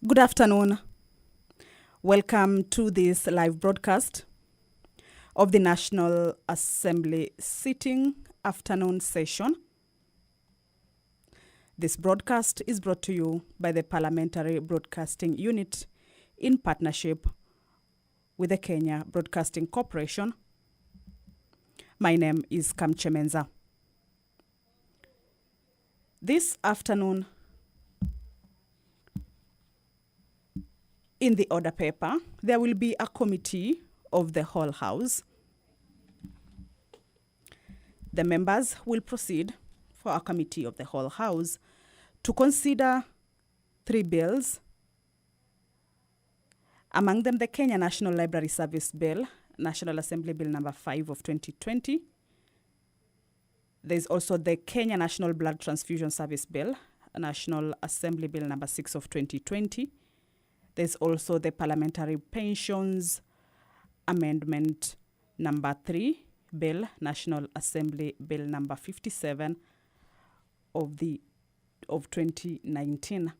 Good afternoon. Welcome to this live broadcast of the National Assembly sitting afternoon session. This broadcast is brought to you by the Parliamentary Broadcasting Unit in partnership with the Kenya Broadcasting Corporation. My name is Kamche Menza. This afternoon, in the order paper, there will be a committee of the whole House. The members will proceed for a committee of the whole House to consider 3 bills, among them the Kenya National Library Service Bill, National Assembly Bill number 5 of 2020. There's also the Kenya National Blood Transfusion Service Bill, National Assembly Bill number 6 of 2020. There's also the Parliamentary Pensions Amendment number 3 Bill, National Assembly Bill number 57 of 2019.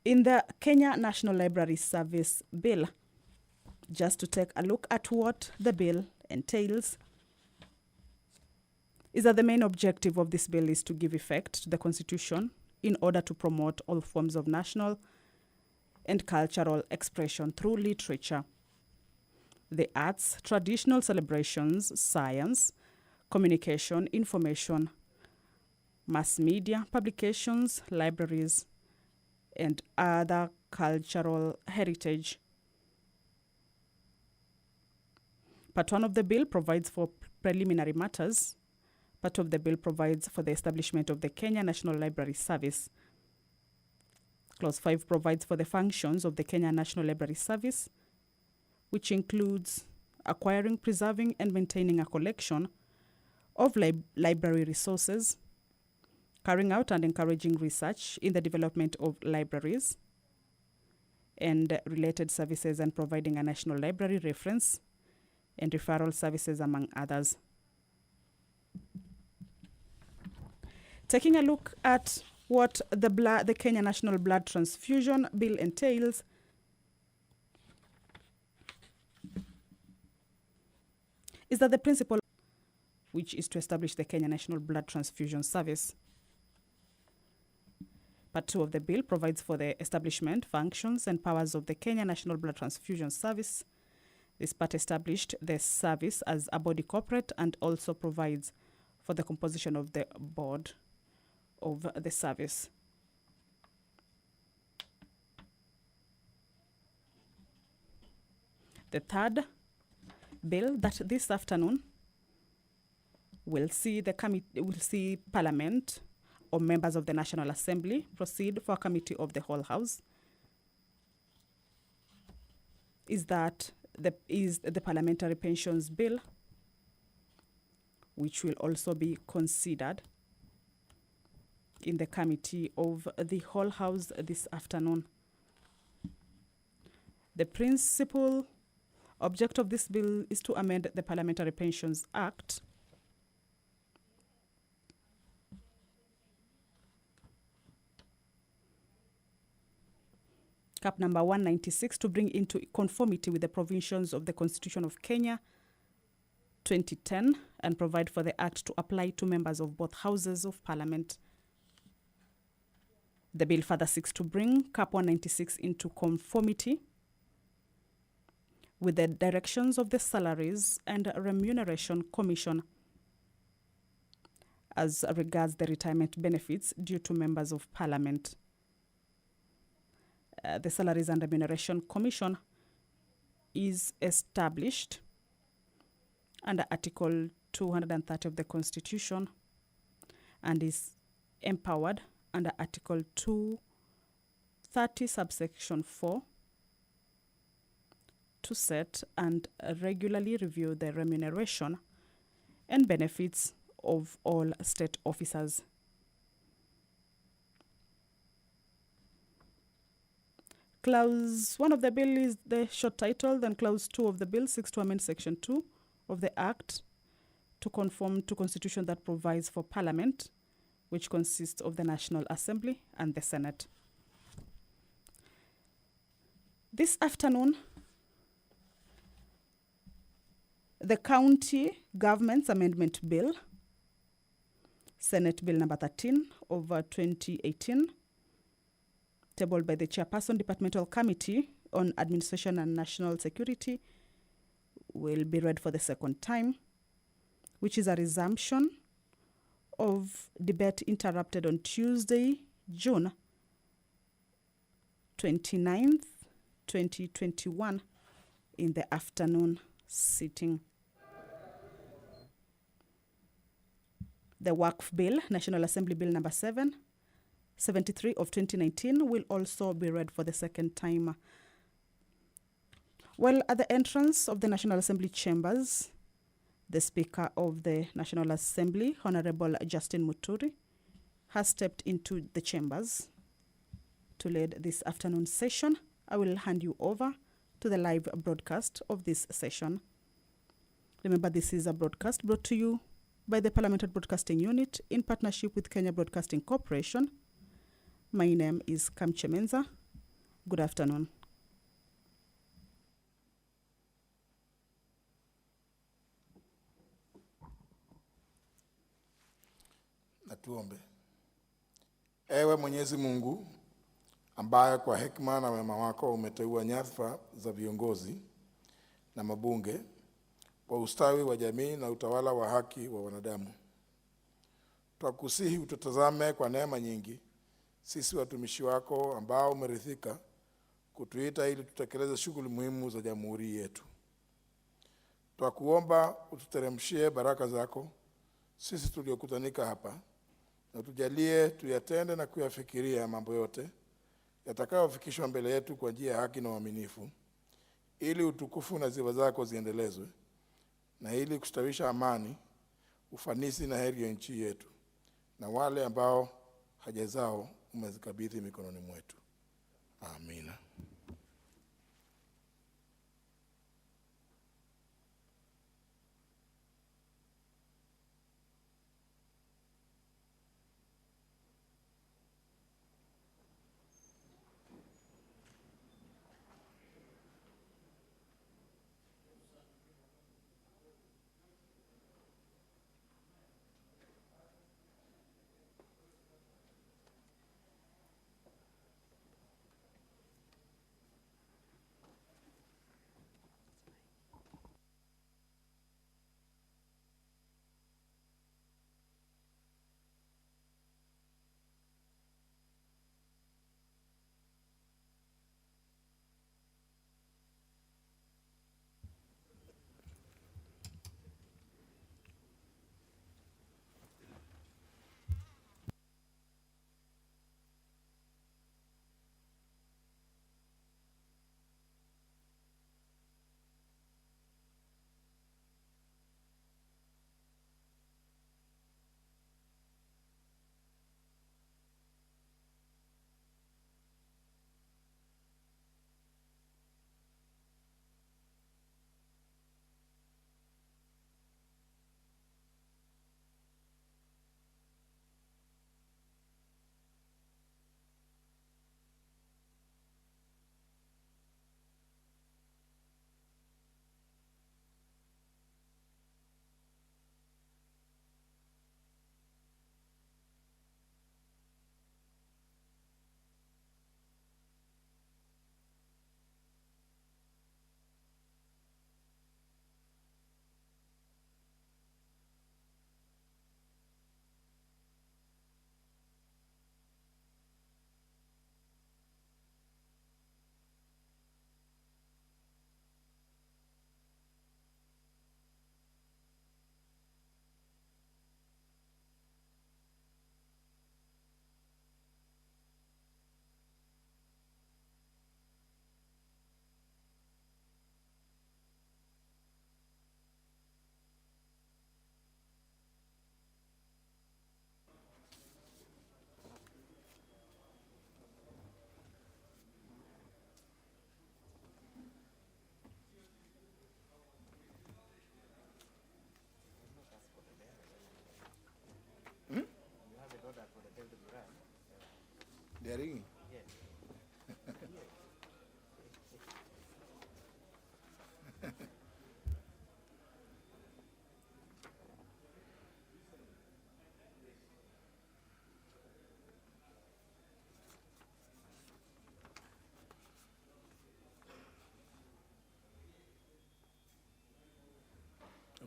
In the Kenya National Library Service Bill, just to take a look at what the bill entails, is that the main objective of this bill is to give effect to the Constitution in order to promote all forms of national and cultural expression through literature, the arts, traditional celebrations, science, communication, information, mass media, publications, libraries, and other cultural heritage. Part 1 of the bill provides for preliminary matters. Part of the bill provides for the establishment of the Kenya National Library Service. Clause 5 provides for the functions of the Kenya National Library Service, which includes acquiring, preserving, and maintaining a collection of library resources, carrying out and encouraging research in the development of libraries and related services, and providing a national library reference and referral services, among others. Taking a look at what the Kenya National Blood Transfusion Bill entails, is that the principle, which is to establish the Kenya National Blood Transfusion Service. Part 2 of the bill provides for the establishment, functions, and powers of the Kenya National Blood Transfusion Service. This part established the service as a body corporate and also provides for the composition of the board of the service. The third bill that this afternoon will see Parliament or members of the National Assembly proceed for a committee of the whole House is the Parliamentary Pensions Bill, which will also be considered in the committee of the whole House this afternoon. The principal object of this bill is to amend the Parliamentary Pensions Act Cap number 196 to bring into conformity with the provisions of the Constitution of Kenya 2010 and provide for the Act to apply to members of both Houses of Parliament. The bill further seeks to bring Cap 196 into conformity with the directions of the Salaries and Remuneration Commission as regards the retirement benefits due to members of Parliament. The Salaries and Remuneration Commission is established under Article 230 of the Constitution and is empowered under Article 230 subsection 4 to set and regularly review the remuneration and benefits of all state officers. Clause 1 of the bill is the short title, then Clause 2 of the bill seeks to amend Section 2 of the Act to conform to Constitution that provides for Parliament which consists of the National Assembly and the Senate. This afternoon, the County Government's Amendment Bill, Senate Bill number 13 of 2018, tabled by the Chairperson Departmental Committee on Administration and National Security, will be read for the second time, which is a resumption of debate interrupted on Tuesday, June 29th, 2021, in the afternoon sitting. The Waqf Bill, National Assembly Bill number 73 of 2019, will also be read for the second time. Well, at the entrance of the National Assembly chambers, the Speaker of the National Assembly, Honorable Justin Muturi, has stepped into the chambers to lead this afternoon session. I will hand you over to the live broadcast of this session. Remember, this is a broadcast brought to you by the Parliamentary Broadcasting Unit in partnership with Kenya Broadcasting Corporation. My name is Kamche Menza. Good afternoon. Na tuombe. Ewe Mwenyezi Mungu, ambaye kwa hekima na wema wako umeteua nyadhifa za viongozi na mabunge kwa ustawi wa jamii na utawala wa haki wa wanadamu, twakusihi ututazame kwa neema nyingi sisi watumishi wako ambao umerithika kutuita ili tutekeleze shughuli muhimu za jamhuri yetu. Twakuomba ututeremshie baraka zako sisi tuliokutanika hapa, na tujalie tuyatende na kuyafikiria mambo yote yatakayofikishwa mbele yetu kwa njia ya haki na uaminifu, ili utukufu na sifa zako ziendelezwe, na ili kustawisha amani, ufanisi na heri ya nchi yetu na wale ambao haja zao umezikabidhi mikononi mwetu. Amina.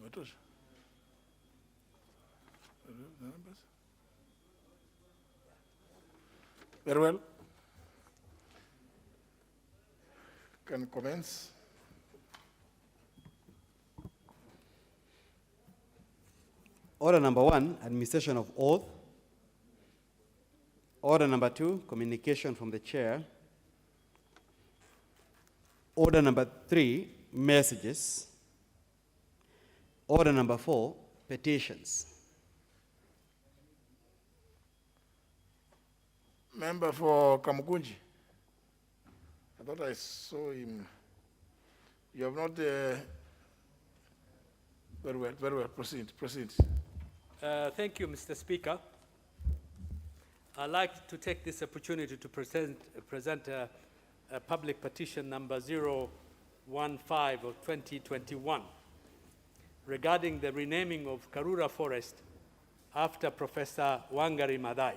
Imetosha? Very well. Can commence. Order number 1, administration of oath. Order number 2, communication from the chair. Order number 3, messages. Order number 4, petitions. Member for Kamukunji. I thought I saw him. You have not. Very well. Proceed. Thank you, Mr. Speaker. I'd like to take this opportunity to present a public petition number 015 of 2021 regarding the renaming of Karura Forest after Professor Wangari Maathai.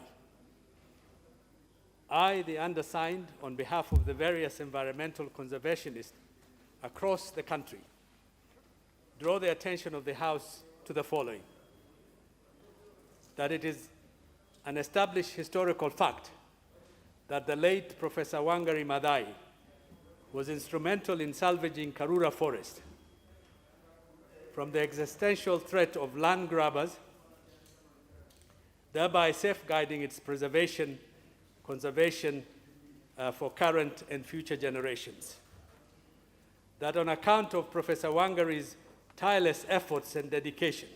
I, the undersigned, on behalf of the various environmental conservationists across the country, draw the attention of the House to the following: that it is an established historical fact that the late Professor Wangari Maathai was instrumental in salvaging Karura Forest from the existential threat of land grabbers, thereby safeguarding its conservation for current and future generations. That on account of Professor Wangari's tireless efforts and dedication,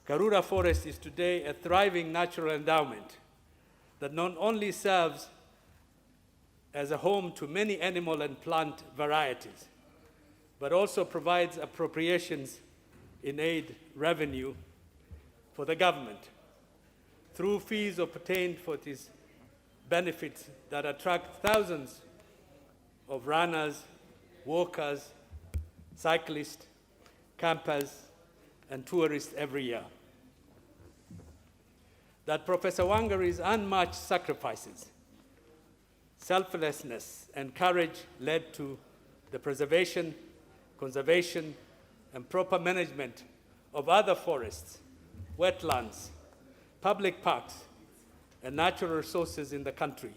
Karura Forest is today a thriving natural endowment that not only serves as a home to many animal and plant varieties, but also provides appropriations in aid revenue for the government through fees obtained for its benefits that attract thousands of runners, walkers, cyclists, campers, and tourists every year. That Professor Wangari's unmatched sacrifices, selflessness, and courage led to the preservation, conservation, and proper management of other forests, wetlands, public parks, and natural resources in the country,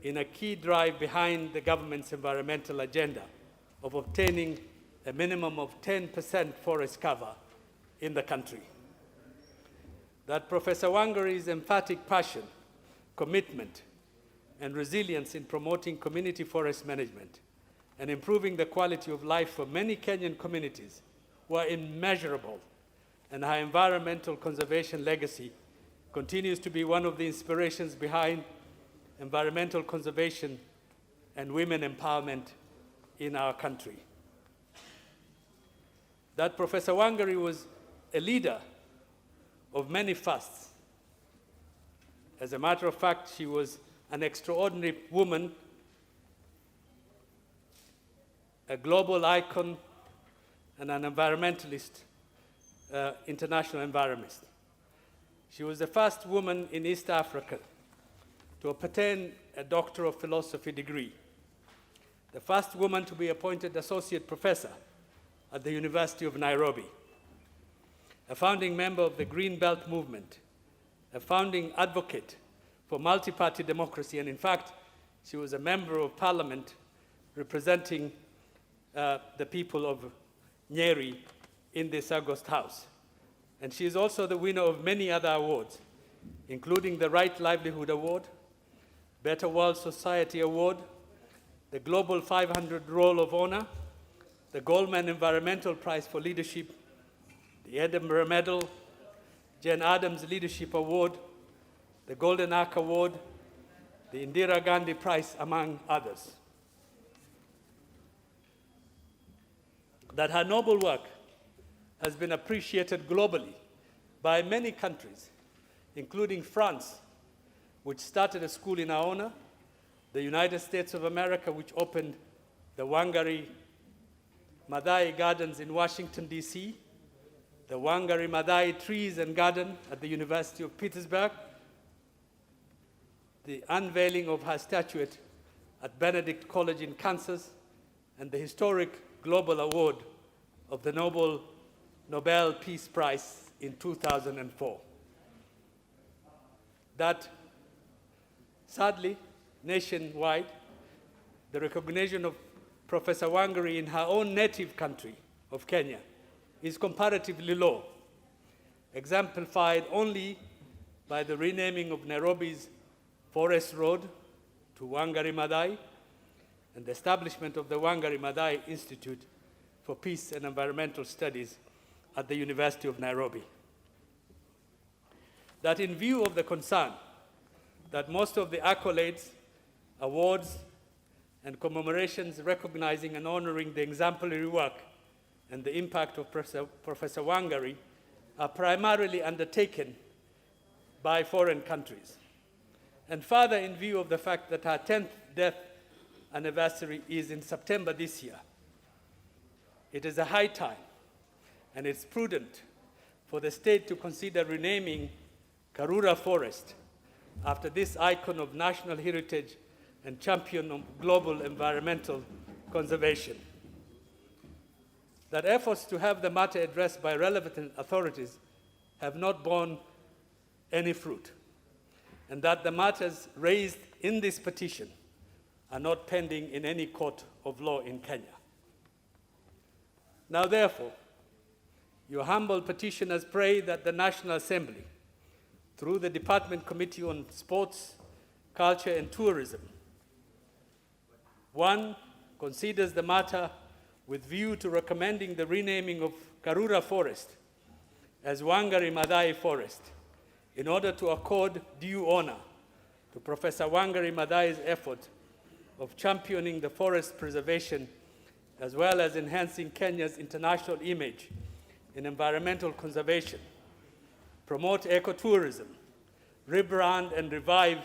in a key drive behind the government's environmental agenda of obtaining a minimum of 10% forest cover in the country. That Professor Wangari's emphatic passion, commitment, and resilience in promoting community forest management and improving the quality of life for many Kenyan communities were immeasurable, and her environmental conservation legacy continues to be one of the inspirations behind environmental conservation and women empowerment in our country. That Professor Wangari was a leader of many fasts. As a matter of fact, she was an extraordinary woman, a global icon, and an environmentalist, international environmentalist. She was the first woman in East Africa to obtain a Doctor of Philosophy degree, the first woman to be appointed associate professor at the University of Nairobi, a founding member of the Green Belt movement, a founding advocate for multi-party democracy, and in fact, she was a member of parliament representing the people of Nyeri in this August House. And she is also the winner of many other awards, including the Right Livelihood Award, Better World Society Award, the Global 500 Roll of Honor, the Goldman Environmental Prize for Leadership, the Edinburgh Medal, Jane Addams Leadership Award, the Golden Arc Award, the Indira Gandhi Prize, among others. That her noble work has been appreciated globally by many countries, including France, which started a school in her honor, the United States of America, which opened the Wangari Maathai Gardens in Washington, D.C., the Wangari Maathai Trees and Garden at the University of Pittsburgh, the unveiling of her statuette at Benedict College in Kansas, and the historic Global Award of the Nobel Nobel Peace Prize in 2004. That, sadly, nationwide, the recognition of Professor Wangari in her own native country of Kenya is comparatively low, exemplified only by the renaming of Nairobi's Forest Road to Wangari Maathai and the establishment of the Wangari Maathai Institute for Peace and Environmental Studies at the University of Nairobi. That in view of the concern that most of the accolades, awards, and commemorations recognizing and honoring the exemplary work and the impact of Professor Wangari are primarily undertaken by foreign countries. And further, in view of the fact that her 10th death anniversary is in September this year, it is a high time and it's prudent for the state to consider renaming Karura Forest after this icon of national heritage and champion of global environmental conservation. That efforts to have the matter addressed by relevant authorities have not borne any fruit, and that the matters raised in this petition are not pending in any court of law in Kenya. Now, therefore, your humble petitioners pray that the National Assembly, through the Department Committee on Sports, Culture and Tourism, 1, considers the matter with view to recommending the renaming of Karura Forest as Wangari Maathai Forest in order to accord due honor to Professor Wangari Maathai's effort of championing the forest preservation as well as enhancing Kenya's international image in environmental conservation, promote ecotourism, rebrand and revive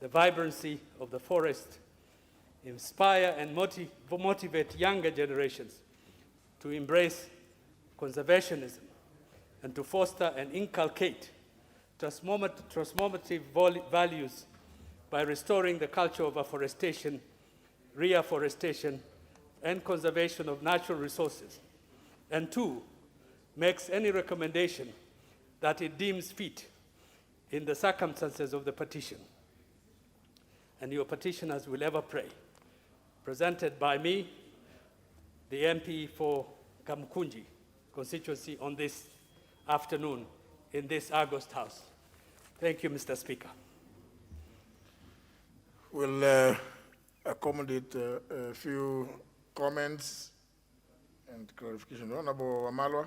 the vibrancy of the forest, inspire and motivate younger generations to embrace conservationism and to foster and inculcate transformative values by restoring the culture of afforestation, reforestation, and conservation of natural resources. And 2, makes any recommendation that it deems fit in the circumstances of the petition. And your petitioners will ever pray. Presented by me, the MP for Kamkunji constituency, on this afternoon in this August House. Thank you, Mr. Speaker. We'll accommodate a few comments and clarification. Honorable Wamalwa.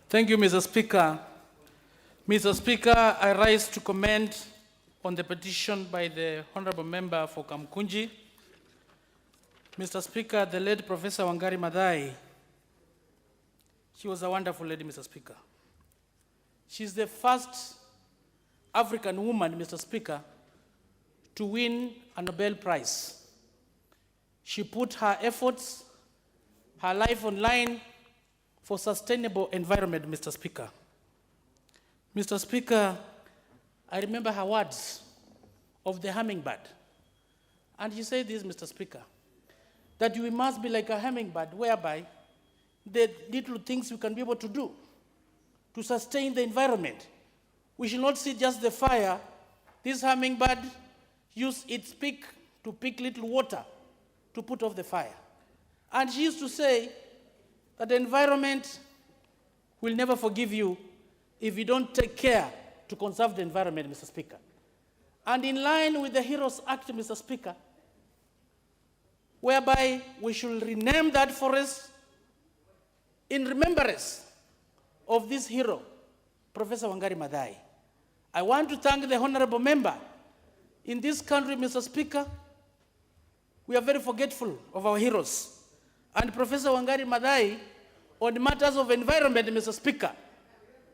Thank you, Mr. Speaker. Mr. Speaker, I rise to comment on the petition by the Honorable Member for Kamkunji. Mr. Speaker, the late Professor Wangari Maathai, she was a wonderful lady, Mr. Speaker. She's the first African woman, Mr. Speaker, to win a Nobel Prize. She put her efforts, her life on line for sustainable environment, Mr. Speaker. Mr. Speaker, I remember her words of the hummingbird. And she said this, Mr. Speaker, that we must be like a hummingbird, whereby the little things we can be able to do to sustain the environment. We should not see just the fire. This hummingbird used its beak to pick little water to put off the fire. And she used to say that the environment will never forgive you if you don't take care to conserve the environment, Mr. Speaker. And in line with the Heroes Act, Mr. Speaker, whereby we should rename that forest in remembrance of this hero, Professor Wangari Maathai. I want to thank the honorable member. In this country, Mr. Speaker, we are very forgetful of our heroes. And Professor Wangari Maathai, on matters of environment, Mr. Speaker,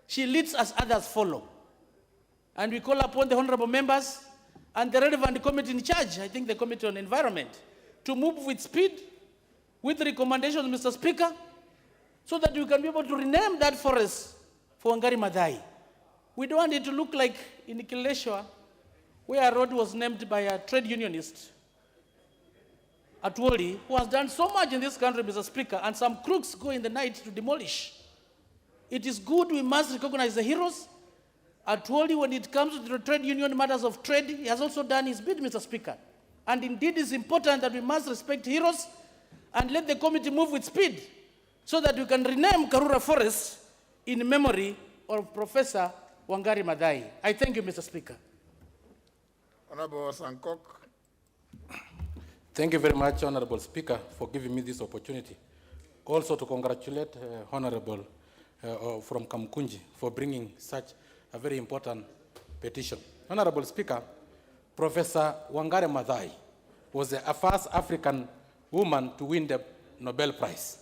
she leads as others follow. And we call upon the honorable members and the relevant committee in charge, I think the Committee on Environment, to move with speed, with recommendations, Mr. Speaker, so that we can be able to rename that forest for Wangari Maathai. We don't want it to look like in Kileshwa, where a road was named by a trade unionist. Atwoli, who has done so much in this country, Mr. Speaker, and some crooks go in the night to demolish. It is good we must recognize the heroes. Atwoli, when it comes to the trade union matters of trade, he has also done his bit, Mr. Speaker. And indeed, it's important that we must respect heroes and let the committee move with speed so that we can rename Karura Forest in memory of Professor Wangari Maathai. I thank you, Mr. Speaker. Honorable Sankok. Thank you very much, Honorable Speaker, for giving me this opportunity. Also to congratulate Honorable from Kamkunji for bringing such a very important petition. Honorable Speaker, Professor Wangari Maathai was the first African woman to win the Nobel Prize.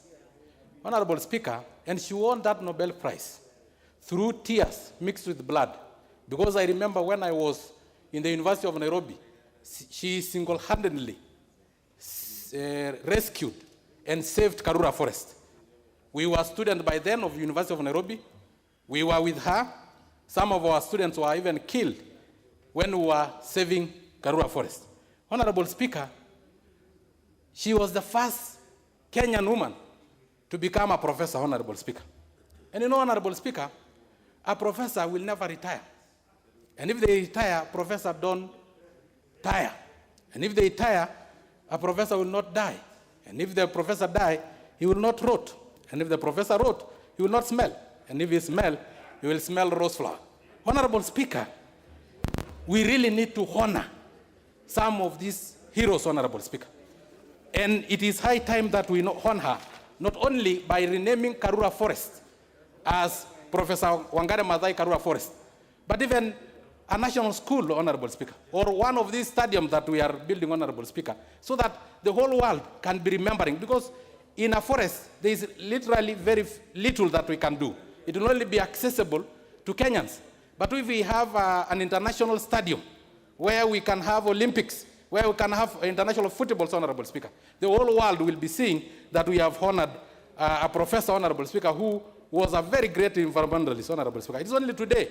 Honorable Speaker, and she won that Nobel Prize through tears mixed with blood. Because I remember when I was in the University of Nairobi, she single-handedly rescued and saved Karura Forest. We were students by then of University of Nairobi. We were with her. Some of our students were even killed when we were saving Karura Forest. Honorable Speaker, she was the first Kenyan woman to become a professor, Honorable Speaker. And you know, Honorable Speaker, a professor will never retire. And if they retire, professors don't tire. And if they tire, a professor will not die. And if the professor die, he will not rot. And if the professor rot, he will not smell. And if he smell, he will smell rose flower. Honorable Speaker, we really need to honor some of these heroes, Honorable Speaker. And it is high time that we honor her, not only by renaming Karura Forest as Professor Wangari Maathai Karura Forest, but even a national school, Honorable Speaker, or one of these stadiums that we are building, Honorable Speaker, so that the whole world can be remembering. Because in a forest, there is literally very little that we can do. It will only be accessible to Kenyans. But if we have an international stadium where we can have Olympics, where we can have international football, Honorable Speaker, the whole world will be seeing that we have honored a professor, Honorable Speaker, who was a very great environmentalist, Honorable Speaker. It's only today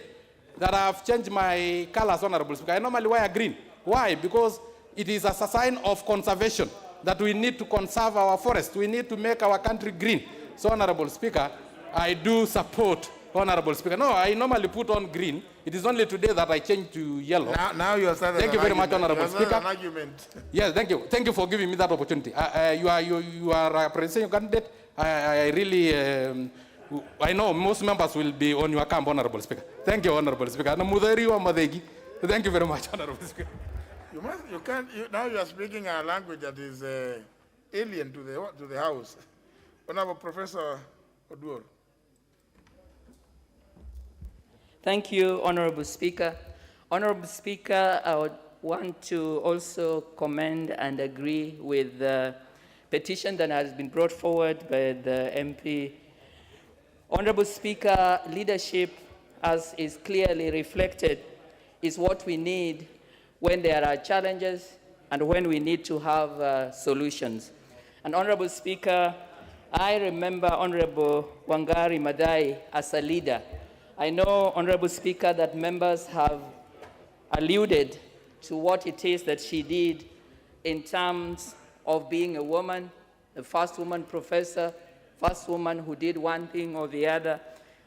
that I have changed my colors, Honorable Speaker. I normally wear green. Why? Because it is a sign of conservation, that we need to conserve our forest. We need to make our country green. So, Honorable Speaker, I do support, Honorable Speaker. No, I normally put on green. It is only today that I changed to yellow. Now you are starting. Thank you very much, Honorable Speaker. An argument. Yes, thank you. Thank you for giving me that opportunity. You are a presidential candidate. I really, I know most members will be on your camp, Honorable Speaker. Thank you, Honorable Speaker. Thank you very much, Honorable Speaker. Now you are speaking a language that is alien to the House. Honorable Professor Oduor. Thank you, Honorable Speaker. Honorable Speaker, I would want to also commend and agree with the petition that has been brought forward by the MP. Honorable Speaker, leadership, as is clearly reflected, is what we need when there are challenges and when we need to have solutions. And Honorable Speaker, I remember Honorable Wangari Maathai as a leader. I know, Honorable Speaker, that members have alluded to what it is that she did in terms of being a woman, the first woman professor, first woman who did one thing or the other.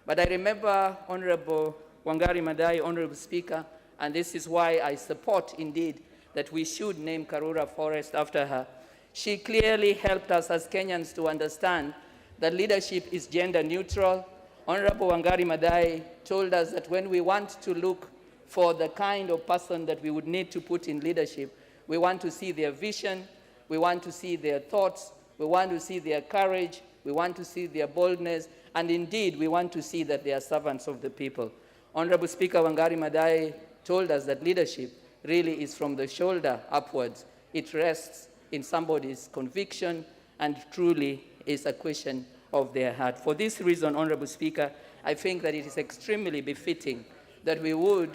But I remember Honorable Wangari Maathai, Honorable Speaker, and this is why I support, indeed, that we should name Karura Forest after her. She clearly helped us as Kenyans to understand that leadership is gender neutral. Honorable Wangari Maathai told us that when we want to look for the kind of person that we would need to put in leadership, we want to see their vision, we want to see their thoughts, we want to see their courage, we want to see their boldness, and indeed, we want to see that they are servants of the people. Honorable Speaker Wangari Maathai told us that leadership really is from the shoulder upwards. It rests in somebody's conviction and truly is a question of their heart. For this reason, Honorable Speaker, I think that it is extremely befitting that we would,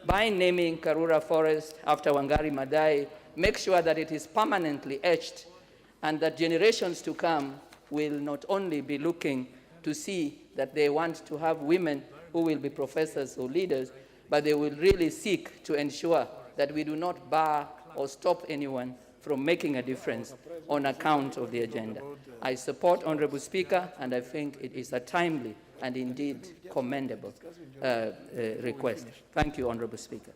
by naming Karura Forest after Wangari Maathai, make sure that it is permanently etched and that generations to come will not only be looking to see that they want to have women who will be professors or leaders, but they will really seek to ensure that we do not bar or stop anyone from making a difference on account of the agenda. I support Honorable Speaker, and I think it is a timely and indeed commendable request. Thank you, Honorable Speaker.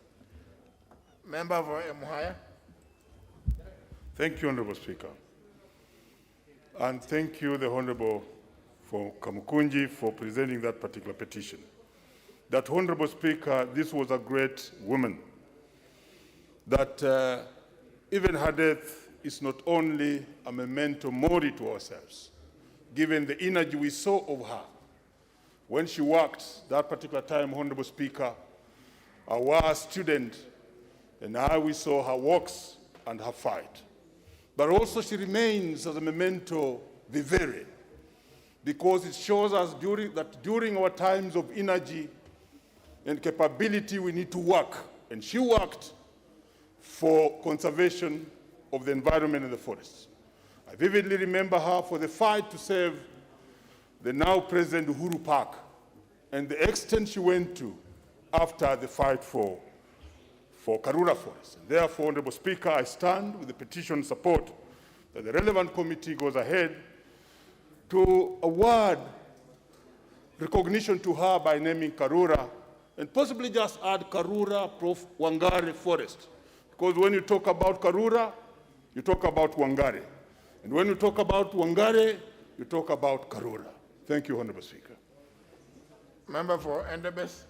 Member for Emuhaya. Thank you, Honorable Speaker. And thank you, the Honorable for Kamukunji, for presenting that particular petition. That, Honorable Speaker, this was a great woman. That even her death is not only a memento mori to ourselves, given the energy we saw of her when she worked that particular time, Honorable Speaker, our student, and how we saw her works and her fight. But also she remains as a memento vivere, because it shows us during our times of energy and capability, we need to work. And she worked for conservation of the environment and the forests. I vividly remember her for the fight to save the now President Uhuru Park and the extent she went to after the fight for Karura Forest. And therefore, Honorable Speaker, I stand with the petition support that the relevant committee goes ahead to award recognition to her by naming Karura, and possibly just add Karura Prof. Wangari Forest. Because when you talk about Karura, you talk about Wangari. And when you talk about Wangari, you talk about Karura. Thank you, Honorable Speaker. Member for Endebess.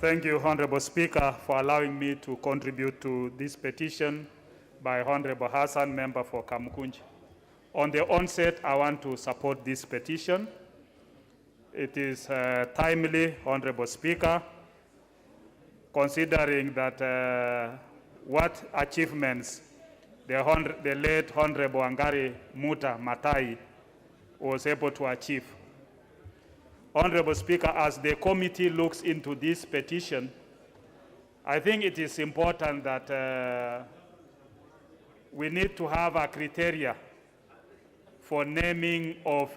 Thank you, Honorable Speaker, for allowing me to contribute to this petition by Honorable Hassan, member for Kamukunji. On the onset, I want to support this petition. It is timely, Honorable Speaker, considering that what achievements the late Honorable Wangari Muta Matai was able to achieve. Honorable Speaker, as the committee looks into this petition, I think it is important that we need to have a criteria for naming of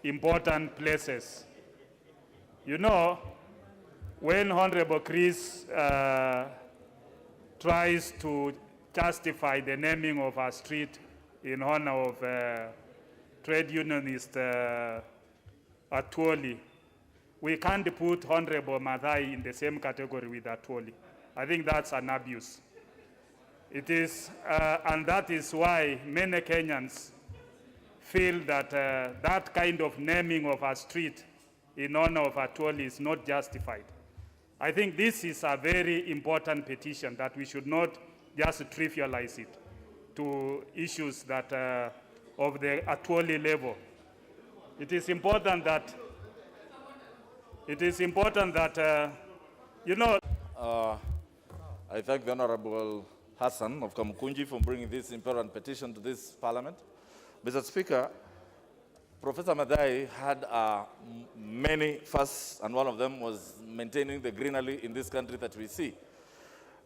important places. You know, when Honorable Chris tries to justify the naming of a street in honor of trade unionist Atwoli, we can't put Honorable Mathai in the same category with Atwoli. I think that's an abuse. It is, and that is why many Kenyans feel that that kind of naming of a street in honor of Atwoli is not justified. I think this is a very important petition that we should not just trivialize it to issues that of the Atwoli level. It is important that you know. I thank the Honorable Hassan of Kamukunji for bringing this important petition to this Parliament. Mr. Speaker, Professor Madai had many firsts, and one of them was maintaining the greenery in this country that we see.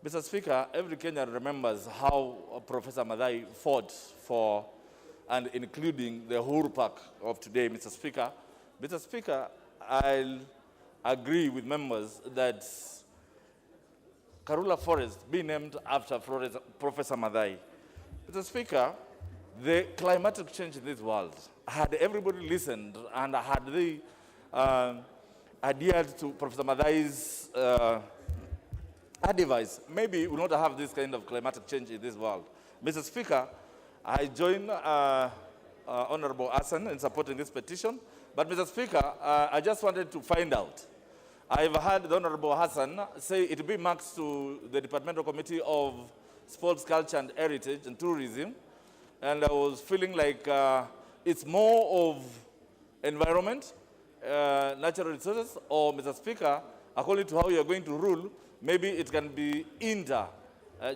Mr. Speaker, every Kenyan remembers how Professor Madai fought for and including the Uhuru Park of today, Mr. Speaker. Mr. Speaker, I'll agree with members that Karura Forest be named after Professor Madai. Mr. Speaker, the climatic change in this world, had everybody listened and had they adhered to Professor Madai's advice, maybe we would not have this kind of climatic change in this world. Mr. Speaker, I join Honorable Hassan in supporting this petition. But Mr. Speaker, I just wanted to find out. I've heard the Honorable Hassan say it will be marked to the Departmental Committee of Sports, Culture and Heritage and Tourism. And I was feeling like it's more of environment, natural resources, or Mr. Speaker, according to how you're going to rule, maybe it can be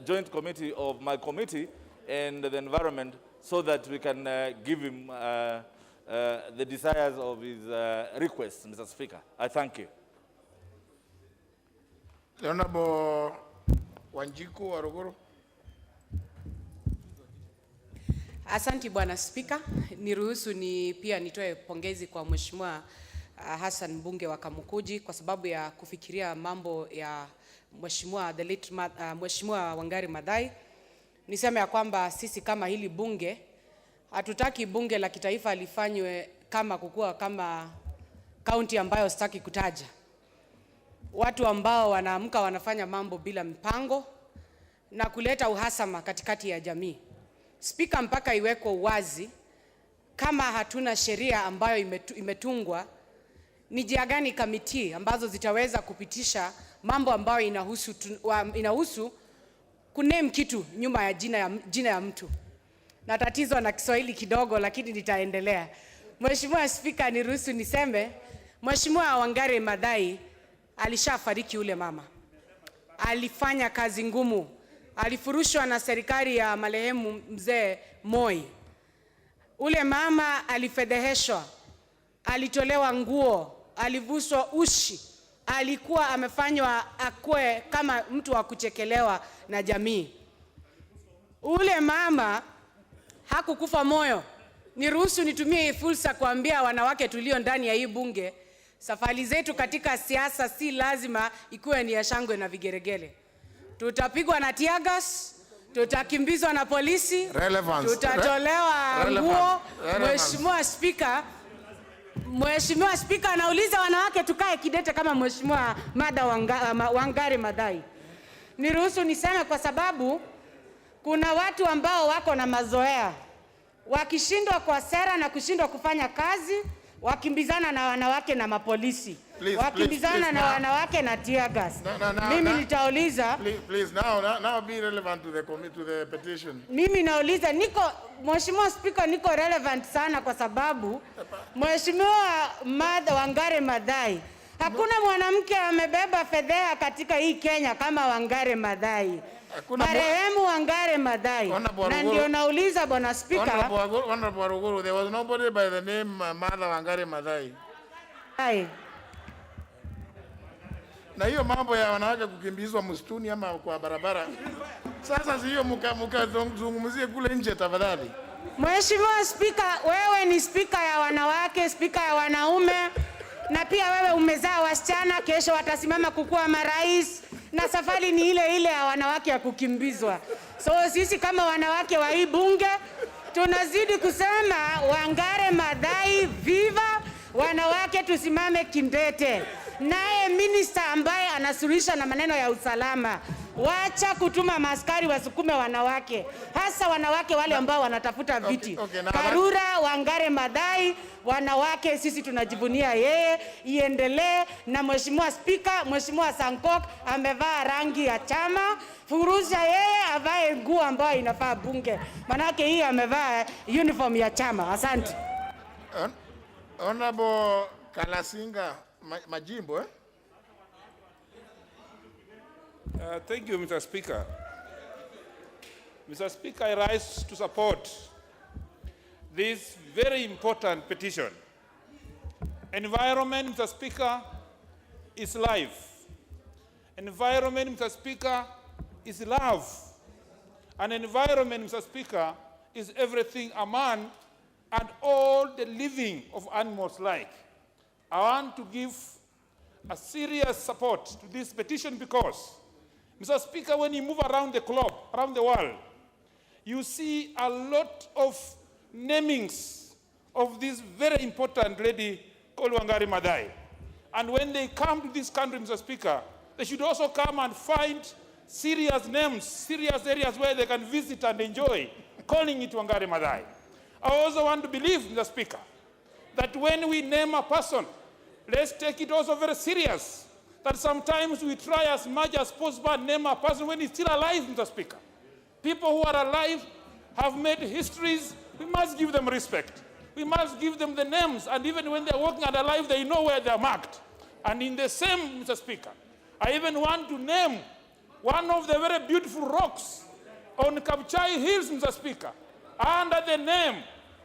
joint committee of my committee and the environment, so that we can give him the desires of his requests, Mr. Speaker. I thank you. The Honorable Wanjiku Waruguru. Asanti Bwana Spika, niruhusu pia nitoe pongezi kwa Mheshimiwa Hassan mbunge wa Kamukunji kwa sababu ya kufikiria mambo ya Mheshimiwa the late Mheshimiwa Wangari Maathai. Niseme ya kwamba sisi kama hili bunge hatutaki bunge la kitaifa lifanywe kama kukua kama kaunti ambayo sitaki kutaja. Watu ambao wanaamka wanafanya mambo bila mpango na kuleta uhasama katikati ya jamii. Spika, mpaka iwekwe uwazi kama hatuna sheria ambayo imetungwa, ni njia gani kamiti ambazo zitaweza kupitisha mambo ambayo inahusu kuname kitu nyuma ya jina ya mtu. Na tatizo na Kiswahili kidogo, lakini nitaendelea. Mheshimiwa Spika, niruhusu niseme Mheshimiwa Wangari Maathai alishafariki. Ule mama alifanya kazi ngumu, alifurushwa na serikali ya marehemu mzee Moi. Ule mama alifedheheshwa, alitolewa nguo, alivuswa ushi, alikuwa amefanywa akue kama mtu wa kuchekelewa na jamii. Ule mama hakukufa moyo. Niruhusu nitumie hii fursa kuambia wanawake tulio ndani ya hii bunge, safari zetu katika siasa si lazima ikuwe ni ya shangwe na vigeregele. Tutapigwa na tear gas, tutakimbizwa na polisi, tutatolewa nguo. Mheshimiwa Spika anauliza wanawake tukae kidete kama Mheshimiwa Wangari Maathai. Niruhusu niseme kwa sababu kuna watu ambao wako na mazoea, wakishindwa kwa sera na kushindwa kufanya kazi, wakimbizana na wanawake na mapolisi, wakimbizana na wanawake na tear gas. Mimi nitauliza, please now be relevant to the petition. Mimi nauliza, Mheshimiwa Speaker, niko relevant sana kwa sababu Mheshimiwa Wangari Maathai, hakuna mwanamke amebeba fedheha katika hii Kenya kama Wangari Maathai. Marehemu Wangari Maathai. Na ndio nauliza Bwana Speaker. There was nobody by the name Mother Wangari Maathai. Na hiyo mambo ya wanawake kukimbizwa msituni ama kwa barabara, sasa sio mkazungumzie kule nje tafadhali. Mheshimiwa Speaker, wewe ni speaker ya wanawake, speaker ya wanaume, na pia wewe umezaa wasichana, kesho watasimama kukuwa marais, na safari ni ile ile ya wanawake ya kukimbizwa. So sisi kama wanawake wa hii bunge tunazidi kusema Wangari Maathai viva, wanawake tusimame kindete. Naye minister ambaye anasuluhisha na maneno ya usalama, wacha kutuma maaskari wasukume wanawake, hasa wanawake wale ambao wanatafuta viti. Karura, Wangari Maathai, wanawake sisi tunajivunia yeye, iendelee. Na Mheshimiwa Speaker, Mheshimiwa Sankok amevaa rangi ya chama, furusha yeye avae nguo ambayo inafaa bunge, manake hii amevaa uniform ya chama. Asante. Honorable Kalasinga Majimbo. Thank you, Mr. Speaker. Mr. Speaker, I rise to support this very important petition. Environment, Mr. Speaker, is life. Environment, Mr. Speaker, is love. An environment, Mr. Speaker, is everything a man and all the living of animals like. I want to give a serious support to this petition because, Mr. Speaker, when you move around the globe, around the world, you see a lot of namings of this very important lady called Wangari Maathai. And when they come to this country, Mr. Speaker, they should also come and find serious names, serious areas where they can visit and enjoy, calling it Wangari Maathai. I also want to believe, Mr. Speaker, that when we name a person, let's take it also very serious, that sometimes we try as much as possible to name a person when he's still alive, Mr. Speaker. People who are alive have made histories. We must give them respect. We must give them the names, and even when they're walking and alive, they know where they're marked. And in the same, Mr. Speaker, I even want to name one of the very beautiful rocks on Kapchai Hills, Mr. Speaker, under the name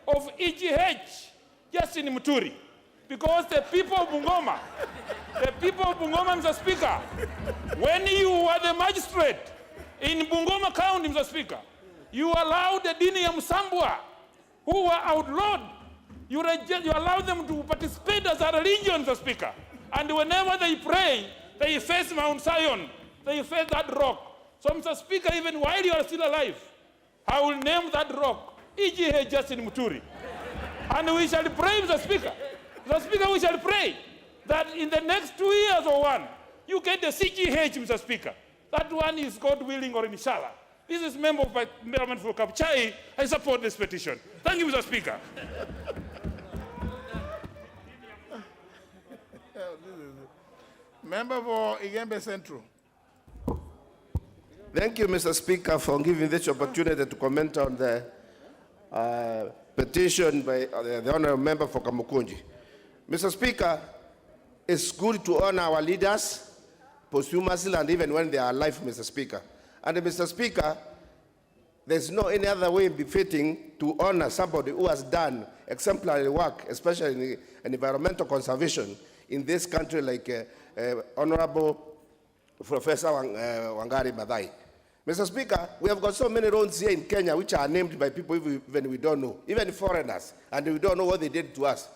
of EGH, Justin Muturi. Because the people of Bungoma, Mr. Speaker, when you were the magistrate in Bungoma County, Mr. Speaker, you allowed the Dini Msambwa, who were outlawed, you allowed them to participate as a religion, Mr. Speaker. And whenever they pray, they face Mount Zion. they face that rock. So, Mr. Speaker, even while you are still alive, I will name that rock EGH Justin Muturi. And we shall pray, Mr. Speaker. Mr. Speaker, we shall pray that in the next 2 years or one, you get the CGH, Mr. Speaker. That one is God willing or inshallah. This is member of Parliament for Kapchai. I support this petition. Thank you, Mr. Speaker. Member for Igembe Central. Thank you, Mr. Speaker, for giving this opportunity to comment on the petition by the honorable member for Kamukunji. Mr. Speaker, it's good to honor our leaders posthumously and even when they are alive, Mr. Speaker. And Mr. Speaker, there's no any other way befitting to honor somebody who has done exemplary work, especially in environmental conservation in this country, like Honorable Professor Wangari Maathai. Mr. Speaker, we have got so many roads here in Kenya which are named by people even we don't know, even foreigners, and we don't know what they did to us.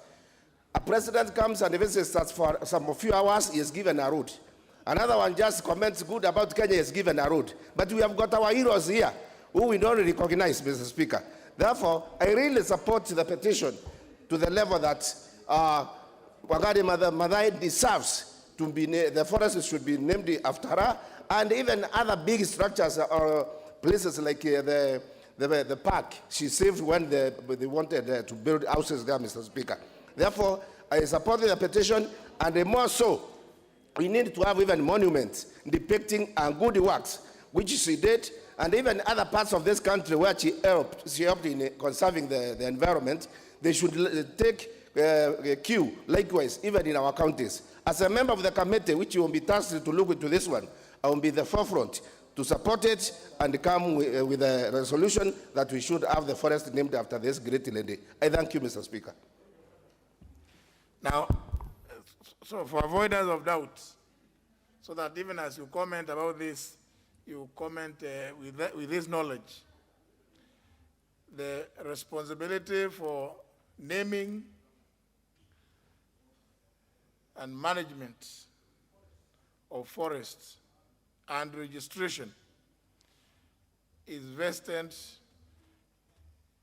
A president comes and visits us for some few hours, he is given a road. Another one just comments good about Kenya, is given a road. But we have got our heroes here who we don't recognize, Mr. Speaker. Therefore, I really support the petition to the level that Wangari Maathai deserves to be, the forest should be named after her, and even other big structures or places like the park she saved when they wanted to build houses there, Mr. Speaker. Therefore, I support the petition, and more so, we need to have even monuments depicting good works, which she did, and even other parts of this country where she helped in conserving the environment. They should take a cue, likewise, even in our counties. As a member of the committee, which will be tasked to look into this one, I will be the forefront to support it and come with a resolution that we should have the forest named after this great lady. I thank you, Mr. Speaker. Now, so for avoidance of doubt, so that even as you comment about this, you comment with this knowledge, the responsibility for naming and management of forests and registration is vested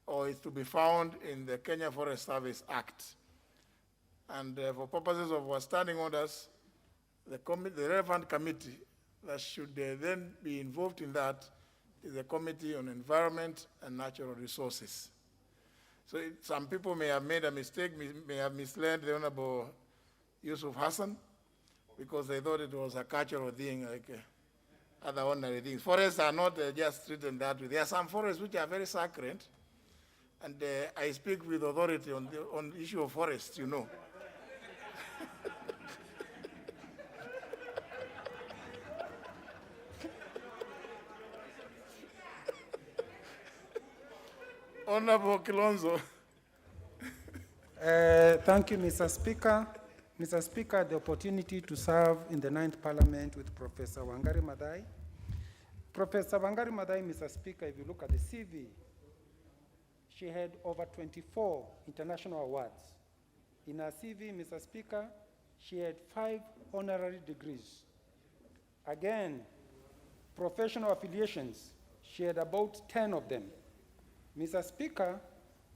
or is to be found in the Kenya Forest Service Act. And for purposes of our standing orders, the relevant committee that should then be involved in that is the Committee on Environment and Natural Resources. So some people may have made a mistake, may have misled the Honorable Yusuf Hassan, because they thought it was a cultural thing like other ordinary things. Forests are not just treated that way. There are some forests which are very sacred, and I speak with authority on the issue of forests, you know. Honorable Kilonzo. Thank you, Mr. Speaker. Mr. Speaker, the opportunity to serve in the 9th Parliament with Professor Wangari Maathai. Professor Wangari Maathai, Mr. Speaker, if you look at the CV, she had over 24 international awards. In her CV, Mr. Speaker, she had 5 honorary degrees. Again, professional affiliations, she had about 10 of them. Mr. Speaker,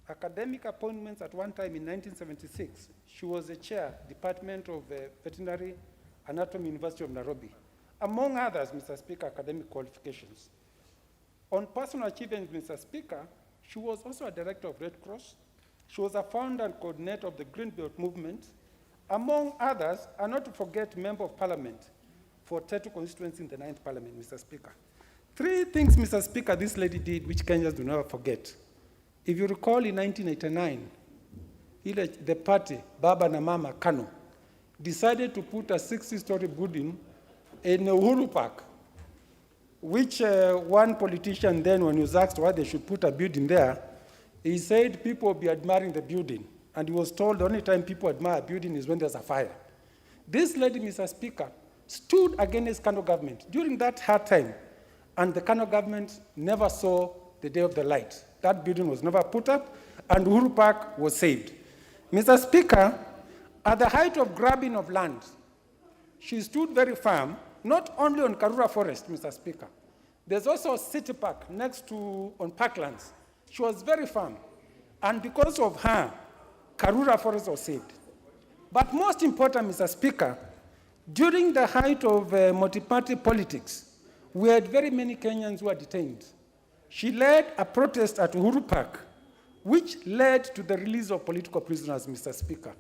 academic appointments at one time in 1976, she was the chair, Department of Veterinary Anatomy, University of Nairobi. Among others, Mr. Speaker, academic qualifications. On personal achievements, Mr. Speaker, she was also a director of Red Cross. She was a founder and coordinator of the Green Belt Movement. Among others, and not to forget, Member of Parliament for Tetu constituency in the 9th Parliament, Mr. Speaker. 3 things, Mr. Speaker, this lady did which Kenyans do never forget. If you recall, in 1989, the party, Baba na Mama Kanu, decided to put a 60-story building in Uhuru Park, which one politician then, when he was asked why they should put a building there, he said people will be admiring the building. And he was told the only time people admire a building is when there's a fire. This lady, Mr. Speaker, stood against Kanu government during that hard time, and the Kanu government never saw the day of the light. That building was never put up, and Uhuru Park was saved. Mr. Speaker, at the height of grabbing of land, she stood very firm not only on Karura Forest, Mr. Speaker. There's also a city park next to, on Parklands. She was very firm. And because of her, Karura Forest was saved. But most important, Mr. Speaker, during the height of multi-party politics, we had very many Kenyans who were detained. She led a protest at Uhuru Park, which led to the release of political prisoners, Mr. Speaker.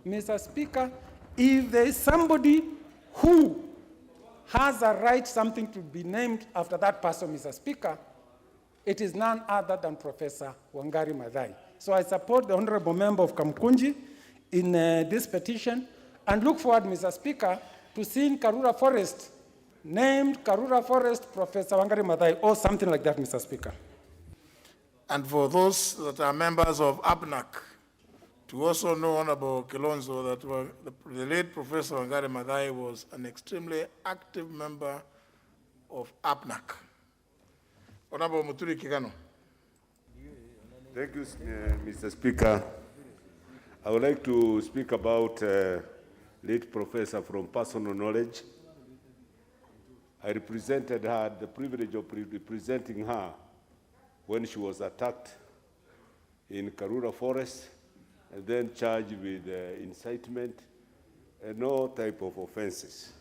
Mr. Speaker, if there is somebody who has a right something to be named after that person, Mr. Speaker, it is none other than Professor Wangari Maathai. So I support the Honorable Member of Kamkunji in this petition and look forward, Mr. Speaker, to seeing Karura Forest named Karura Forest Professor Wangari Maathai or something like that, Mr. Speaker. And for those that are members of APNAC, to also know, Honorable Kilonzo, that the late Professor Wangari Maathai was an extremely active member of APNAC. Honorable Muturi Kigano. Thank you, Mr. Speaker. I would like to speak about late professor from personal knowledge. I represented her, the privilege of representing her when she was attacked in Karura Forest and then charged with incitement and all type of offenses.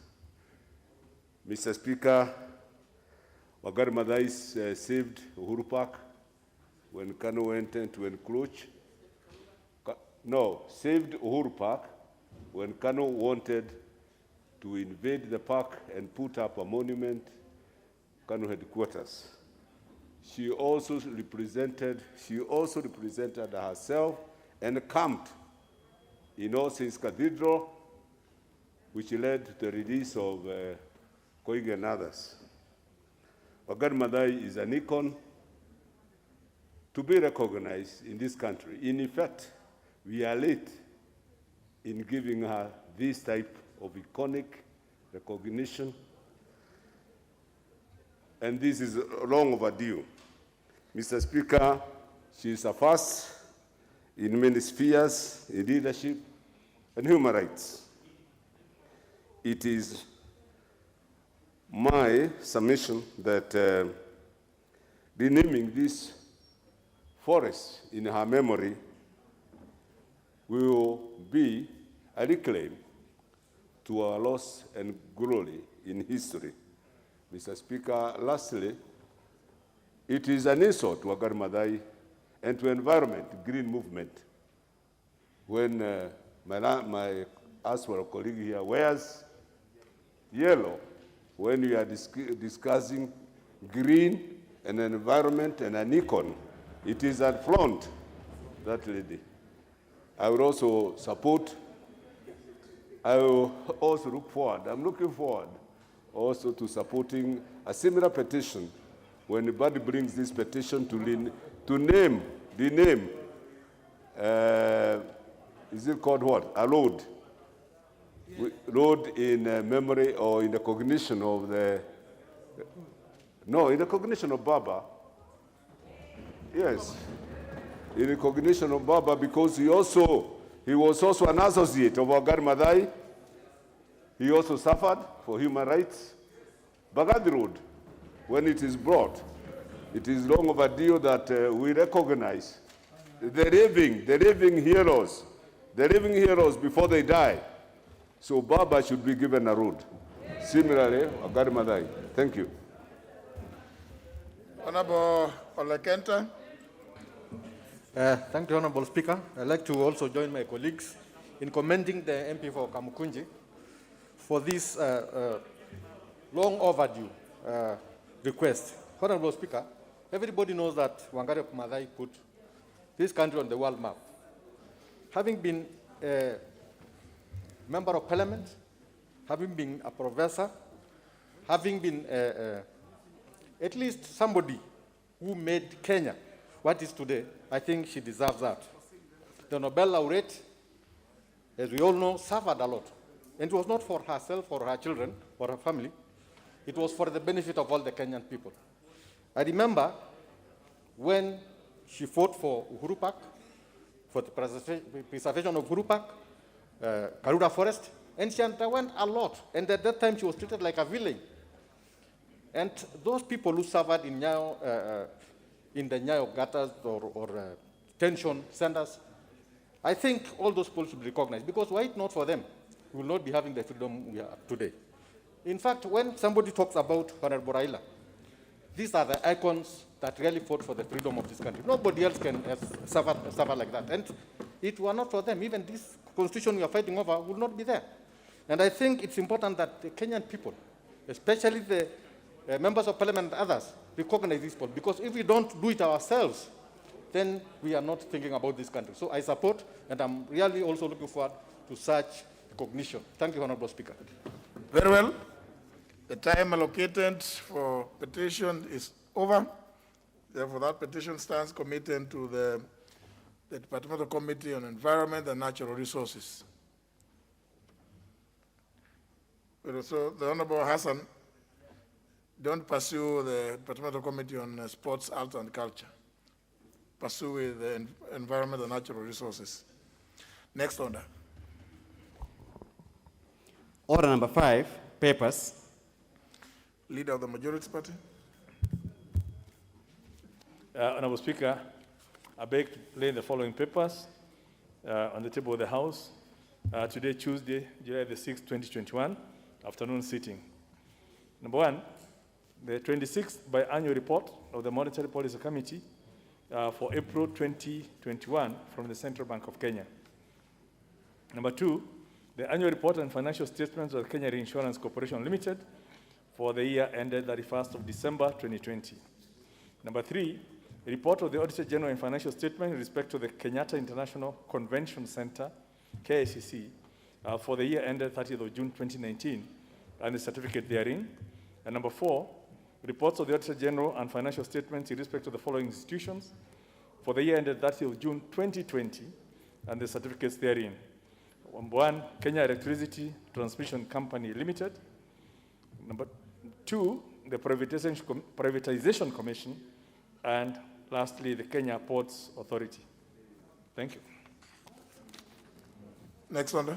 Mr. Speaker, Wangari Maathai saved Uhuru Park when Kanu went into encroach. No, saved Uhuru Park when Kanu wanted to invade the park and put up a monument, Kanu headquarters. She also represented herself and camped in All Saints Cathedral, which led to the release of Koigi and others. Wangari Maathai is an icon to be recognized in this country. In fact, we are late in giving her this type of iconic recognition, and this is long overdue. Mr. Speaker, she is a first in many spheres, in leadership and human rights. It is my submission that renaming this forest in her memory will be a reclaim to our loss and glory in history. Mr. Speaker, lastly, it is an insult to Wangari Maathai and to environment, green movement, when my Aswara colleague here wears yellow when we are discussing green and environment and an icon. It is a flaunt, that lady. I will also support, I will also look forward, I'm looking forward also to supporting a similar petition when anybody brings this petition to name, rename, is it called what? A road. Road in memory or in the cognition of the, no, in the cognition of Baba. Yes, in the cognition of Baba, because he was also an associate of Wangari Maathai. He also suffered for human rights. Bagadi Road, when it is brought, it is long overdue that we recognize the living heroes before they die. So Baba should be given a road. Similarly, Wangari Maathai. Thank you. Honorable Olekenta. Thank you, Honorable Speaker. I'd like to also join my colleagues in commending the MP for Kamukunji for this long overdue request. Honorable Speaker, everybody knows that Wangari Maathai put this country on the world map. Having been a member of parliament, having been a professor, having been at least somebody who made Kenya what is today, I think she deserves that. The Nobel laureate, as we all know, suffered a lot. And it was not for herself or her children or her family. It was for the benefit of all the Kenyan people. I remember when she fought for Uhuru Park, for the preservation of Uhuru Park, Karura Forest, And she underwent a lot. And at that time, she was treated like a villain. And those people who suffered in the Nyayo gutters or detention centers, I think all those people should be recognized, because were it not for them, we will not be having the freedom we have today. In fact, when somebody talks about Honorable Raila, these are the icons that really fought for the freedom of this country. Nobody else can suffer like that. And if it were not for them, even this constitution we are fighting over would not be there. And I think it's important that the Kenyan people, especially the members of parliament and others, recognize these people, because if we don't do it ourselves, then we are not thinking about this country. So I support, and I'm really also looking forward to such recognition. Thank you, Honorable Speaker. Very well. The time allocated for petition is over. Therefore, that petition stands committed to the Departmental Committee on Environment and Natural Resources. So the Honorable Hassan, don't pursue the Departmental Committee on Sports, Arts and Culture. Pursue with the Environment and Natural Resources. Next order. Order number 5, papers. Leader of the Majority Party. Honorable Speaker, I beg to lay the following papers on the table of the House. Today, Tuesday, July the 6th, 2021, afternoon sitting. Number 1, the 26th biannual report of the Monetary Policy Committee for April 2021 from the Central Bank of Kenya. Number 2, the annual report and financial statements of the Kenya Reinsurance Corporation Limited for the year ended 31st of December 2020. Number 3, a report of the Auditor General and financial statement in respect to the Kenyatta International Convention Center, KICC, for the year ended 30th of June 2019, and the certificate therein. And number 4, reports of the Auditor General and financial statements in respect to the following institutions for the year ended 30th of June 2020, and the certificates therein. Number 1, Kenya Electricity Transmission Company Limited. Number 2, the Privatization Commission. And lastly, the Kenya Ports Authority. Thank you. Next order.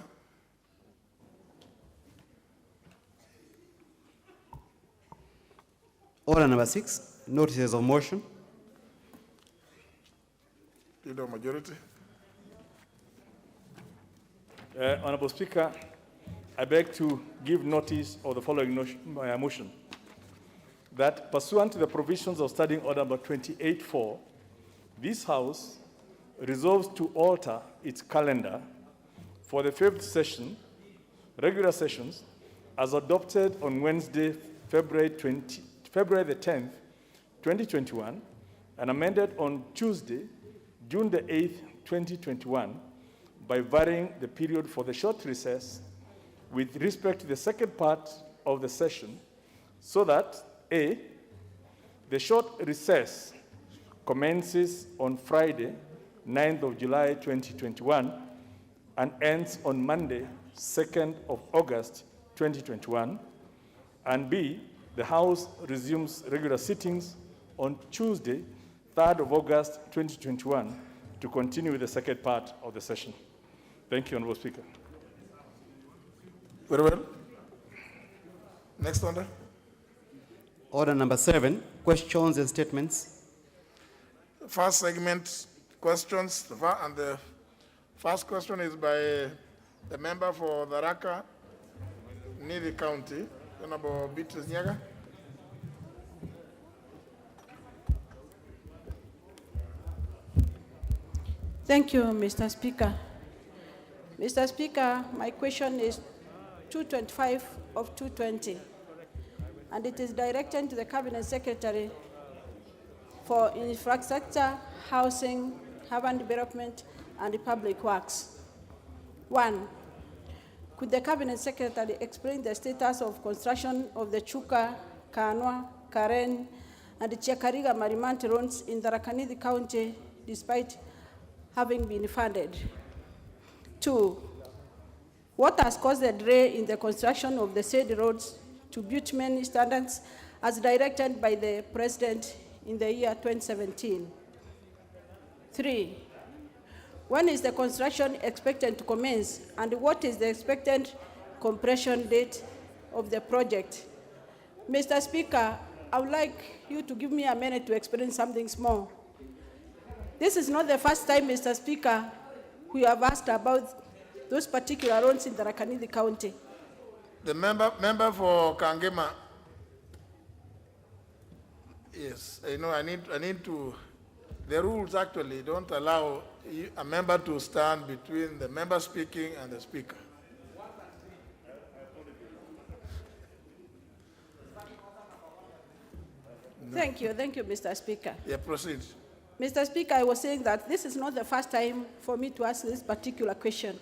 Order number 6, notices of motion. Leader of Majority. Honorable Speaker, I beg to give notice of the following motion. That pursuant to the provisions of Standing Order number 28.4, this House resolves to alter its calendar for the 5th session, regular sessions, as adopted on Wednesday, February the 10th, 2021, and amended on Tuesday, June the 8th, 2021, by varying the period for the short recess with respect to the second part of the session, so that A, the short recess commences on Friday, 9th of July 2021, and ends on Monday, 2nd of August 2021, and B, the House resumes regular sittings on Tuesday, 3rd of August 2021, to continue with the second part of the session. Thank you, Honorable Speaker. Very well. Next order. Order number 7, questions and statements. First segment, questions. And the first question is by the member for the Raka, Nithi County, Honorable Beatrice Nyaga. Thank you, Mr. Speaker. Mr. Speaker, my question is 225 of 220, and it is directed to the Cabinet Secretary for Infrastructure, Housing, Urban Development, and Public Works. 1, could the Cabinet Secretary explain the status of construction of the Chuka, Kanwa, Karen, and the Chiakariga Marimanti roads in the Tharaka-Nithi County despite having been funded? 2, what has caused the delay in the construction of the said roads to bitumen standards as directed by the President in the year 2017? 3, when is the construction expected to commence, and what is the expected compression date of the project. Mr. Speaker, I would like you to give me a minute to explain something small. This is not the first time, Mr. Speaker, we have asked about those particular roads in the Tharaka-Nithi County. The member for Kangema. Yes, I need to. The rules actually don't allow a member to stand between the member speaking and the speaker. No. Thank you, Mr. Speaker. Yeah, proceed. Mr. Speaker, I was saying that this is not the first time for me to ask this particular question.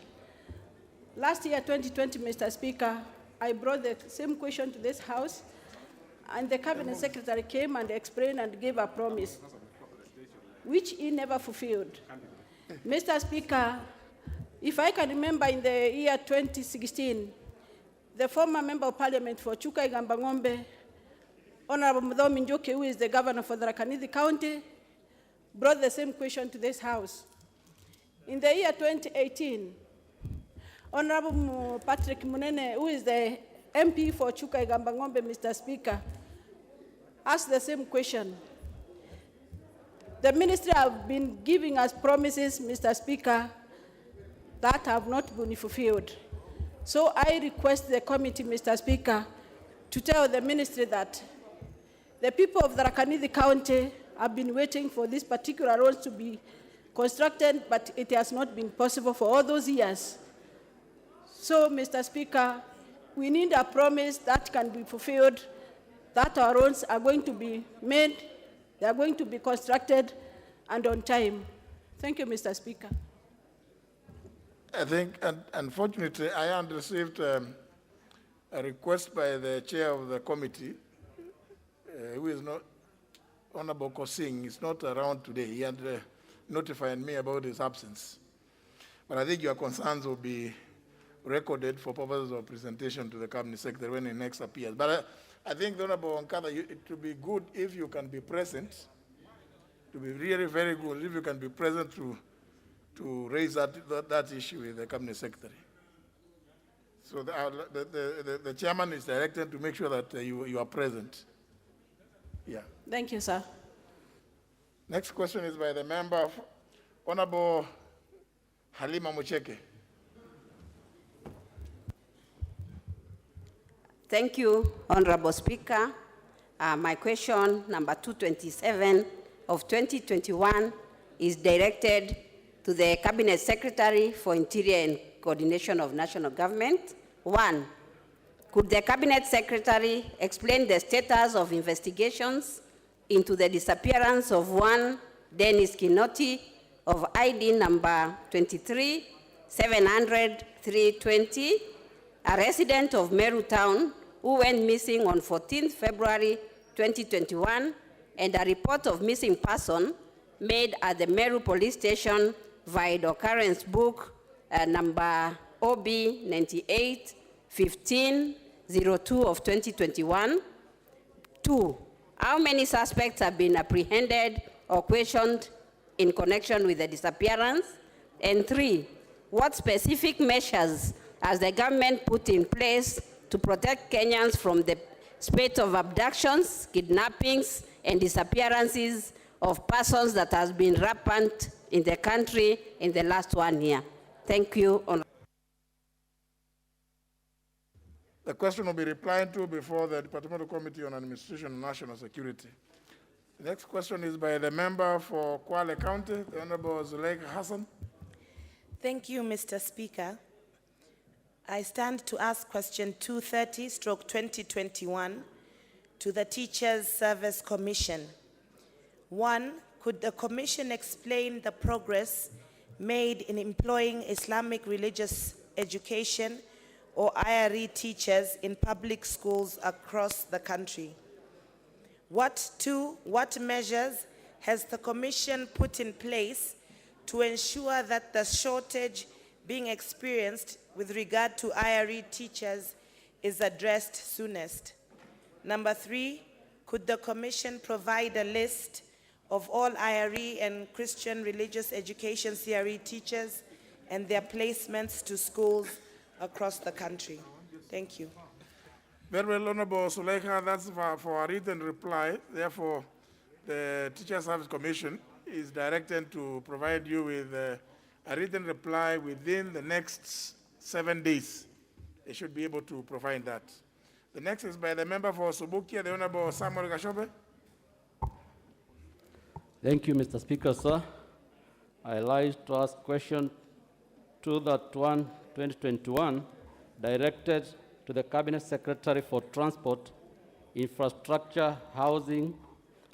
Last year, 2020, Mr. Speaker, I brought the same question to this House, and the Cabinet Secretary came and explained and gave a promise, which he never fulfilled. Mr. Speaker, if I can remember in the year 2016, the former Member of Parliament for Chuka Igambangombe, Honorable Mudhomi Njoki, who is the governor for the Tharaka-Nithi County, brought the same question to this House. In the year 2018, Honorable Patrick Munene, who is the MP for Chuka Igambangombe, Mr. Speaker, asked the same question. The ministry have been giving us promises, Mr. Speaker, that have not been fulfilled. So I request the committee, Mr. Speaker, to tell the ministry that the people of the Tharaka-Nithi County have been waiting for these particular roads to be constructed, but it has not been possible for all those years. So, Mr. Speaker, we need a promise that can be fulfilled, that our roads are going to be made, they are going to be constructed, and on time. Thank you, Mr. Speaker. I think, unfortunately, I had received a request by the chair of the committee, who is not, Honorable Kosing, is not around today. He had notified me about his absence. But I think your concerns will be recorded for purposes of presentation to the Cabinet Secretary when he next appears. But I think, Honorable Wankada, it would be good if you can be present. It would be really very good if you can be present to raise that issue with the Cabinet Secretary. So the chairman is directed to make sure that you are present. Yeah. Thank you, sir. Next question is by the member, Honorable Halima Mucheke. Thank you, Honorable Speaker. My question, number 227 of 2021, is directed to the Cabinet Secretary for Interior and Coordination of National Government. 1, could the Cabinet Secretary explain the status of investigations into the disappearance of one Dennis Kinoti of ID number 23-700-320, a resident of Meru Town who went missing on 14th February 2021, and a report of missing person made at the Meru Police Station via the occurrence book number OB 98-1502 of 2021. 2, how many suspects have been apprehended or questioned in connection with the disappearance? And 3, what specific measures has the government put in place to protect Kenyans from the spate of abductions, kidnappings, and disappearances of persons that has been rampant in the country in the last 1 year? Thank you. The question will be replied to before the Departmental Committee on Administration and National Security. The next question is by the member for Kwale County, the Honorable Zuleika Hassan. Thank you, Mr. Speaker. I stand to ask question 230/2021 to the Teachers Service Commission. 1, could the Commission explain the progress made in employing Islamic religious education or IRE teachers in public schools across the country? 2, what measures has the Commission put in place to ensure that the shortage being experienced with regard to IRE teachers is addressed soonest? Number 3, could the Commission provide a list of all IRE and Christian religious education CRE teachers and their placements to schools across the country? Thank you. Very well, Honorable Suleika, that's for a written reply. Therefore, the Teacher Service Commission is directed to provide you with a written reply within the next 7 days. They should be able to provide that. The next is by the member for Subukia, the Honorable Samuel Gashobe. Thank you, Mr. Speaker, sir. I like to ask question 2.1/2021, directed to the Cabinet Secretary for Transport, Infrastructure, Housing,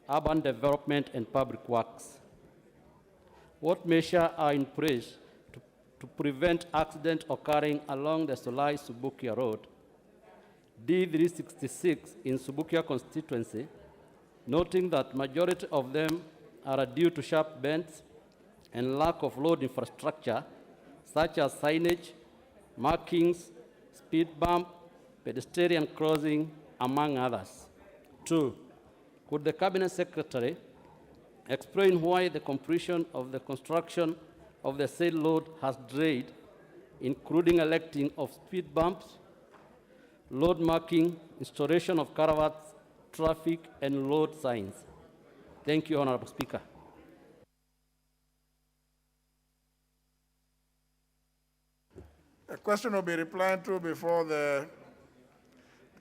Urban Development, and Public Works. What measures are in place to prevent accidents occurring along the Solai-Subukia Road, D366 in Subukia constituency, noting that majority of them are due to sharp bends and lack of road infrastructure, such as signage, markings, speed bump, pedestrian crossing, among others. 2, could the Cabinet Secretary explain why the completion of the construction of the said road has delayed, including erecting of speed bumps, road marking, installation of caravans, traffic, and road signs? Thank you, Honorable Speaker. A question will be replied to before the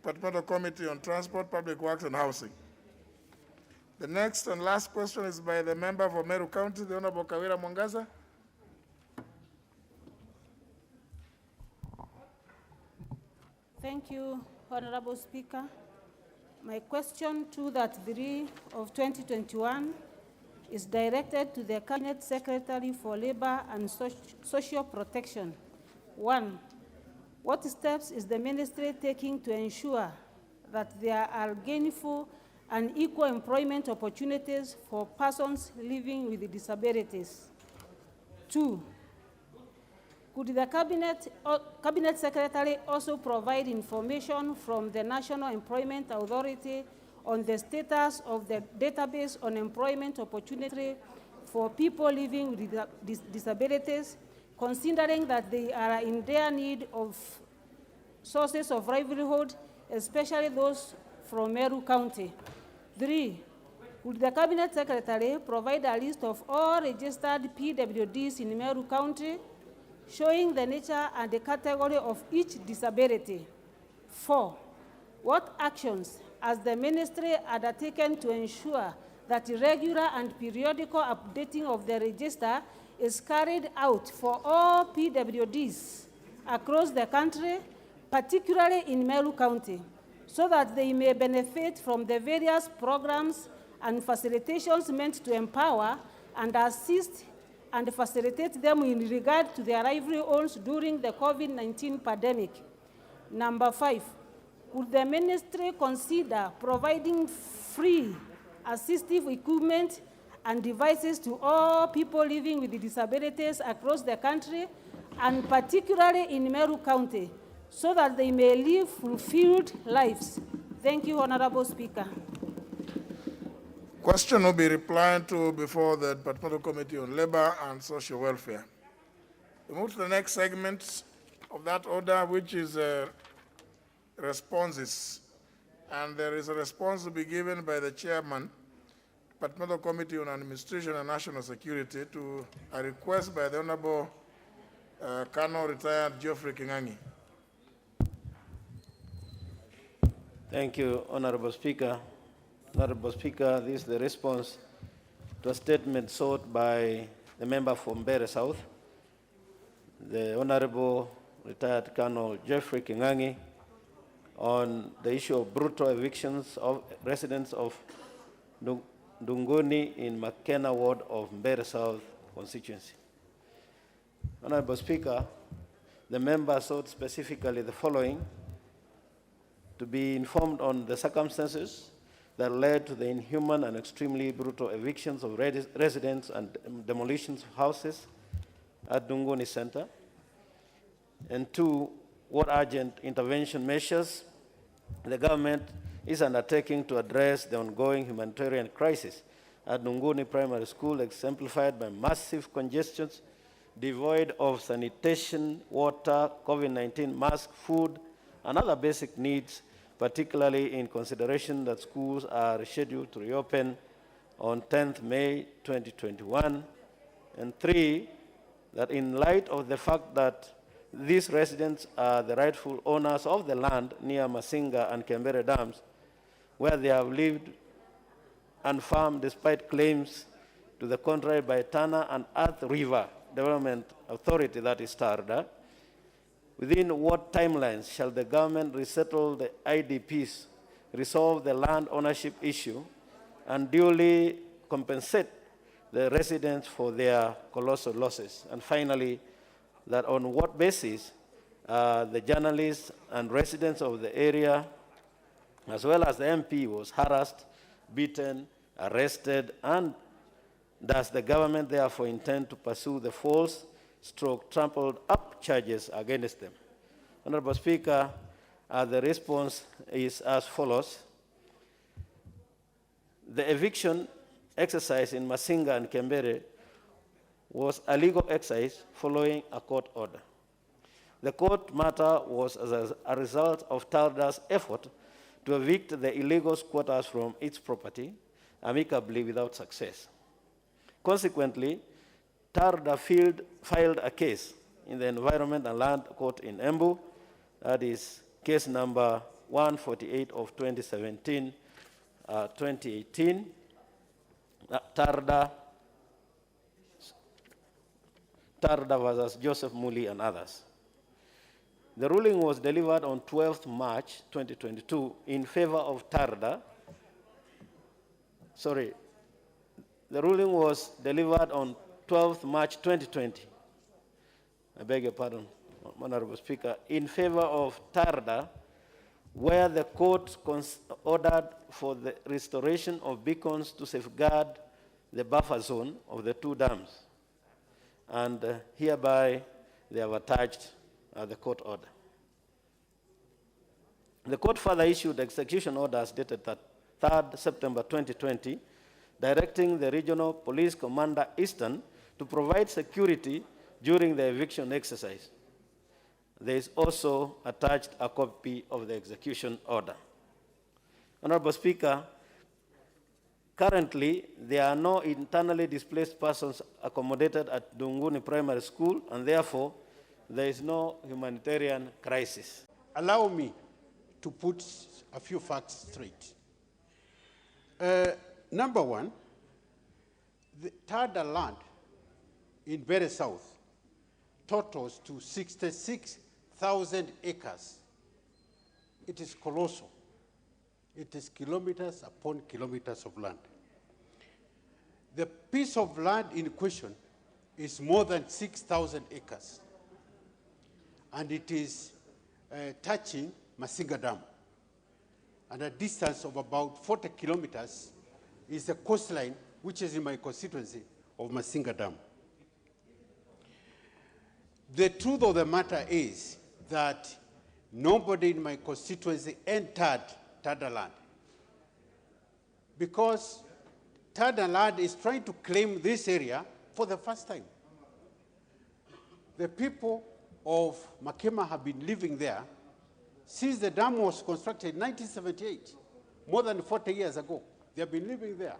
Departmental Committee on Transport, Public Works, and Housing. The next and last question is by the member for Meru County, the Honorable Kawira Mwangaza. Thank you, Honorable Speaker. My question 2.3 of 2021 is directed to the Cabinet Secretary for Labor and Social Protection. 1, what steps is the ministry taking to ensure that there are gainful and equal employment opportunities for persons living with disabilities? 2, could the Cabinet Secretary also provide information from the National Employment Authority on the status of the database on employment opportunity for people living with disabilities, considering that they are in their need of sources of livelihood, especially those from Meru County? 3, would the Cabinet Secretary provide a list of all registered PWDs in Meru County, showing the nature and the category of each disability? 4, what actions has the ministry undertaken to ensure that regular and periodical updating of the register is carried out for all PWDs across the country, particularly in Meru County, so that they may benefit from the various programs and facilitations meant to empower and assist and facilitate them in regard to their livelihoods during the COVID-19 pandemic? Number 5, would the ministry consider providing free assistive equipment and devices to all people living with disabilities across the country, and particularly in Meru County, so that they may live fulfilled lives? Thank you, Honorable Speaker. Question will be replied to before the Departmental Committee on Labor and Social Welfare. We move to the next segment of that order, which is responses. And there is a response to be given by the chairman, Departmental Committee on Administration and National Security, to a request by the Honorable Colonel Retired Geoffrey Kingangi. Thank you, Honorable Speaker. Honorable Speaker, this is the response to a statement sought by the member from Mbeere South, the Honorable Retired Colonel Geoffrey Kingangi, on the issue of brutal evictions of residents of Dunguni in Makena ward of Mbeere South constituency. Honorable Speaker, the member sought specifically the following: to be informed on the circumstances that led to the inhuman and extremely brutal evictions of residents and demolitions of houses at Dunguni Center. And 2, what urgent intervention measures the government is undertaking to address the ongoing humanitarian crisis at Dunguni Primary School, exemplified by massive congestions, devoid of sanitation, water, COVID-19 mask, food, and other basic needs, particularly in consideration that schools are scheduled to reopen on 10th May 2021. And 3, that in light of the fact that these residents are the rightful owners of the land near Masinga and Kembere dams, where they have lived and farmed despite claims to the contrary by Tana and Earth River Development Authority, that is TARDA, within what timelines shall the government resettle the IDPs, resolve the land ownership issue, and duly compensate the residents for their colossal losses? And finally, that on what basis the journalists and residents of the area, as well as the MP, was harassed, beaten, arrested, and does the government therefore intend to pursue the false trampled up charges against them? Honorable Speaker, the response is as follows. The eviction exercise in Masinga and Kembere was a legal exercise following a court order. The court matter was as a result of TARDA's effort to evict the illegal squatters from its property amicably without success. Consequently, TARDA filed a case in the Environment and Land Court in Embu, that is case number 148 of 2017-2018, TARDA versus Joseph Muli and others. The ruling was delivered on 12th March 2022 in favor of TARDA. Sorry, the ruling was delivered on 12th March 2020. I beg your pardon, Honorable Speaker, in favor of TARDA, where the court ordered for the restoration of beacons to safeguard the buffer zone of the two dams. And hereby they have attached the court order. The court further issued execution orders dated 3rd September 2020, directing the Regional Police Commander Eastern to provide security during the eviction exercise. There is also attached a copy of the execution order. Honorable Speaker, currently there are no internally displaced persons accommodated at Dunguni Primary School, and therefore there is no humanitarian crisis. Allow me to put a few facts straight. Number one, the TARDA land in Bere South totals to 66,000 acres. It is colossal. It is kilometers upon kilometers of land. The piece of land in question is more than 6,000 acres. And it is touching Masinga Dam. And a distance of about 40 kilometers is the coastline, which is in my constituency of Masinga Dam. The truth of the matter is that nobody in my constituency entered TARDA land, because TARDA land is trying to claim this area for the first time. The people of Makema have been living there since the dam was constructed in 1978, more than 40 years ago. They have been living there.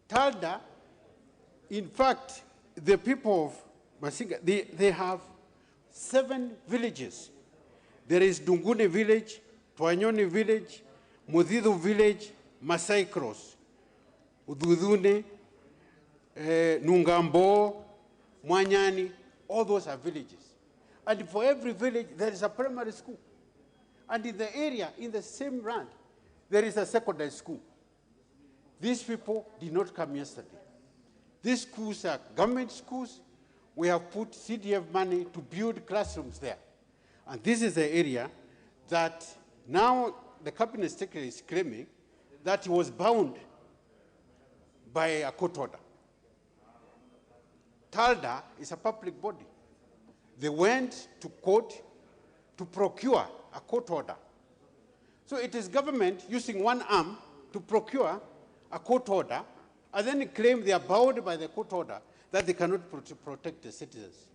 TARDA, in fact, the people of Masinga, they have 7 villages. There is Dungune village, Twanyoni village, Mudhidu village, Masai Cross, Ududune, Nungambo, Mwanyani, all those are villages. And for every village, there is a primary school. And in the area, in the same land, there is a secondary school. These people did not come yesterday. These schools are government schools. We have put CDF money to build classrooms there. And this is the area that now the Cabinet Secretary is claiming that he was bound by a court order. TARDA is a public body. They went to court to procure a court order. So it is government using one arm to procure a court order and then claim they are bound by the court order that they cannot protect the citizens.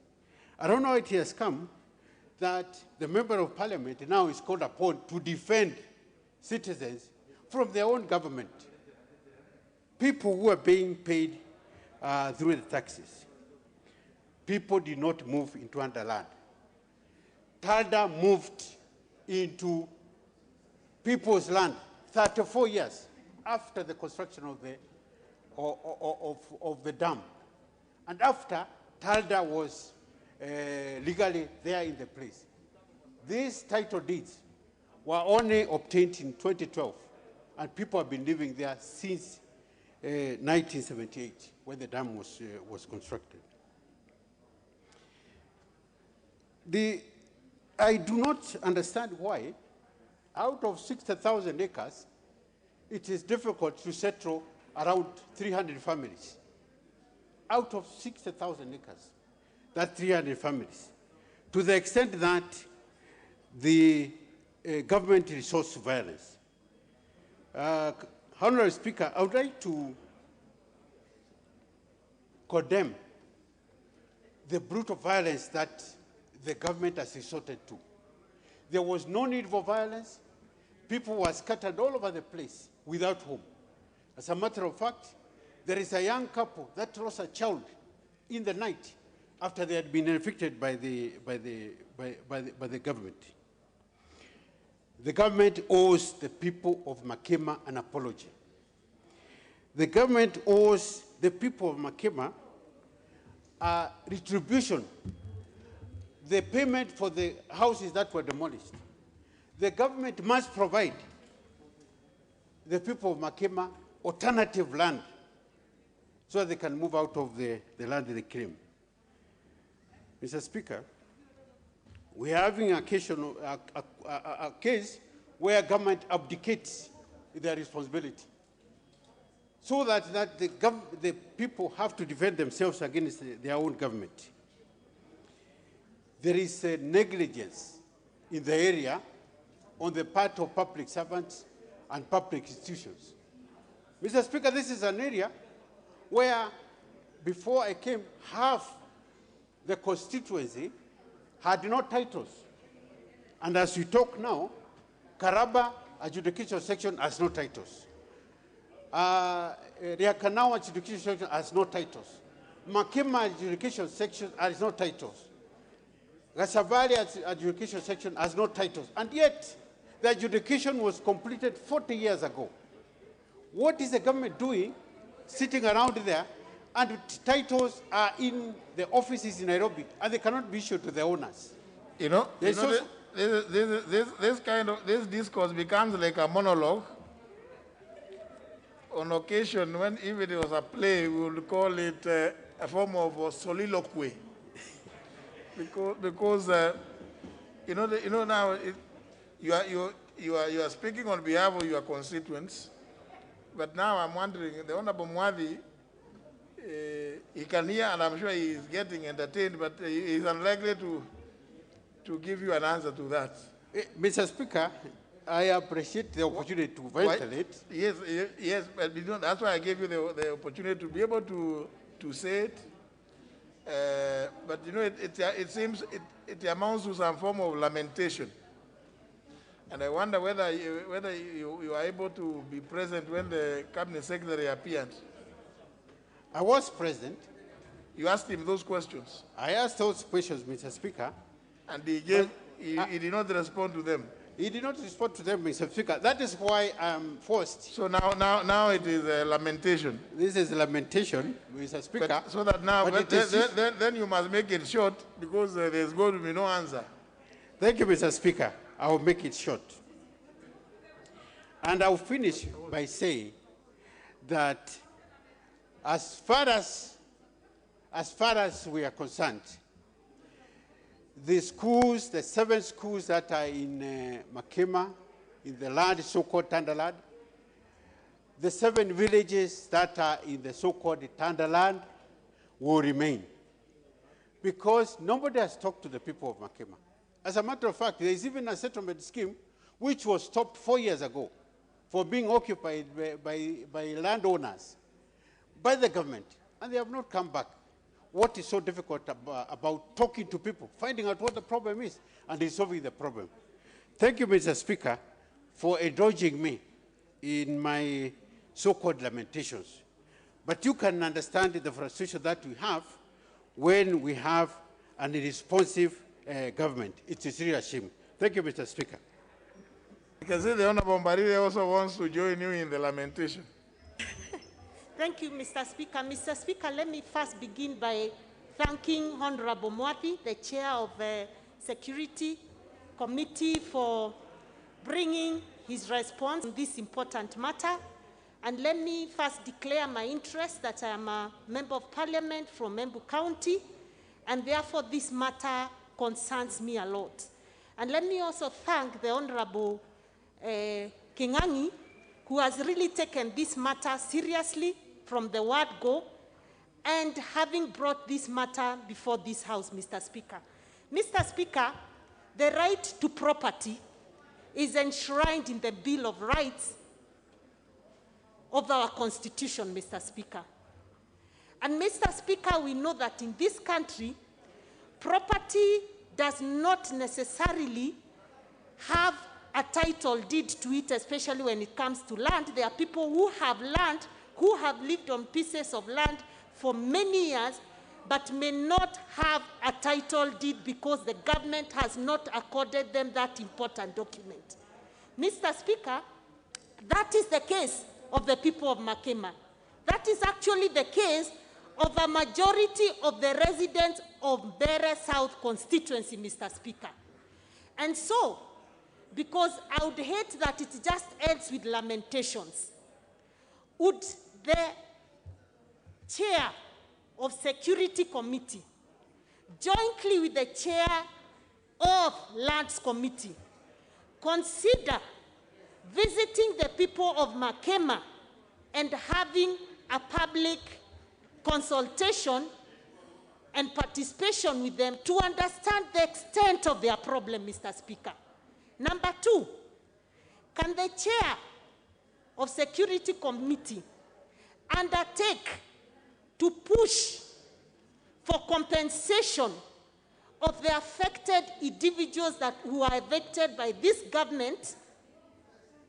I don't know how it has come that the member of parliament now is called upon to defend citizens from their own government, people who are being paid through the taxes. People did not move into underland. TADA moved into people's land 34 years after the construction of the dam. And after TADA was legally there in the place. These title deeds were only obtained in 2012, and people have been living there since 1978, when the dam was constructed. I do not understand why, out of 60,000 acres, it is difficult to settle around 300 families. Out of 60,000 acres, that's 300 families. To the extent that the government resorts to violence. Honorable Speaker, I would like to condemn the brutal violence that the government has resorted to. There was no need for violence. People were scattered all over the place without home. As a matter of fact, there is a young couple that lost a child in the night after they had been evicted by the government. The government owes the people of Makema an apology. The government owes the people of Makema a retribution, the payment for the houses that were demolished. The government must provide the people of Makema alternative land so that they can move out of the land they claim. Mr. Speaker, we are having a case where government abdicates their responsibility so that the people have to defend themselves against their own government. There is a negligence in the area on the part of public servants and public institutions. Mr. Speaker, this is an area where, before I came, half the constituency had no titles. And as we talk now, Karaba adjudication section has no titles. Riakanao adjudication section has no titles. Makema adjudication section has no titles. Gasabali adjudication section has no titles. And yet, the adjudication was completed 40 years ago. What is the government doing sitting around there and titles are in the offices in Nairobi and they cannot be issued to the owners? This discourse becomes like a monologue. On occasion, when even it was a play, we would call it a form of soliloquy. because now you are speaking on behalf of your constituents, but now I'm wondering, the Honorable Mwadi, he can hear and I'm sure he is getting entertained, but he is unlikely to give you an answer to that. Mr. Speaker, I appreciate the opportunity to ventilate. Yes, but that's why I gave you the opportunity to be able to say it. But it seems it amounts to some form of lamentation. And I wonder whether you are able to be present when the cabinet secretary appeared. I was present. You asked him those questions. I asked those questions, Mr. Speaker. And he did not respond to them. He did not respond to them, Mr. Speaker. That is why I'm forced. So now it is a lamentation. This is a lamentation, Mr. Speaker. But, so that now, then you must make it short because there's going to be no answer. Thank you, Mr. Speaker. I will make it short. And I'll finish by saying that as far as we are concerned, the schools, the 7 schools that are in Makema, in the land so-called Tandaland, the 7 villages that are in the so-called Tandaland will remain. Because nobody has talked to the people of Makema. As a matter of fact, there is even a settlement scheme which was stopped 4 years ago for being occupied by landowners, by the government, and they have not come back. what is so difficult about talking to people, finding out what the problem is, and resolving the problem. Thank you, Mr. Speaker, for indulging me in my so-called lamentations. But you can understand the frustration that we have when we have an irresponsive government. It is really a shame. Thank you, Mr. Speaker. I can see the Honorable Mbarire also wants to join you in the lamentation. Thank you, Mr. Speaker. Mr. Speaker, let me first begin by thanking Honorable Mwathi, the Chair of the Security Committee, for bringing his response on this important matter. And let me first declare my interest that I am a Member of Parliament from Embu County, and therefore this matter concerns me a lot. And let me also thank the Honorable Kingangi, who has really taken this matter seriously from the word go, and having brought this matter before this House, Mr. Speaker. Mr. Speaker, the right to property is enshrined in the Bill of Rights of our Constitution, Mr. Speaker. And Mr. Speaker, we know that in this country, property does not necessarily have a title deed to it, especially when it comes to land. There are people who have land, who have lived on pieces of land for many years, but may not have a title deed because the government has not accorded them that important document. Mr. Speaker, that is the case of the people of Makema. That is actually the case of a majority of the residents of Bere South constituency, Mr. Speaker. And so, because I would hate that it just ends with lamentations, would the chair of Security Committee, jointly with the chair of Lands Committee, consider visiting the people of Makema and having a public consultation and participation with them to understand the extent of their problem, Mr. Speaker. Number two, can the chair of Security Committee undertake to push for compensation of the affected individuals who are evicted by this government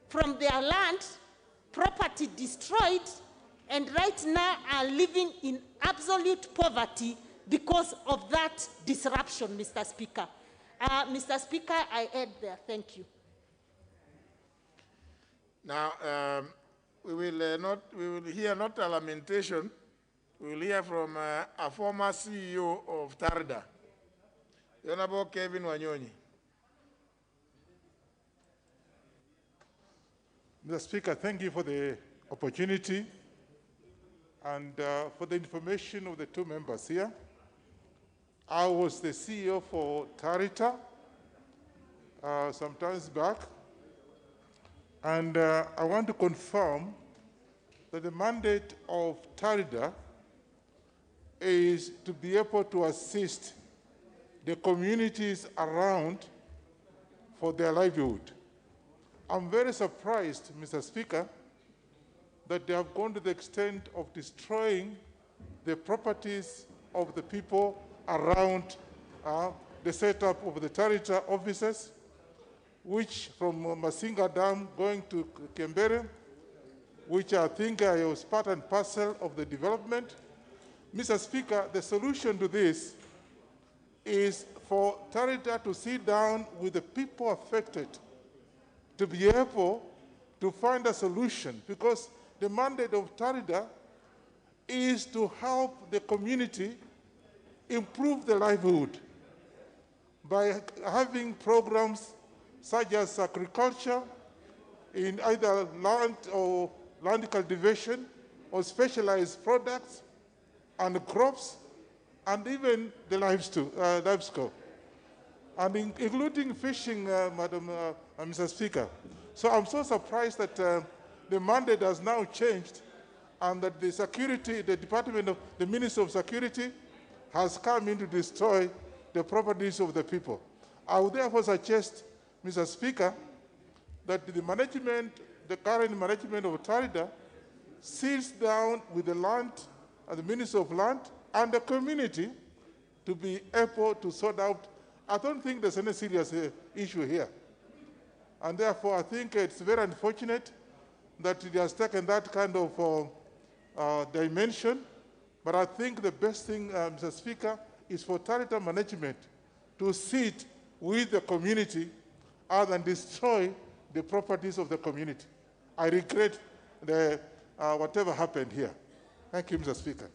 from their land, property destroyed, and right now are living in absolute poverty because of that disruption, Mr. Speaker. Mr. Speaker, I end there. Thank you. Now, we will hear not a lamentation. We will hear from a former CEO of TARDA, the Honorable Kevin Wanyonyi. Mr. Speaker, thank you for the opportunity and for the information of the two members here. I was the CEO for Tarita some times back, and I want to confirm that the mandate of Tarita is to be able to assist the communities around for their livelihood. I'm very surprised, Mr. Speaker, that they have gone to the extent of destroying the properties of the people around the setup of the Tarita offices, which from Masinga Dam going to Kembere, which I think was part and parcel of the development. Mr. Speaker, the solution to this is for Tarita to sit down with the people affected to be able to find a solution, because the mandate of Tarita is to help the community improve their livelihood by having programs such as agriculture in either land or land cultivation or specialized products and crops, and even the livestock, and including fishing, Mr. Speaker. So I'm so surprised that the mandate has now changed and that the security, the Department of the Ministry of Security has come in to destroy the properties of the people. I would therefore suggest, Mr. Speaker, that the management, the current management of Tarita, sits down with the land and the Ministry of Land and the community to be able to sort out. I don't think there's any serious issue here. And therefore, I think it's very unfortunate that it has taken that kind of dimension. But I think the best thing, Mr. Speaker, is for Tarita management to sit with the community rather than destroy the properties of the community. I regret whatever happened here. Thank you, Mr. Speaker.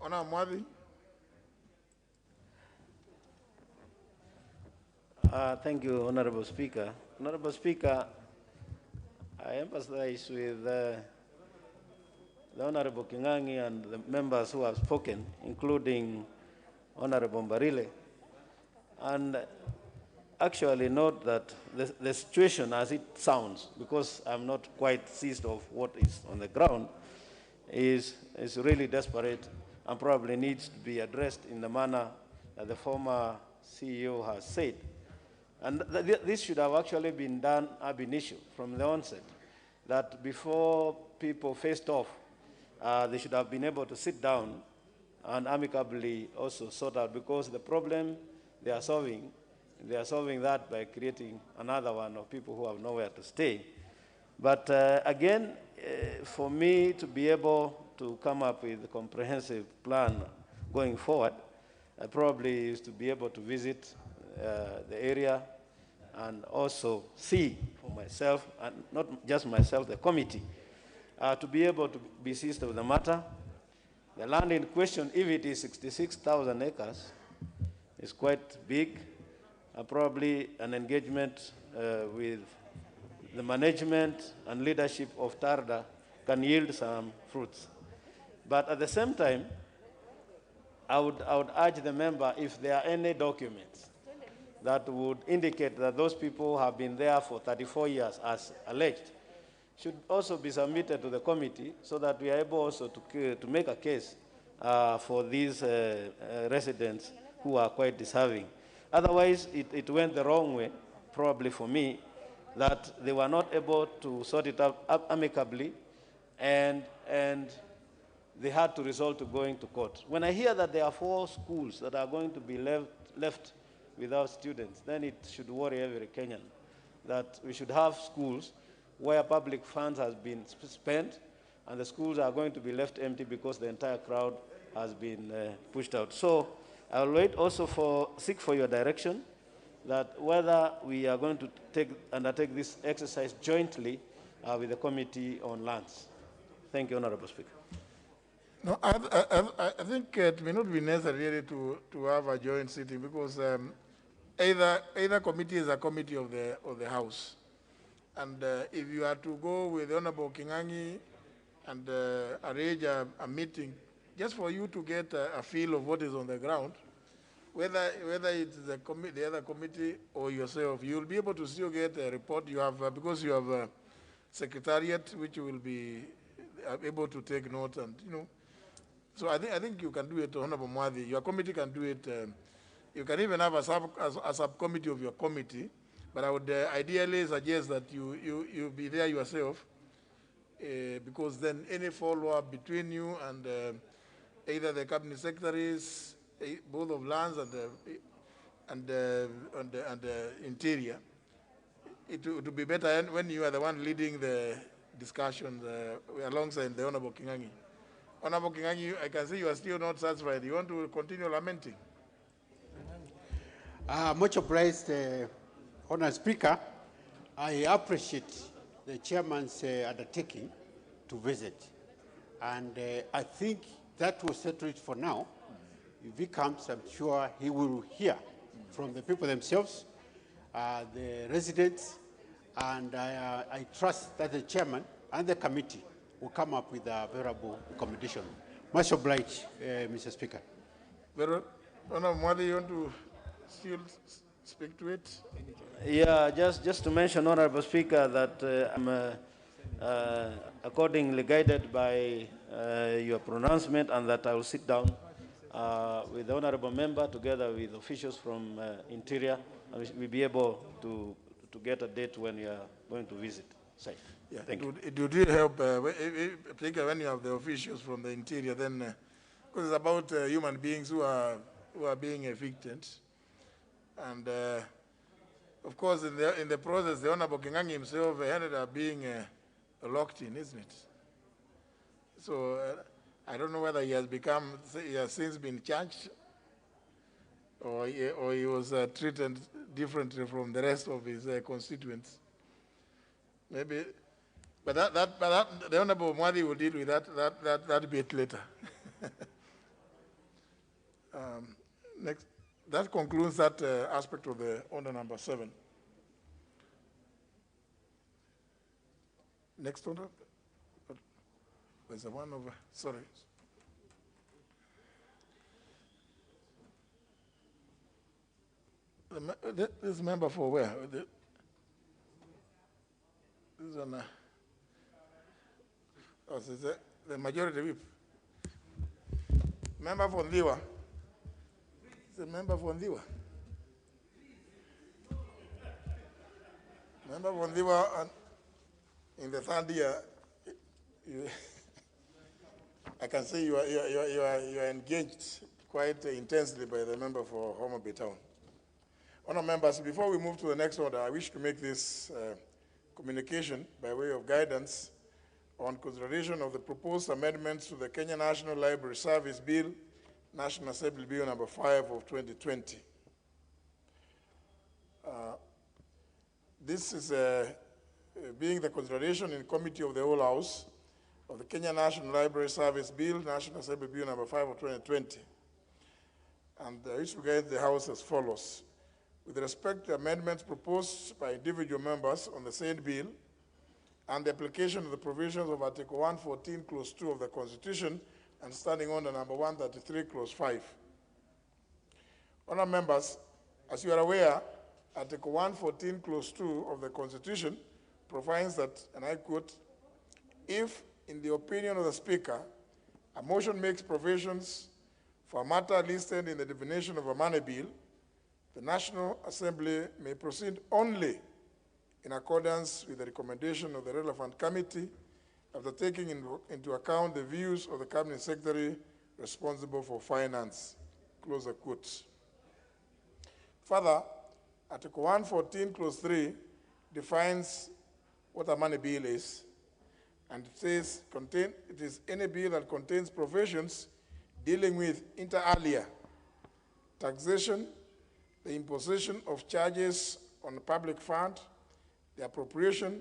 Honorable Mwadi. Thank you, Honorable Speaker. Honorable Speaker, I empathize with the Honorable Kingangi and the members who have spoken, including Honorable Mbarile, and actually note that the situation as it sounds, because I'm not quite seized of what is on the ground, is really desperate and probably needs to be addressed in the manner that the former CEO has said. And this should have actually been done ab initio from the onset, that before people faced off, they should have been able to sit down and amicably also sort out, because the problem they are solving that by creating another one of people who have nowhere to stay. But again, for me to be able to come up with a comprehensive plan going forward, probably is to be able to visit the area and also see for myself, and not just myself, the committee, to be able to be seized of the matter. The land in question, if it is 66,000 acres, is quite big. Probably an engagement with the management and leadership of TARDA can yield some fruits. But at the same time, I would urge the member, if there are any documents that would indicate that those people have been there for 34 years, as alleged, should also be submitted to the committee so that we are able also to make a case for these residents who are quite deserving. Otherwise, it went the wrong way, probably for me, that they were not able to sort it out amicably, and they had to resort to going to court. When I hear that there are 4 schools that are going to be left without students, then it should worry every Kenyan, that we should have schools where public funds has been spent, and the schools are going to be left empty because the entire crowd has been pushed out. So I will wait also seek for your direction, that whether we are going to undertake this exercise jointly with the Committee on Lands. Thank you, Honorable Speaker. No, I think it may not be necessary to have a joint sitting, because either committee is a committee of the House. And if you are to go with Honorable Kingangi and arrange a meeting, just for you to get a feel of what is on the ground, whether it's the other committee or yourself, you'll be able to still get a report. You have because you have a secretariat which will be able to take note, and So I think you can do it, Honorable Mwadi. Your committee can do it. You can even have a subcommittee of your committee. But I would ideally suggest that you be there yourself, because then any follow-up between you and either the cabinet secretaries, both of lands and the interior, it would be better when you are the one leading the discussions alongside the Honorable Kingangi. Honorable Kingangi, I can see you are still not satisfied. You want to continue lamenting? Much obliged, Honourable Speaker. I appreciate the chairman's undertaking to visit, and I think that will settle it for now. If he comes, I'm sure he will hear from the people themselves, the residents, and I trust that the chairman and the committee will come up with a variable accommodation. Much obliged, Mr. Speaker. Honorable Mwadi, you want to still speak to it? Yeah, just to mention, Honorable Speaker, that I'm accordingly guided by your pronouncement, and that I will sit down with the Honorable Member together with officials from Interior, and we'll be able to get a date when you are going to visit site. Yeah, it would really help, particularly when you have the officials from the Interior, then because it's about human beings who are being evicted. And of course, in the process, the Honorable Kingangi himself ended up being locked in, isn't it? So I don't know whether he has since been charged, or he was treated differently from the rest of his constituents. Maybe, but the Honorable Mwadi will deal with that bit later. Next, that concludes that aspect of the order number 7. Next order. There's a one over. Sorry. This member for where? This is on. The majority whip. Member for Ndiwa. The member for Ndiwa. Member for Ndiwa, in the third year, I can say you are engaged quite intensely by the member for Homa Bay Town. Honourable members, before we move to the next order, I wish to make this communication by way of guidance on consideration of the proposed amendments to the Kenya National Library Service Bill, National Assembly Bill number 5 of 2020. This is being the consideration in Committee of the Whole House of the Kenya National Library Service Bill, National Assembly Bill number 5 of 2020. And I wish to guide the House as follows. With respect to amendments proposed by individual members on the same bill and the application of the provisions of Article 114, Clause 2 of the Constitution and standing under number 133, Clause 5. Honourable members, as you are aware, Article 114, Clause 2 of the Constitution provides that, and I quote, if, in the opinion of the Speaker, a motion makes provisions for a matter listed in the definition of a money bill, the National Assembly may proceed only in accordance with the recommendation of the relevant committee after taking into account the views of the Cabinet Secretary responsible for finance, close the quote. Further, Article 114, Clause 3 defines what a money bill is, and it says it is any bill that contains provisions dealing with, inter alia, taxation, the imposition of charges on the public fund, the appropriation,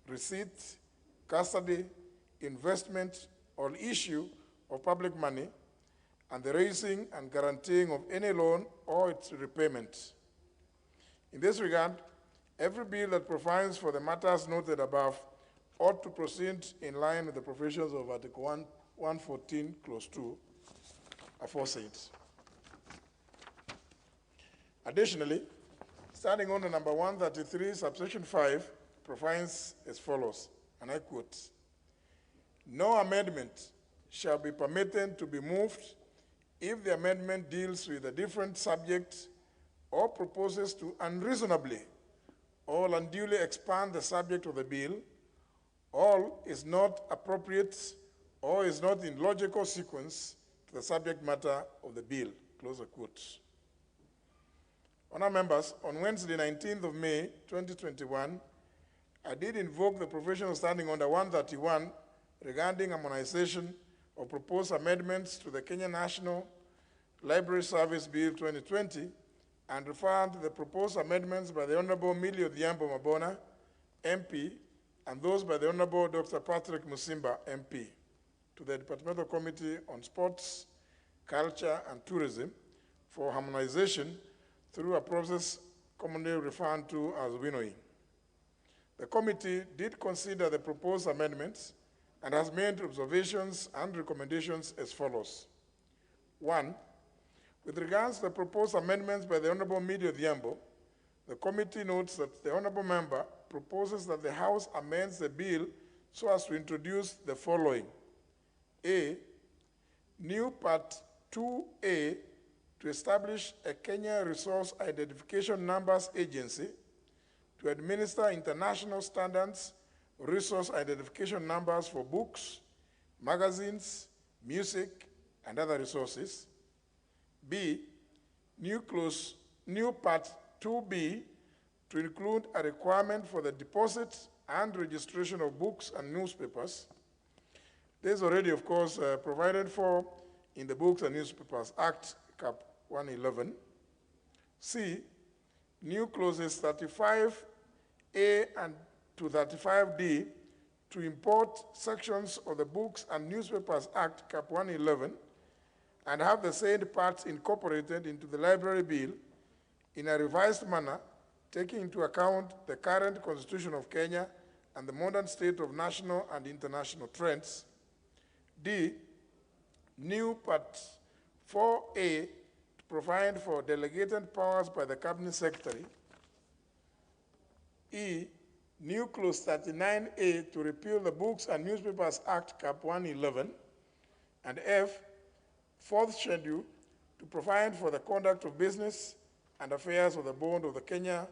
receipt, custody, investment, or issue of public money, and the raising and guaranteeing of any loan or its repayment. In this regard, every bill that provides for the matters noted above ought to proceed in line with the provisions of Article 114, Clause 2, aforesaid. Additionally, starting under number 133, subsection 5, provides as follows, and I quote, no amendment shall be permitted to be moved if the amendment deals with a different subject or proposes to unreasonably or unduly expand the subject of the bill, or is not appropriate or is not in logical sequence to the subject matter of the bill, close the quote. Honourable members, on Wednesday, 19th of May, 2021, I did invoke the provision standing under 131 regarding harmonization of proposed amendments to the Kenya National Library Service Bill 2020 and referred the proposed amendments by the Honourable Millie Odhiambo Mabona, MP, and those by the Honourable Dr. Patrick Musimba, MP, to the Departmental Committee on Sports, Culture, and Tourism for harmonization through a process commonly referred to as winnowing. The committee did consider the proposed amendments and has made observations and recommendations as follows. 1. With regards to the proposed amendments by the Honourable Millie Odhiambo, the committee notes that the Honourable Member proposes that the House amends the bill so as to introduce the following. A, new Part 2A to establish a Kenya Resource Identification Numbers Agency to administer international standards resource identification numbers for books, magazines, music, and other resources. B, new part 2B to include a requirement for the deposit and registration of books and newspapers. This is already, of course, provided for in the Books and Newspapers Act, Cap 111. C, new clauses 35A and to 35D to import sections of the Books and Newspapers Act, Cap 111, and have the said parts incorporated into the library bill in a revised manner, taking into account the current Constitution of Kenya and the modern state of national and international trends. D, new Part 4A to provide for delegated powers by the Cabinet Secretary. E, new clause 39A to repeal the Books and Newspapers Act, Cap 111. And F, fourth schedule to provide for the conduct of business and affairs of the board of the Kenya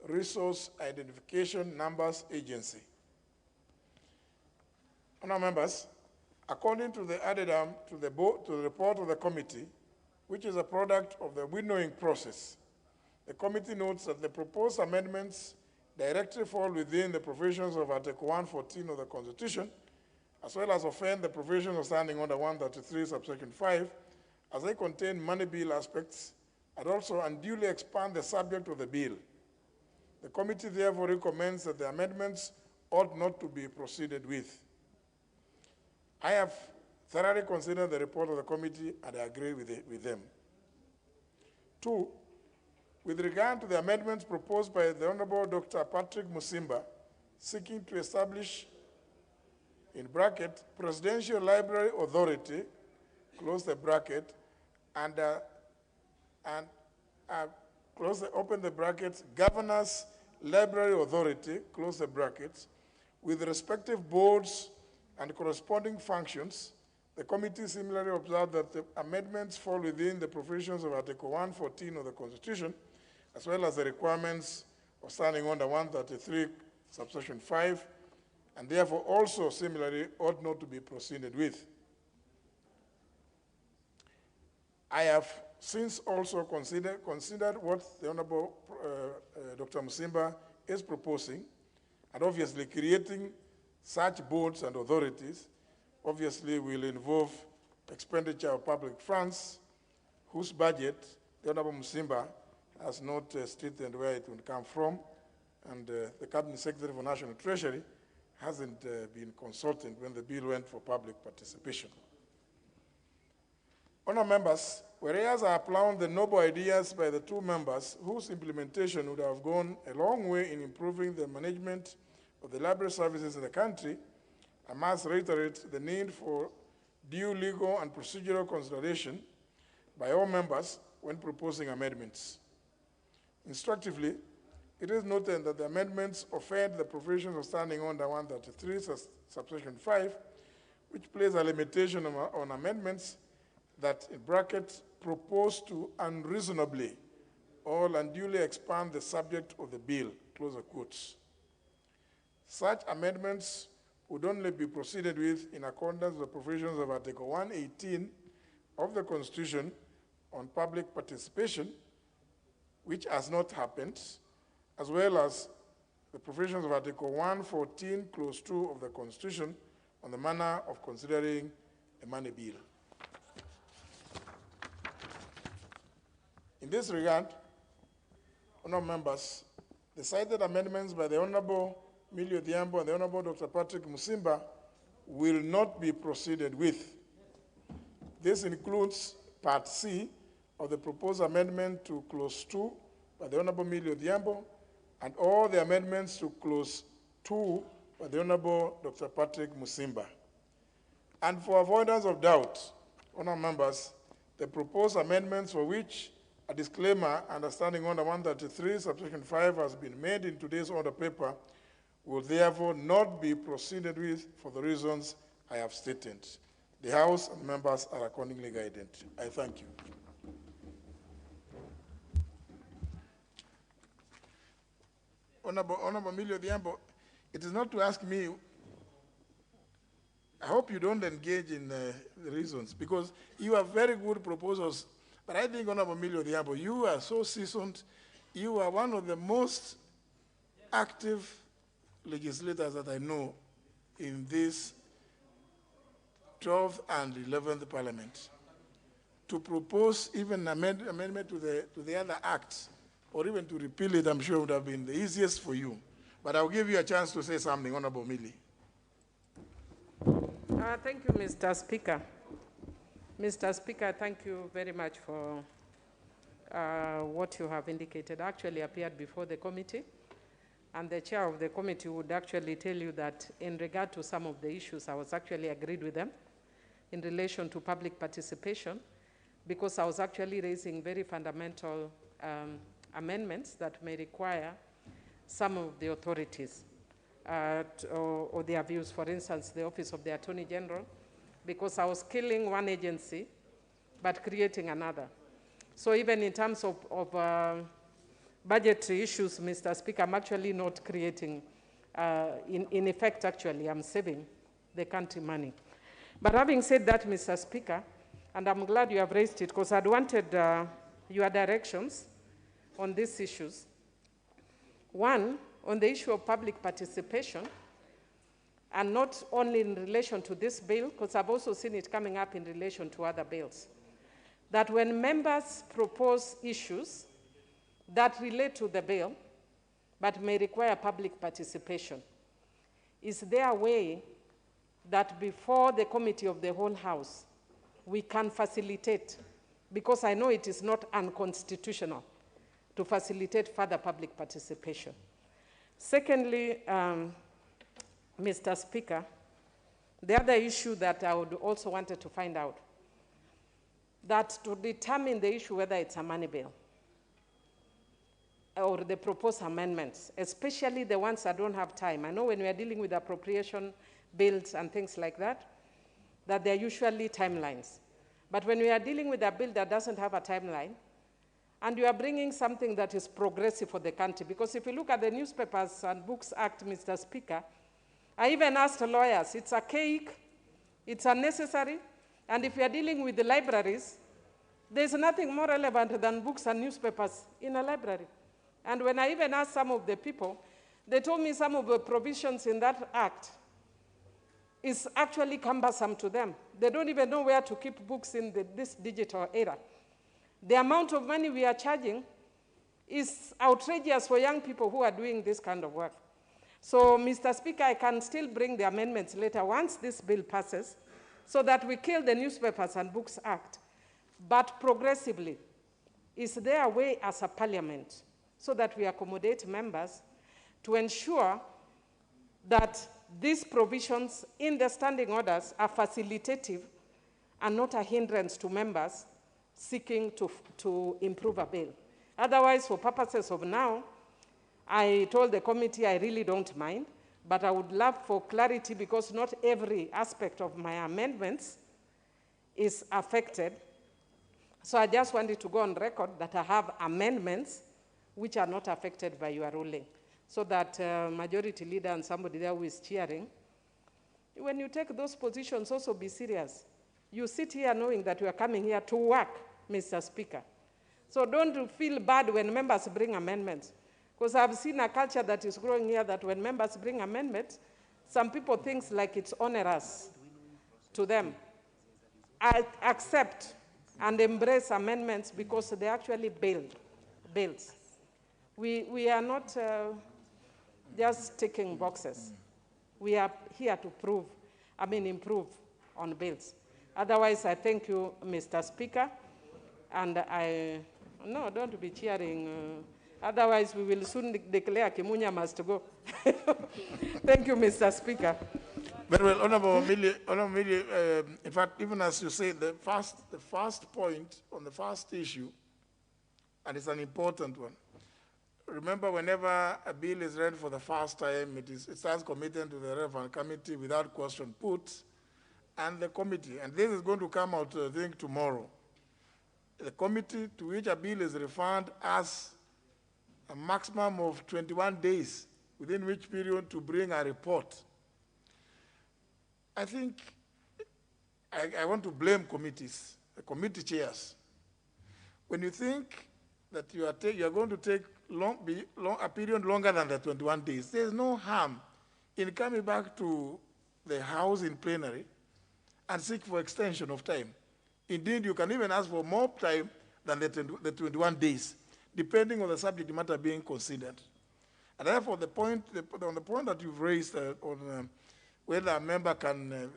Resource Identification Numbers Agency. Honourable members, according to the addendum to the report of the committee, which is a product of the winnowing process, the committee notes that the proposed amendments directly fall within the provisions of Article 114 of the Constitution, as well as offend the provisions of Standing Order 133, subsection 5, as they contain money bill aspects, and also unduly expand the subject of the bill. The committee therefore recommends that the amendments ought not to be proceeded with. I have thoroughly considered the report of the committee and I agree with them. 2, with regard to the amendments proposed by the Honorable Dr. Patrick Musimba, seeking to establish, in bracket, Presidential Library Authority, close the bracket, and open the brackets, Governor's Library Authority, close the brackets, with respective boards and corresponding functions. The committee similarly observed that the amendments fall within the provisions of Article 114 of the Constitution, as well as the requirements of Standing Order 133, subsection 5, and therefore also similarly ought not to be proceeded with. I have since also considered what the Honorable Dr. Musimba is proposing, and obviously creating such boards and authorities obviously will involve expenditure of public funds, whose budget the Honorable Musimba has not stated where it will come from, and the Cabinet Secretary for National Treasury hasn't been consulted when the bill went for public participation. Honourable members, whereas I applaud the noble ideas by the two members whose implementation would have gone a long way in improving the management of the library services in the country, I must reiterate the need for due legal and procedural consideration by all members when proposing amendments. Instructively, it is noted that the amendments offend the provisions of Standing Order 133, subsection 5, which places a limitation on amendments that, in brackets, propose to unreasonably or unduly expand the subject of the bill, close the quotes. Such amendments would only be proceeded with in accordance with the provisions of Article 118 of the Constitution on public participation, which has not happened, as well as the provisions of Article 114, Clause 2 of the Constitution on the manner of considering a money bill. In this regard, honourable members, the cited amendments by the Honourable Millie Odhiambo and the Honourable Dr. Patrick Musimba will not be proceeded with. This includes Part C of the proposed amendment to Clause 2 by the Honourable Millie Odhiambo and all the amendments to Clause 2 by the Honourable Dr. Patrick Musimba. And for avoidance of doubt, honourable members, the proposed amendments for which a disclaimer under Standing Order 133, subsection 5 has been made in today's order paper will therefore not be proceeded with for the reasons I have stated. The House and members are accordingly guided. I thank you. Honourable Millie Odhiambo, it is not to ask me I hope you don't engage in the reasons, because you have very good proposals. But I think, Honorable Emilio Odhiambo, you are so seasoned. You are one of the most active legislators that I know in this 12th and 11th Parliament. To propose even amendment to the other acts, or even to repeal it, I'm sure would have been the easiest for you. But I'll give you a chance to say something, Honorable Millie. Thank you, Mr. Speaker. Mr. Speaker, thank you very much for what you have indicated. I actually appeared before the committee, and the chair of the committee would actually tell you that in regard to some of the issues, I was actually agreed with them in relation to public participation, because I was actually raising very fundamental amendments that may require some of the authorities or their views. For instance, the Office of the Attorney General, because I was killing one agency but creating another. So even in terms of budgetary issues, Mr. Speaker, I'm actually not creating, in effect, actually, I'm saving the country money. But having said that, Mr. Speaker, and I'm glad you have raised it, because I'd wanted your directions on these issues. One, on the issue of public participation, and not only in relation to this bill, because I've also seen it coming up in relation to other bills, that when members propose issues that relate to the bill, but may require public participation, is there a way that before the committee of the whole House, we can facilitate, because I know it is not unconstitutional to facilitate further public participation. Secondly, Mr. Speaker, the other issue that I would also wanted to find out, that to determine the issue whether it's a money bill or the proposed amendments, especially the ones that don't have time. I know when we are dealing with appropriation bills and things like that they're usually timelines. But when we are dealing with a bill that doesn't have a timeline, and you are bringing something that is progressive for the country, because if you look at the Newspapers and Books Act, Mr. Speaker, I even asked lawyers, it's archaic, it's unnecessary, and if you are dealing with the libraries, there's nothing more relevant than books and newspapers in a library. And when I even asked some of the people, they told me some of the provisions in that act is actually cumbersome to them. They don't even know where to keep books in this digital era. The amount of money we are charging is outrageous for young people who are doing this kind of work. So, Mr. Speaker, I can still bring the amendments later once this bill passes, so that we kill the Newspapers and Books Act. But progressively, is there a way as a parliament so that we accommodate members to ensure that these provisions in the standing orders are facilitative and not a hindrance to members seeking to improve a bill? Otherwise, for purposes of now, I told the committee I really don't mind, but I would love for clarity, because not every aspect of my amendments is affected. So I just wanted to go on record that I have amendments which are not affected by your ruling, so that Majority Leader and somebody there who is cheering, when you take those positions, also be serious. You sit here knowing that you are coming here to work, Mr. Speaker. So don't feel bad when members bring amendments, because I've seen a culture that is growing here that when members bring amendments, some people think like it's onerous to them. I accept and embrace amendments because they actually build bills. We are not just ticking boxes. We are here to improve on bills. Otherwise, I thank you, Mr. Speaker, and no, don't be cheering. Otherwise, we will soon declare Kimunya must go. Thank you, Mr. Speaker. Very well, Honorable Millie, in fact, even as you say, the first point on the first issue, and it's an important one. Remember, whenever a bill is read for the first time, it starts committed to the relevant committee without question put, and the committee, and this is going to come out, I think, tomorrow. The committee to which a bill is referred has a maximum of 21 days, within which period to bring a report. I think I want to blame committees, the committee chairs. When you think that you are going to take a period longer than the 21 days, there's no harm in coming back to the House in plenary and seek for extension of time. Indeed, you can even ask for more time than the 21 days, depending on the subject matter being considered. And therefore, on the point that you've raised on whether a member can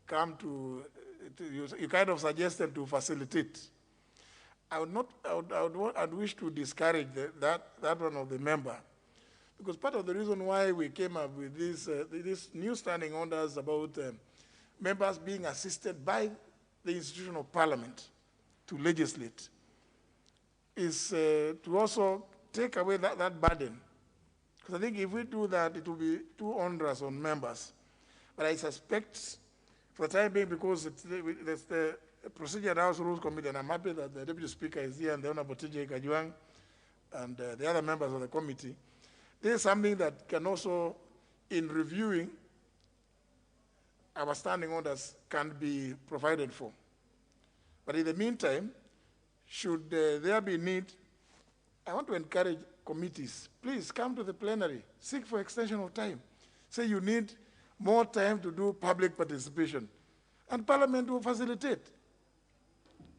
come to you kind of suggested to facilitate. I'd wish to discourage that one of the member, because part of the reason why we came up with this new standing orders about members being assisted by the institution of parliament to legislate is to also take away that burden. Because I think if we do that, it will be too onerous on members. But I suspect, for the time being, because it's the Procedure and House Rules Committee, and I'm happy that the Deputy Speaker is here and the Honorable TJ Kajwang and the other members of the committee, this is something that can also, in reviewing our standing orders, can be provided for. But in the meantime, should there be need, I want to encourage committees, please come to the plenary, seek for extension of time. Say you need more time to do public participation, and Parliament will facilitate.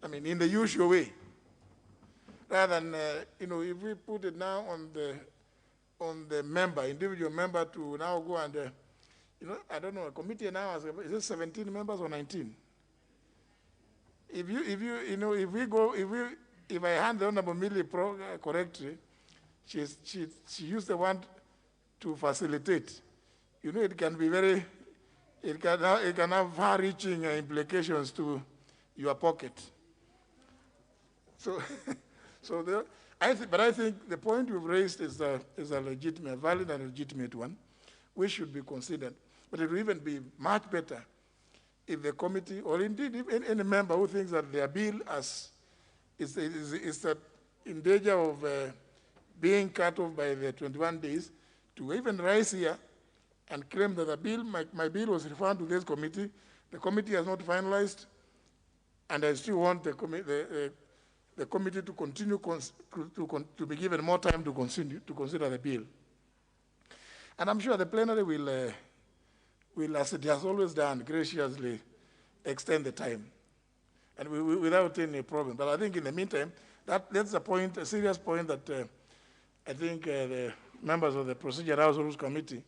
I mean, in the usual way. Rather than, if we put it now on the member, individual member to now go and, I don't know, a committee now has, is it 17 members or 19? If I hand the Honorable Millie correctly, she used the word to facilitate. It can be it can have far-reaching implications to your pocket. But I think the point you've raised is a legitimate, valid and legitimate one, which should be considered. But it will even be much better if the committee, or indeed if any member who thinks that their bill is in danger of being cut off by the 21 days, to even rise here and claim that the bill, my bill was referred to this committee, the committee has not finalized, and I still want the committee to continue to be given more time to consider the bill. And I'm sure the plenary will, as it has always done, graciously extend the time, and without any problem. But I think in the meantime, that's a serious point that I think the members of the Procedure House Rules Committee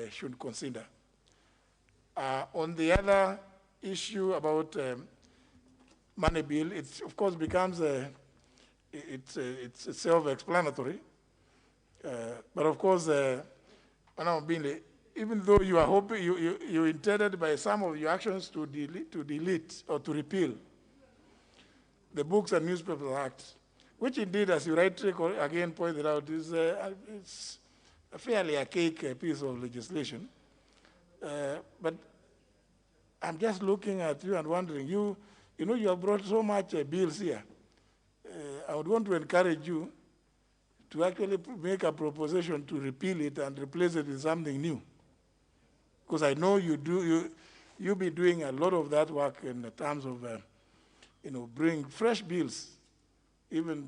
should consider. On the other issue about money bill, it of course becomes it's self-explanatory. But of course, even though you are hoping you intended by some of your actions to delete or to repeal the Books and Newspapers Act, which indeed, as you rightly again pointed out, is it's a fairly archaic piece of legislation. But I'm just looking at you and wondering, you have brought so much bills here. I would want to encourage you to actually make a proposition to repeal it and replace it with something new. Because I know you'll be doing a lot of that work in terms of, bring fresh bills, even,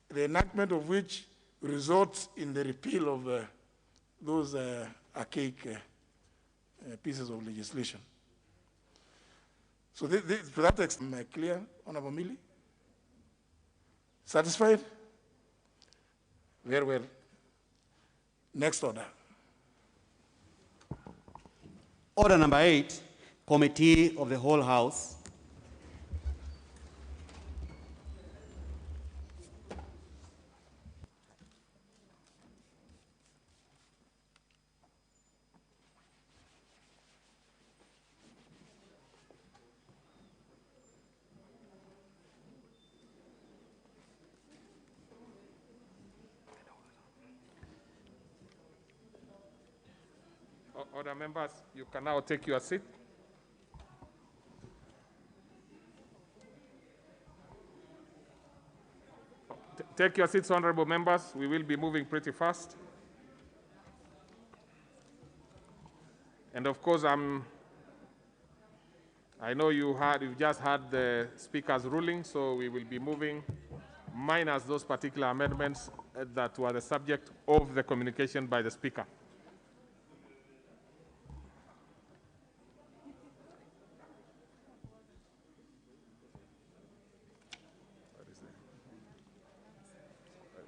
the enactment of which results in the repeal of those archaic pieces of legislation. So to that extent, am I clear, Honorable Millie? Satisfied? Very well. Next order. Order number 8, Committee of the Whole House. Order members, you can now take your seat. Take your seats, honorable members. We will be moving pretty fast. And And of course, I know you've just had the Speaker's ruling, so we will be moving minus those particular amendments that were the subject of the communication by the Speaker.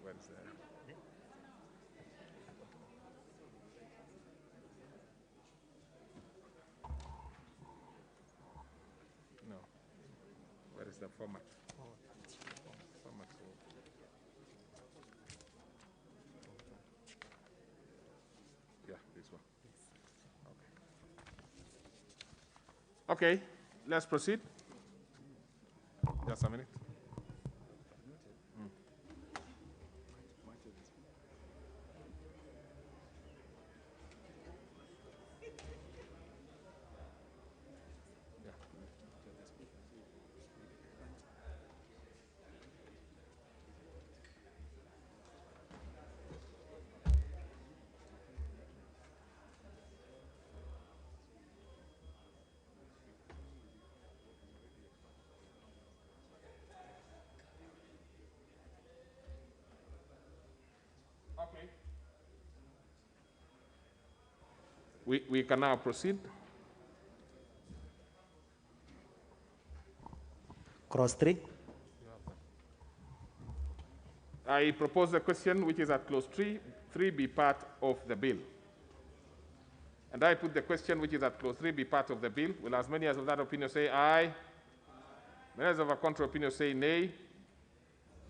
Where is that? No. Where is the format? Format. Yeah, this one. Okay, let's proceed. Just a minute. Okay. We can now proceed. Cross 3. I propose the question which is at clause 3 be part of the bill. And I put the question which is at clause 3 be part of the bill. Will as many as of that opinion say aye? Many as of a contrary opinion say nay?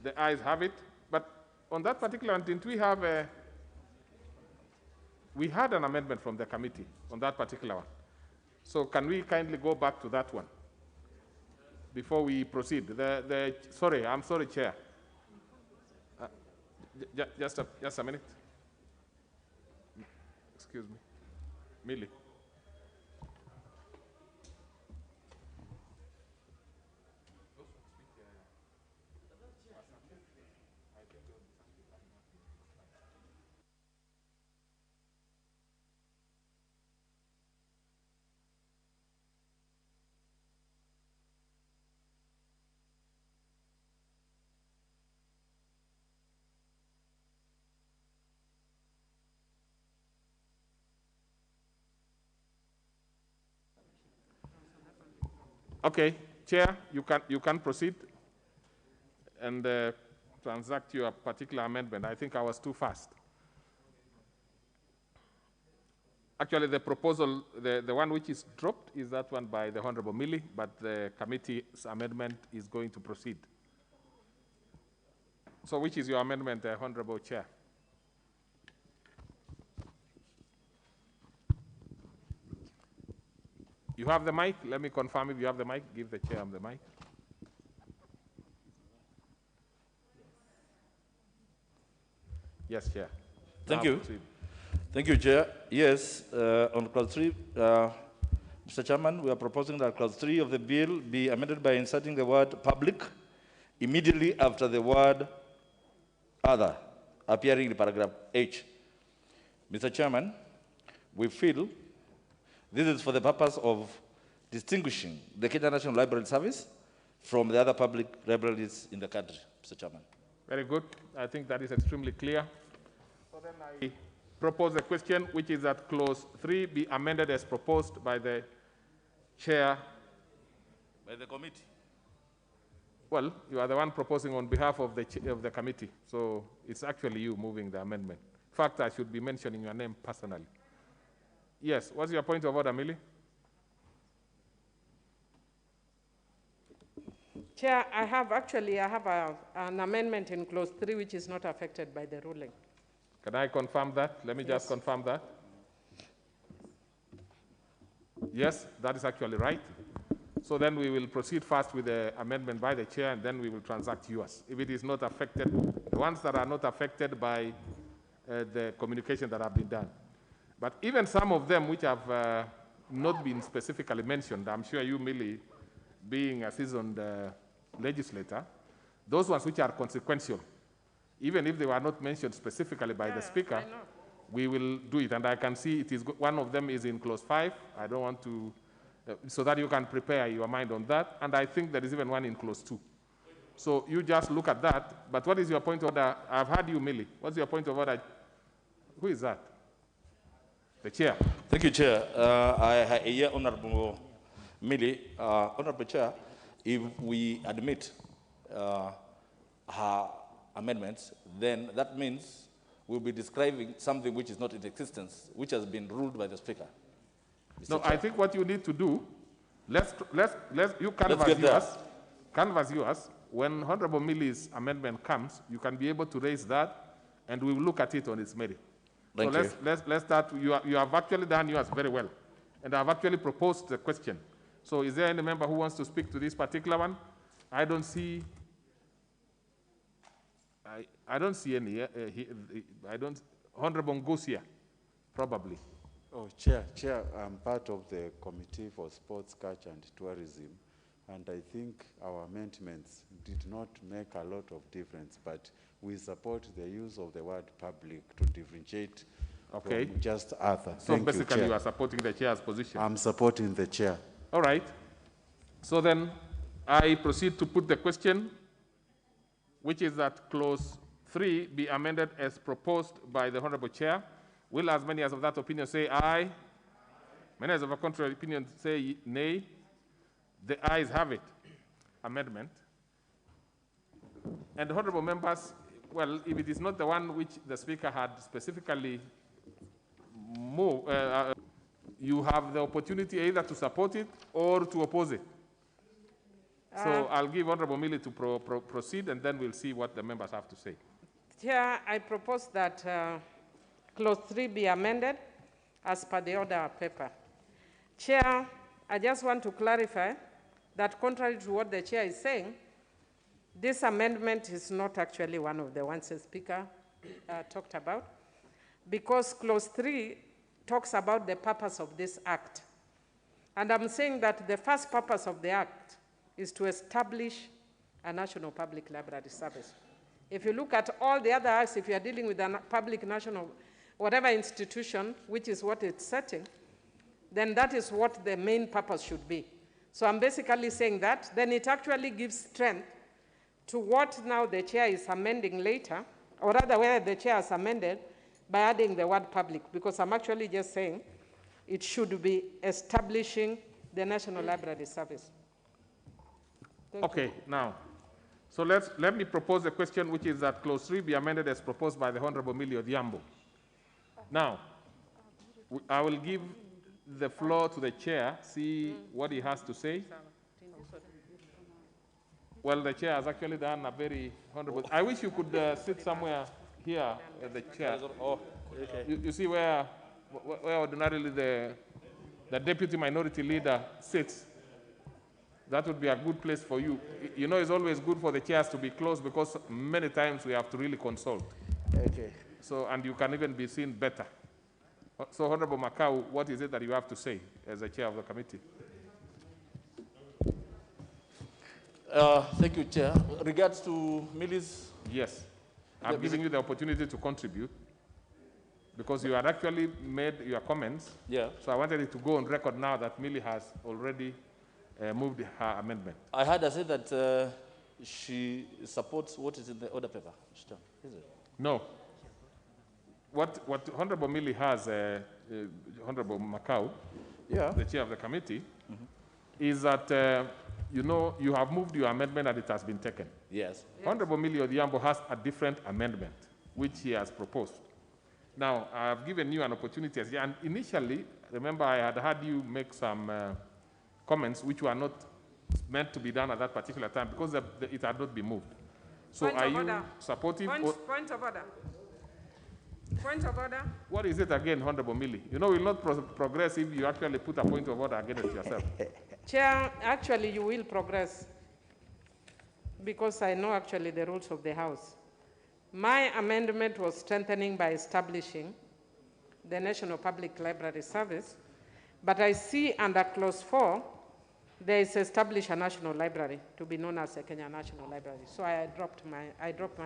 The ayes have it. But on that particular one, didn't we have we had an amendment from the committee on that particular one. So can we kindly go back to that one before we proceed? Sorry, I'm sorry, Chair. Just a minute. Excuse me. Millie. Okay, Chair, you can proceed and transact your particular amendment. I think I was too fast. Actually, the proposal, the one which is dropped is that one by the Honorable Millie, but the committee's amendment is going to proceed. So which is your amendment, Honorable Chair? You have the mic? Let me confirm if you have the mic. Give the chair the mic. Yes, Chair. Thank Now you. proceed. Thank you, Chair. Yes, on clause 3, Mr. Chairman, we are proposing that clause 3 of the bill be amended by inserting the word public immediately after the word other, appearing in paragraph H. Mr. Chairman, we feel this is for the purpose of distinguishing the Kenya National Library Service from the other public libraries in the country, Mr. Chairman. Very good. I think that is extremely clear. So then I propose a question which is that clause 3 be amended as proposed by the chair. By the committee. Well, you are the one proposing on behalf of the committee, so it's actually you moving the amendment. In fact, I should be mentioning your name personally. Yes, what's your point of order, Millie? Chair, I have an amendment in clause 3 which is not affected by the ruling. Can I confirm that? Let me just confirm that. Yes, that is actually right. So then we will proceed first with the amendment by the chair, and then we will transact yours. If it is not affected, the ones that are not affected by the communication that have been done. But even some of them which have not been specifically mentioned, I'm sure you, Millie, being a seasoned legislator, those ones which are consequential, even if they were not mentioned specifically by the Speaker, we will do it. And I can see it is one of them is in clause 5. I don't want to, so that you can prepare your mind on that. And I think there is even one in clause 2. So you just look at that. But what is your point of order? I've heard you, Millie. What's your point of order? Who is that? The chair. Thank you, Chair. I hear Honorable Millie. Honorable Chair, if we admit her amendments, then that means we'll be describing something which is not in existence, which has been ruled by the Speaker. No, I think what you need to do, you canvass yours. When Honorable Millie's amendment comes, you can be able to raise that, and we will look at it on its merit. Thank so you. let's start. You have actually done yours very well, and I've actually proposed the question. So is there any member who wants to speak to this particular one? I don't see. I don't see any. Honorable Ngosia, probably. Oh, Chair, I'm part of the Committee for Sports, Culture and Tourism, and I think our amendments did not make a lot of difference, but we support the use of the word public to differentiate from just other. So basically you are supporting the chair's position. I'm supporting the chair. All right. So then I proceed to put the question, which is that clause 3 be amended as proposed by the Honorable Chair. Will as many as of that opinion say aye? Many as of a contrary opinion say nay? The ayes have it. Amendment. And honorable members, well, if it is not the one which the Speaker had specifically moved, you have the opportunity either to support it or to oppose it. So I'll give Honorable Millie to proceed, and then we'll see what the members have to say. Chair, I propose that clause 3 be amended as per the order paper. Chair, I just want to clarify that contrary to what the chair is saying, this amendment is not actually one of the ones the Speaker talked about, because clause 3 talks about the purpose of this act. And I'm saying that the first purpose of the act is to establish a national public library service. If you look at all the other acts, if you are dealing with a public national, whatever institution, which is what it's setting, then that is what the main purpose should be. So I'm basically saying that, then it actually gives strength to what now the chair is amending later, or rather whether the chair has amended by adding the word public, because I'm actually just saying it should be establishing the National Library Service. Thank you. Now, so let me propose a question, which is that clause 3 be amended as proposed by the Honorable Millie Odhiambo. Now, I will give the floor to the chair, see what he has to say. Well, the chair has actually done a very honorable. I wish you could sit somewhere here at the chair. Oh, okay. You see where ordinarily the deputy minority leader sits. That would be a good place for you. You know, it's always good for the chairs to be close because many times we have to really consult. Okay. So, and you can even be seen better. So, Honorable Makau, what is it that you have to say as the chair of the committee? Thank you, Chair. Regards to Millie's... Yes. I'm giving you the opportunity to contribute because you had actually made your comments. Yeah. So I wanted it to go on record now that Millie has already moved her amendment. I heard her say that she supports what is in the order paper. Is it? No. What Honorable Millie has, Honorable Makau, the chair of the committee, is that you know, you have moved your amendment and it has been taken. Yes. Honorable Millie Odhiambo has a different amendment, which he has proposed. Now, I have given you an opportunity, and initially, remember, I had heard you make some comments which were not meant to be done at that particular time because it had not been moved. So are you supportive? Point of order. Point of order. What is it again, Honorable Millie? You know, we'll not progress if you actually put a point of order against yourself. Chair, actually you will progress because I know actually the rules of the House. My amendment was strengthening by establishing the National Public Library Service, but I see under clause 4 there is establish a national library to be known as a Kenya National Library. So I dropped my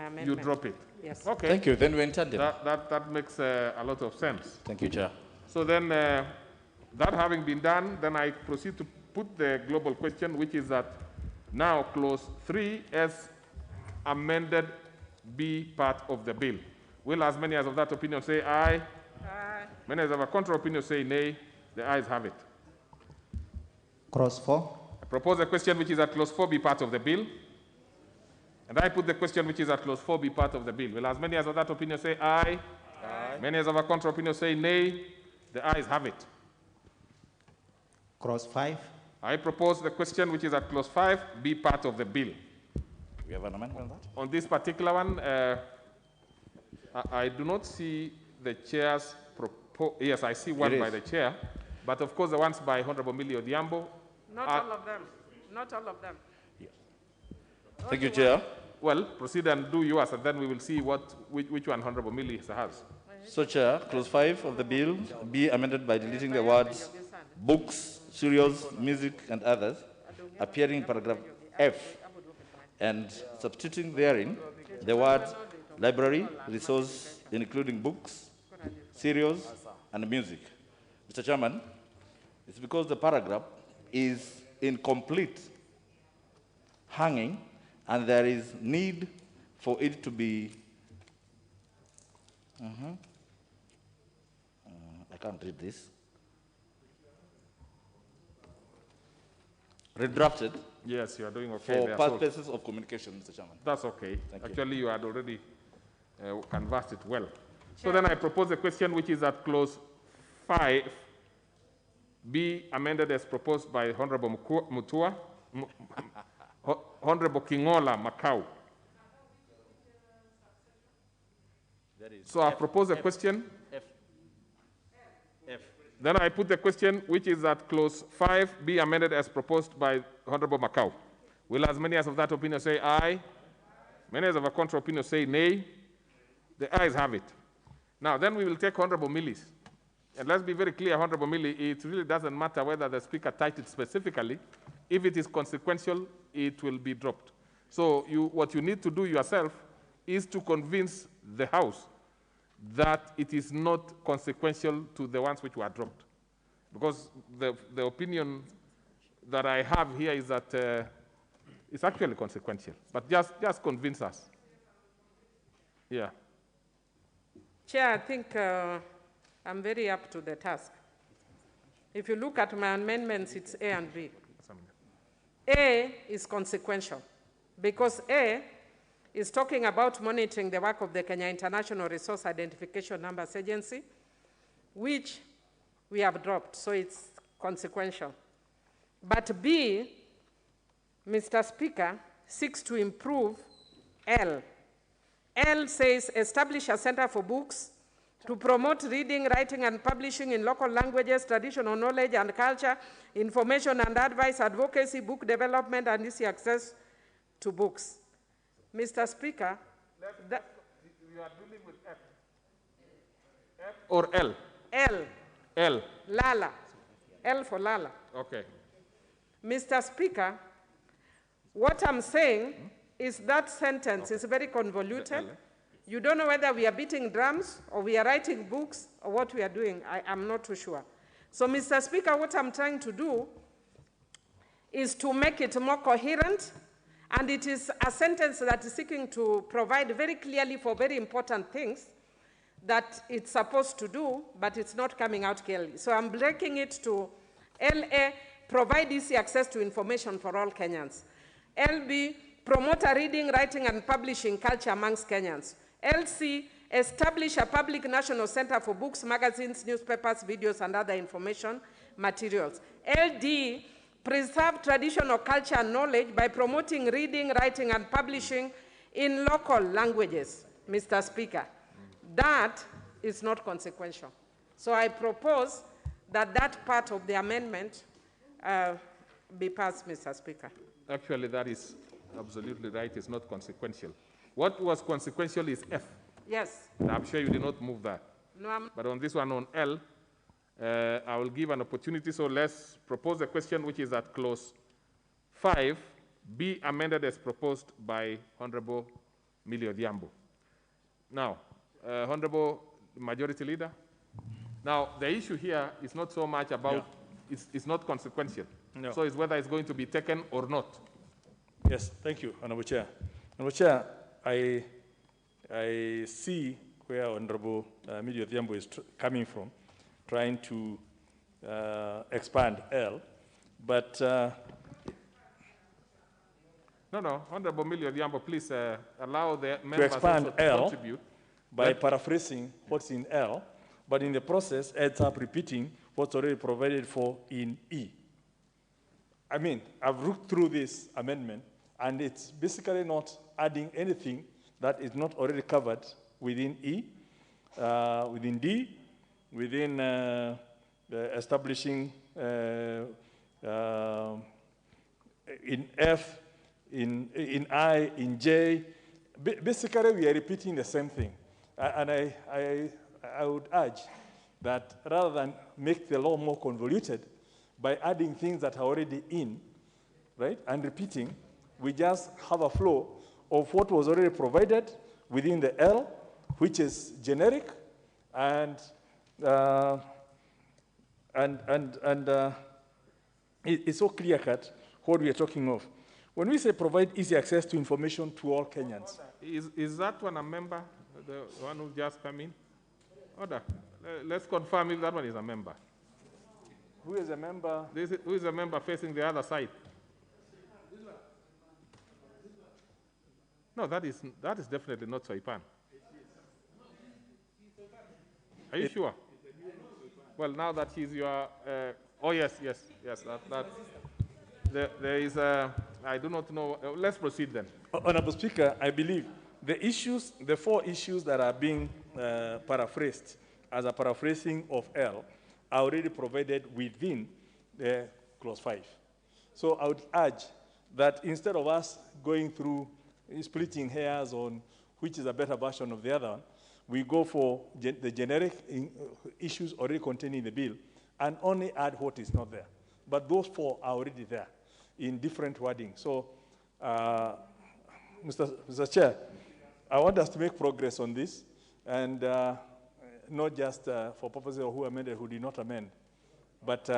amendment. You drop it? Yes. Okay. Thank you. Then we intend it. That makes a lot of sense. Thank you, Chair. So then, that having been done, then I proceed to put the global question, which is that now clause 3 as amended be part of the bill. Will as many as of that opinion say aye? Aye. Many as of a contra opinion say nay. The ayes have it. Clause 4. I propose a question which is at clause 4 be part of the bill. And I put the question which is at clause 4 be part of the bill. Will as many as of that opinion say aye? Aye. Many as of a contra opinion say nay. The ayes have it. Clause 5. I propose the question which is at clause 5 be part of the bill. We have an amendment on that? On this particular one, I do not see the chair's proposal. Yes, I see one by the chair. But of course, the ones by Honorable Millie Odhiambo. Not all of them. Not all of them. Thank you, Chair. Well, proceed and do yours, and then we will see which one Honorable Millie has. So, Chair, clause 5 of the bill be amended by deleting the words books, serials, music, and others appearing in paragraph F and substituting therein the word library, resource, including books, serials, and music. Mr. Chairman, it's because the paragraph is incomplete, hanging, and there is need for it to be I can't read this. Redrafted. Yes, you are doing okay. For purposes of communication, Mr. Chairman. That's okay. Thank you. Actually, you had already canvassed it well. So then I propose a question which is at clause 5 be amended as proposed by Honorable Mutua, Honorable Kingola Macau. So I propose a question. F. Then I put the question which is at clause 5 be amended as proposed by Honorable Macau. Will as many as of that opinion say aye? Many as of a contra opinion say nay? The ayes have it. Now then we will take Honorable Millie's. And let's be very clear, Honorable Millie, it really doesn't matter whether the speaker typed it specifically. If it is consequential, it will be dropped. So what you need to do yourself is to convince the House that it is not consequential to the ones which were dropped. Because the opinion that I have here is that it's actually consequential. But just convince us. Yeah. Chair, I think I'm very up to the task. If you look at my amendments, it's A and B. A is consequential because A is talking about monitoring the work of the Kenya International Resource Identification Numbers Agency, which we have dropped, so it's consequential. But B, Mr. Speaker, seeks to improve L. L says establish a center for books to promote reading, writing, and publishing in local languages, traditional knowledge and culture, information and advice, advocacy, book development, and easy access to books. Mr. Speaker, you are dealing with F. F or L? L. L. Lala. L for Lala. Okay. Mr. Speaker, what I'm saying is that sentence is very convoluted. You don't know whether we are beating drums or we are writing books or what we are doing. I'm not too sure. So, Mr. Speaker, what I'm trying to do is to make it more coherent, and it is a sentence that is seeking to provide very clearly for very important things that it's supposed to do, but it's not coming out clearly. So I'm breaking it to LA, provide easy access to information for all Kenyans. LB, promote a reading, writing, and publishing culture amongst Kenyans. LC, establish a public national center for books, magazines, newspapers, videos, and other information materials. LD, preserve traditional culture and knowledge by promoting reading, writing, and publishing in local languages, Mr. Speaker. That is not consequential. So I propose that that part of the amendment be passed, Mr. Speaker. Actually, that is absolutely right. It's not consequential. What was consequential is F. Yes. And I'm sure you did not move that. No, but on this one, on L, I will give an opportunity. So let's propose a question which is at clause 5 be amended as proposed by Honorable Millie Odhiambo. Now, Honorable Majority Leader, now the issue here is not so much about, it's not consequential. No. So it's whether it's going to be taken or not. Yes, thank you, Honorable Chair. Honorable Chair, I see where Honorable Millie Odhiambo is coming from, trying to expand L, but No, Honorable Millie Odhiambo, please allow the to members expand also to L contribute. by paraphrasing what's in L, but in the process ends up repeating what's already provided for in E. I mean, I've looked through this amendment, and it's basically not adding anything that is not already covered within E, within D, within establishing in F, in I, in J. Basically, we are repeating the same thing. And I would urge that rather than make the law more convoluted by adding things that are already in, right, and repeating, we just have a flow of what was already provided within the L, which is generic, and it's so clear-cut what we are talking of. When we say provide easy access to information to all Kenyans. Is that one a member, the one who just came in? Order. Let's confirm if that one is a member. Who is a member? Who is a member facing the other side? No, that is definitely not Soipan. Are you sure? Well, now that he's your, oh yes, there is a, I do not know, let's proceed then. Honorable Speaker, I believe the 4 issues that are being paraphrased as a paraphrasing of L are already provided within the clause 5. So I would urge that instead of us going through splitting hairs on which is a better version of the other one, we go for the generic issues already contained in the bill and only add what is not there. But those 4 are already there in different wording. So, Mr. Chair, I want us to make progress on this, and not just for purposes of who amended, who did not amend, but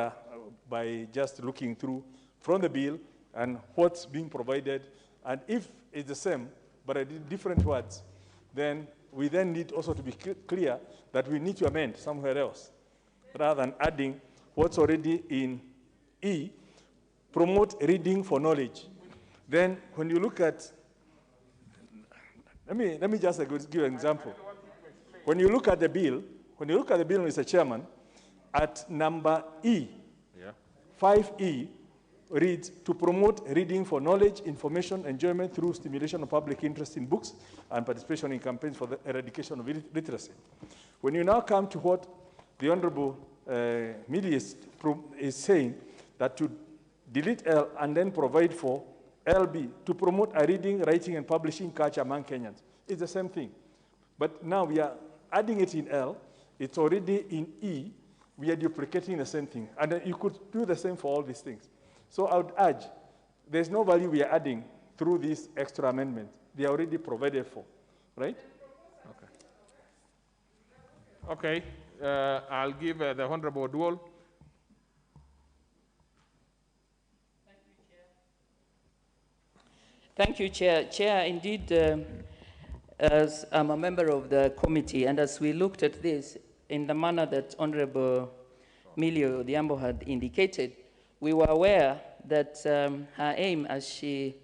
by just looking through from the bill and what's being provided, and if it's the same, but I did different words, then we then need also to be clear that we need to amend somewhere else, rather than adding what's already in E, promote reading for knowledge. Then when you look at, let me just give an example. When you look at the bill, Mr. Chairman, at number E, 5E, reads, to promote reading for knowledge, information, enjoyment through stimulation of public interest in books and participation in campaigns for the eradication of literacy. When you now come to what the Honorable Millie is saying, that to delete L and then provide for LB, to promote a reading, writing, and publishing culture among Kenyans. It's the same thing. But now we are adding it in L, it's already in E, we are duplicating the same thing. And you could do the same for all these things. So I would urge, there's no value we are adding through this extra amendment. They are already provided for, right? Okay, I'll give the Honorable Dual. Thank you, Chair. Chair, indeed, as I'm a member of the committee, and as we looked at this in the manner that Honorable Millie Odhiambo had indicated, we were aware that her aim, as she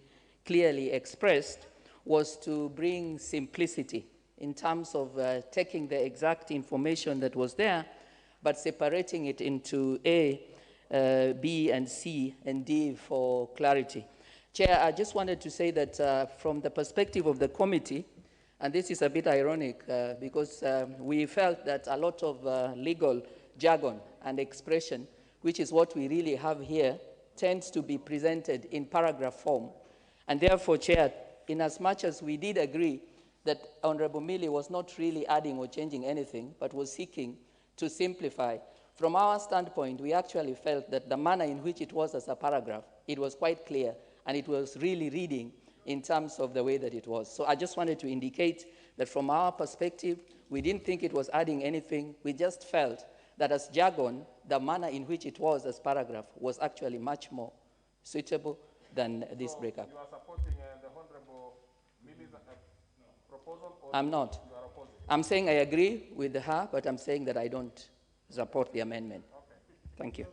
clearly expressed, was to bring simplicity in terms of taking the exact information that was there, but separating it into A, B, and C, and D for clarity. Chair, I just wanted to say that from the perspective of the committee, and this is a bit ironic because we felt that a lot of legal jargon and expression, which is what we really have here, tends to be presented in paragraph form. And therefore, Chair, in as much as we did agree that Honorable Millie was not really adding or changing anything, but was seeking to simplify, from our standpoint, we actually felt that the manner in which it was as a paragraph, it was quite clear, and it was really reading in terms of the way that it was. So I just wanted to indicate that from our perspective, we didn't think it was adding anything. We just felt that as jargon, the manner in which it was as paragraph was actually much more suitable than this breakup. You are supporting the Honorable Milli's proposal? Or I'm not. You are opposing? I'm saying I agree with her, but I'm saying that I don't support the amendment. Okay. Thank you.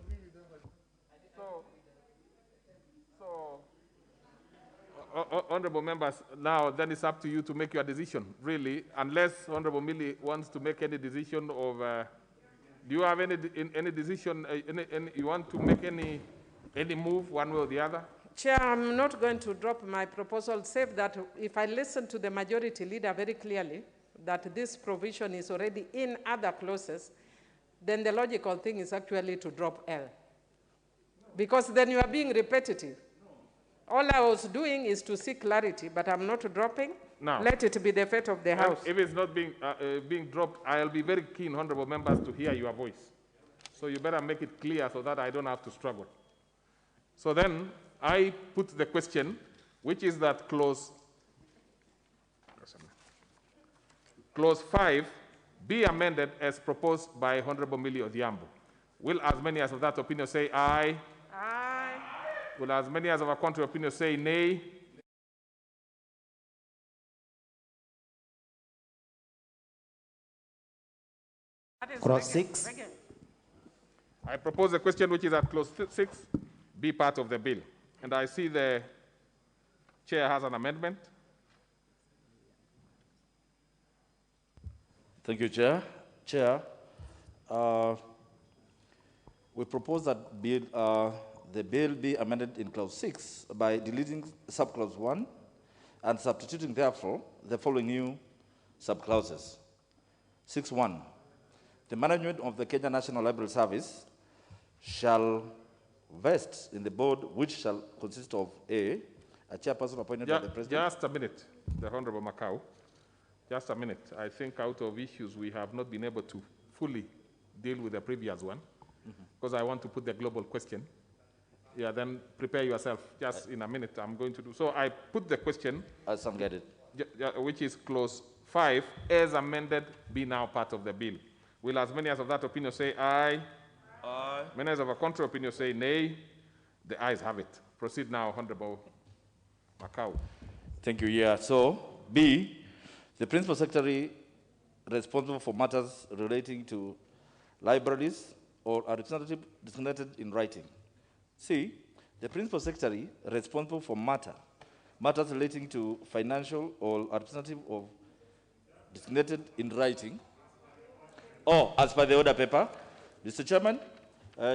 Honorable members, now then it's up to you to make your decision, really, unless Honorable Millie wants to make any decision of, do you have any decision, you want to make any move one way or the other? Chair, I'm not going to drop my proposal, save that if I listen to the majority leader very clearly, that this provision is already in other clauses, then the logical thing is actually to drop L. Because then you are being repetitive. All I was doing is to seek clarity, but I'm not dropping. Now, let it be the fate of the House. If it's not being dropped, I'll be very keen, honorable members, to hear your voice. So you better make it clear so that I don't have to struggle. So then I put the question, which is that clause 5 be amended as proposed by Honorable Millie Odhiambo. Will as many as of that opinion say aye? Aye. Will as many as of a contrary opinion say nay? Clause 6. I propose a question which is at clause 6 be part of the bill. And I see the chair has an amendment. Thank you, Chair. Chair, we propose that the bill be amended in clause 6 by deleting subclause 1 and substituting, therefore, the following new subclauses. 6.1. The management of the Kenya National Library Service shall vest in the board, which shall consist of a chairperson appointed by the President. Just a minute, the Honorable Macau. Just a minute. I think out of issues we have not been able to fully deal with the previous one, because I want to put the global question. Yeah, then prepare yourself. Just in a minute, I'm going to do. So I put the question. As some get it. Which is clause 5, as amended, be now part of the bill. Will as many as of that opinion say aye? Aye. Many as of a contrary opinion say nay? The ayes have it. Proceed now, Honorable Macau. Thank you. Yeah. So, B, the Principal Secretary responsible for matters relating to libraries or a representative designated in writing. C, the Principal Secretary responsible for matters relating to financial or a representative of designated in writing. Or, as per the order paper, Mr. Chairman,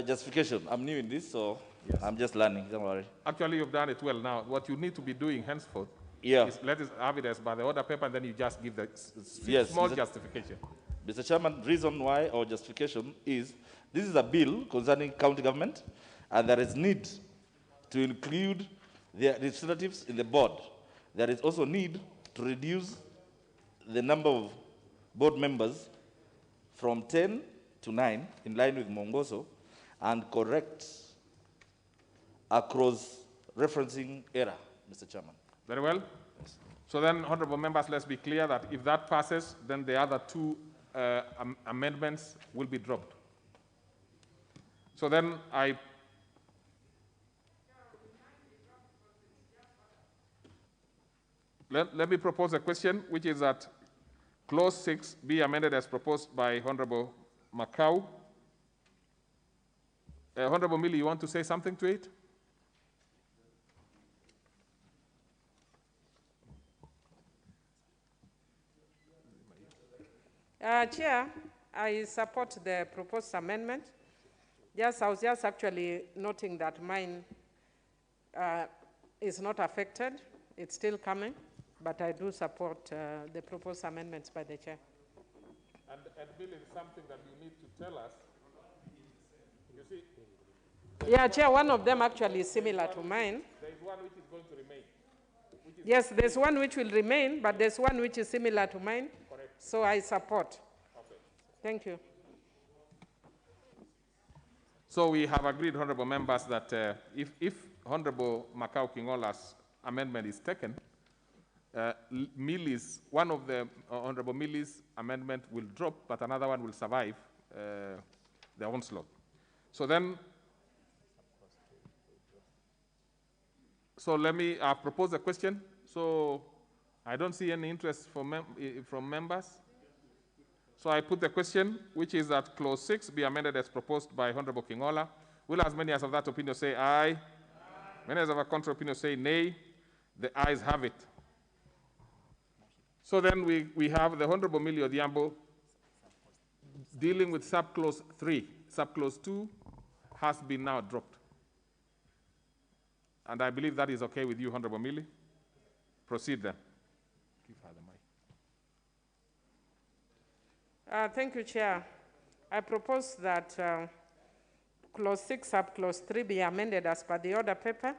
justification. I'm new in this, so yes. I'm just learning, don't worry. Actually, you've done it well now. What you need to be doing henceforth is let us have it as by the order paper, and then you just give the small justification. Mr. Chairman, reason why our justification is this is a bill concerning county government, and there is need to include their representatives in the board. There is also need to reduce the number of board members from 10 to 9, in line with Mongoso, and correct a cross-referencing error, Mr. Chairman. Very well. Yes. So then, honorable members, let's be clear that if that passes, then the other two amendments will be dropped. So then let me propose a question, which is that clause 6 be amended as proposed by Honorable Macau. Honorable Millie, you want to say something to it? Chair, I support the proposed amendment. I was just actually noting that mine is not affected. It's still coming, but I do support the proposed amendments by the chair. And Bill is something that you need to tell us. You see? Yeah, Chair, one of them actually is similar to mine. There is one which is going to remain. Yes, there's one which will remain, but there's one which is similar to mine. Correct. So I support. Okay. Thank you. So we have agreed, honorable members, that if Honorable Macau Kingola's amendment is taken, one of the Honorable Milli's amendment will drop, but another one will survive the onslaught. So then, let me propose a question. So I don't see any interest from members. So I put the question, which is that clause 6 be amended as proposed by Honorable Kingola. Will as many as of that opinion say aye? Aye. Many as of a contrary opinion say nay? The ayes have it. So then we have the Honorable Millie Odhiambo dealing with subclause 3. Subclause 2 has been now dropped. And I believe that is okay with you, Honorable Millie. Proceed then. Give her the mic. Thank you, Chair. I propose that clause 6, subclause 3 be amended as per the order paper.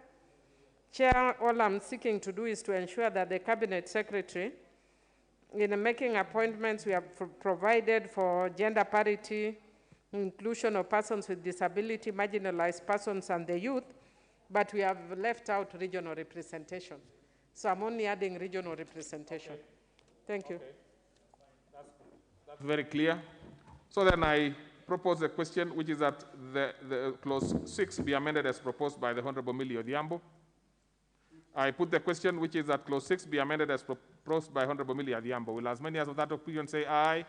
Chair, all I'm seeking to do is to ensure that the Cabinet Secretary, in making appointments, we have provided for gender parity, inclusion of persons with disability, marginalized persons, and the youth, but we have left out regional representation. So I'm only adding regional representation. Thank you. Okay. That's very clear. So then I propose a question, which is that the clause 6 be amended as proposed by the Honorable Millie Odhiambo. I put the question, which is that clause 6 be amended as proposed by Honorable Millie Odhiambo. Will as many as of that opinion say aye? Aye.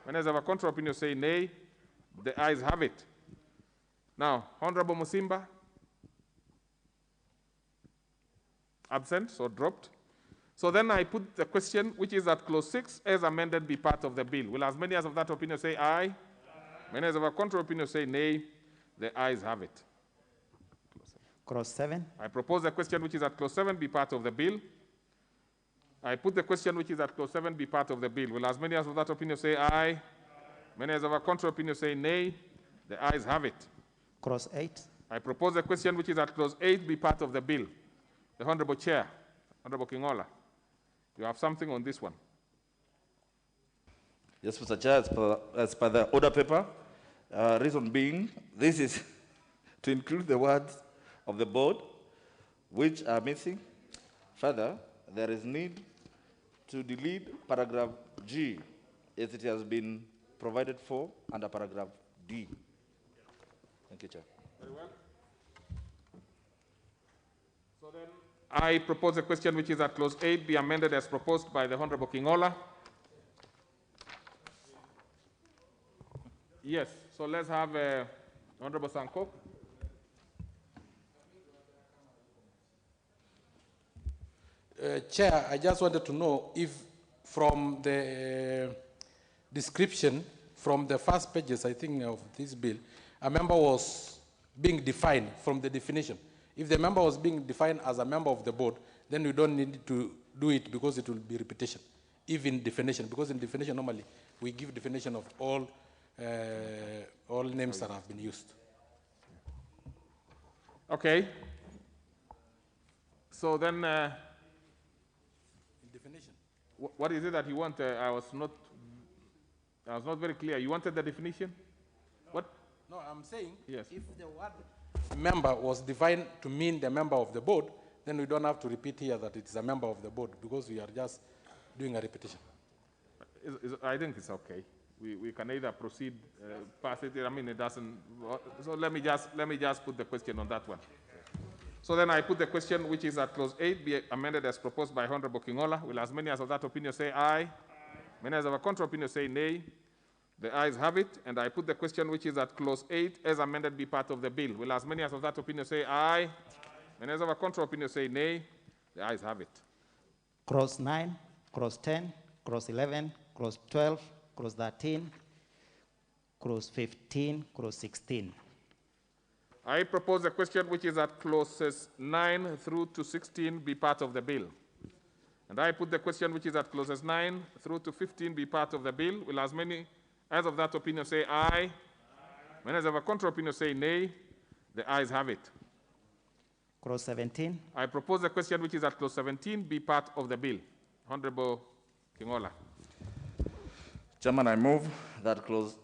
Many as of a contrary opinion say nay? The ayes have it. Now, Honorable Musimba? Absent, so dropped. So then I put the question, which is that clause 6 as amended be part of the bill. Will as many as of that opinion say aye? Aye. Many as of a contrary opinion say nay? The ayes have it. Clause 7. I propose the question, which is that clause 7 be part of the bill. I put the question, which is that clause 7 be part of the bill. Will as many as of that opinion say aye? Aye. Many as of a contrary opinion say nay? The ayes have it. Clause 8. I propose the question, which is that clause 8 be part of the bill. The Honorable Chair, Honorable Kingola, you have something on this one. Yes, Mr. Chair, as per the order paper, reason being, this is to include the words of the board, which are missing. Further, there is need to delete paragraph G, as it has been provided for under paragraph D. Thank you, Chair. Very well. So then, I propose a question, which is that clause 8 be amended as proposed by the Honorable Kingola. Yes, so let's have Honorable Sanko. Chair, I just wanted to know if from the description, from the first pages, I think, of this bill, a member was being defined from the definition. If the member was being defined as a member of the board, then we don't need to do it because it will be repetition, even definition, because in definition normally we give definition of all names that have been used. Okay. So then, definition. What is it that you want? I was not very clear. You wanted the definition? What? No, I'm saying yes. If the word member was defined to mean the member of the board, then we don't have to repeat here that it is a member of the board because we are just doing a repetition. I think it's okay. We can either proceed, pass it. I mean, it doesn't. So let me just put the question on that one. So then I put the question, which is that clause 8 be amended as proposed by Honorable Kingola. Will as many as of that opinion say aye? Aye. Many as of a contrary opinion say nay? The ayes have it. And I put the question, which is that clause 8 as amended be part of the bill. Will as many as of that opinion say aye? Aye. Many as of a contrary opinion say nay? The ayes have it. Clause 9, clause 10, clause 11, clause 12, clause 13, clause 15, clause 16. I propose a question, which is that clauses 9 through to 16 be part of the bill. And I put the question, which is that clauses 9 through to 15 be part of the bill. Will as many as of that opinion say aye? Aye. Many as of a contrary opinion say nay? The ayes have it. Clause 17. I propose a question, which is that clause 17 be part of the bill. Honorable Kingola. Chairman, I move that clause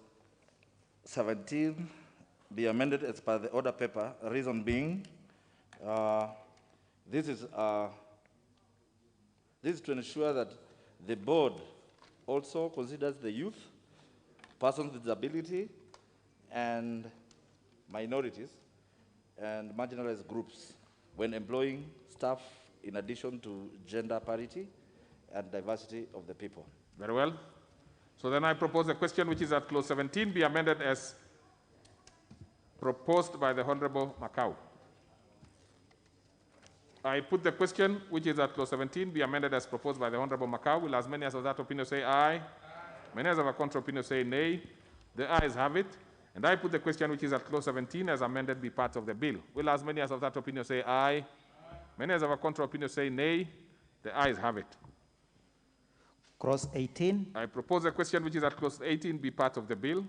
17 be amended as per the order paper, reason being This is to ensure that the board also considers the youth, persons with disability, and minorities and marginalized groups when employing staff, in addition to gender parity and diversity of the people. Very well. So then I propose a question which is at clause 17 be amended as proposed by the Honorable Macau. I put the question which is at clause 17 be amended as proposed by the Honorable Macau. Will as many as of that opinion say aye? Aye. Many as of a contrary opinion say nay. The ayes have it. And I put the question which is at clause 17 as amended be part of the bill. Will as many as of that opinion say aye? Aye. Many as of a contrary opinion say nay. The ayes have it. Clause 18. I propose the question which is at clause 18 be part of the bill.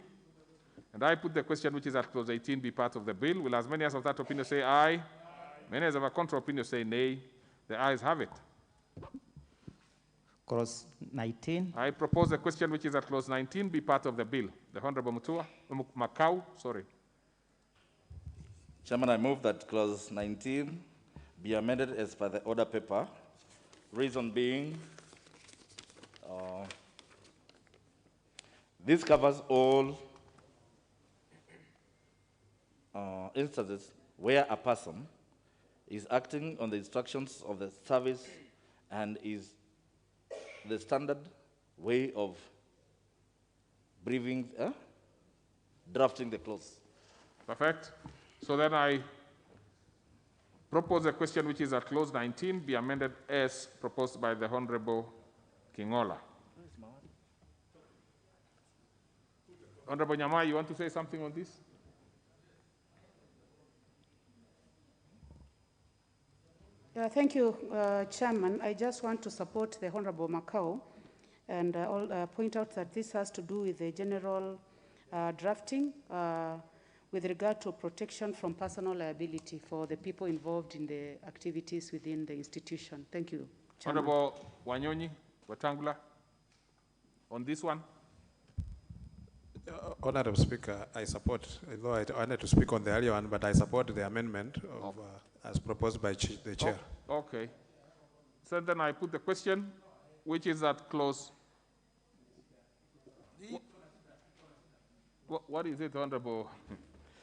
And I put the question which is at clause 18 be part of the bill. Will as many as of that opinion say aye? Aye. Many as of a contrary opinion say nay. The ayes have it. Clause 19. I propose the question which is at clause 19 be part of the bill. The Honorable Macau, sorry. Chairman, I move that clause 19 be amended as per the order paper. Reason being, this covers all instances where a person is acting on the instructions of the service and is the standard way of drafting the clause. Perfect. So then I propose a question which is at clause 19 be amended as proposed by the Honorable Kingola. Honorable Nyamai, you want to say something on this? Thank you, Chairman. I just want to support the Honorable Macau and point out that this has to do with the general drafting with regard to protection from personal liability for the people involved in the activities within the institution. Thank you, Chairman. Honorable Wanyonyi, Watangula, on this one. Honorable Speaker, I support, although I wanted to speak on the earlier one, but I support the amendment of, as proposed by the Chair. Oh, okay. So then I put the question, which is at clause. What is it, Honorable?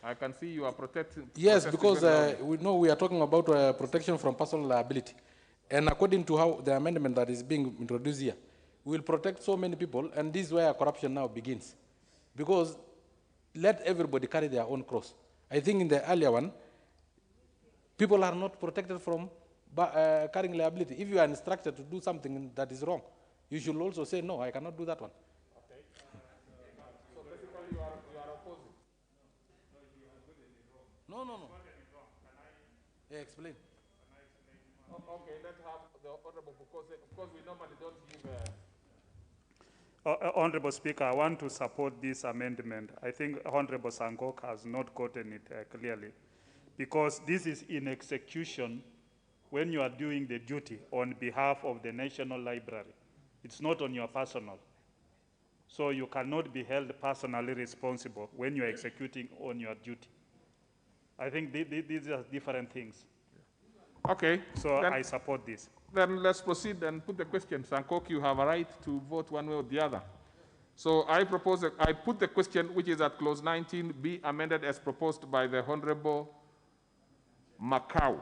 I can see you are protecting. Yes, because we know we are talking about protection from personal liability. And according to how the amendment that is being introduced here, we will protect so many people, and this is where corruption now begins. Because let everybody carry their own cross. I think in the earlier one, people are not protected from carrying liability. If you are instructed to do something that is wrong, you should also say, no, I cannot do that one. Okay. So basically you are opposing. No. Explain. Okay, let's have the Honorable, because of course we normally don't give Honorable Speaker, I want to support this amendment. I think Honorable Sangok has not gotten it clearly, because this is in execution when you are doing the duty on behalf of the National Library. It's not on your personal. So you cannot be held personally responsible when you are executing on your duty. I think these are different things. Okay. So I support this. Then let's proceed and put the question. Sankok, you have a right to vote one way or the other. So I propose, I put the question which is at clause 19 be amended as proposed by the Honorable Macau.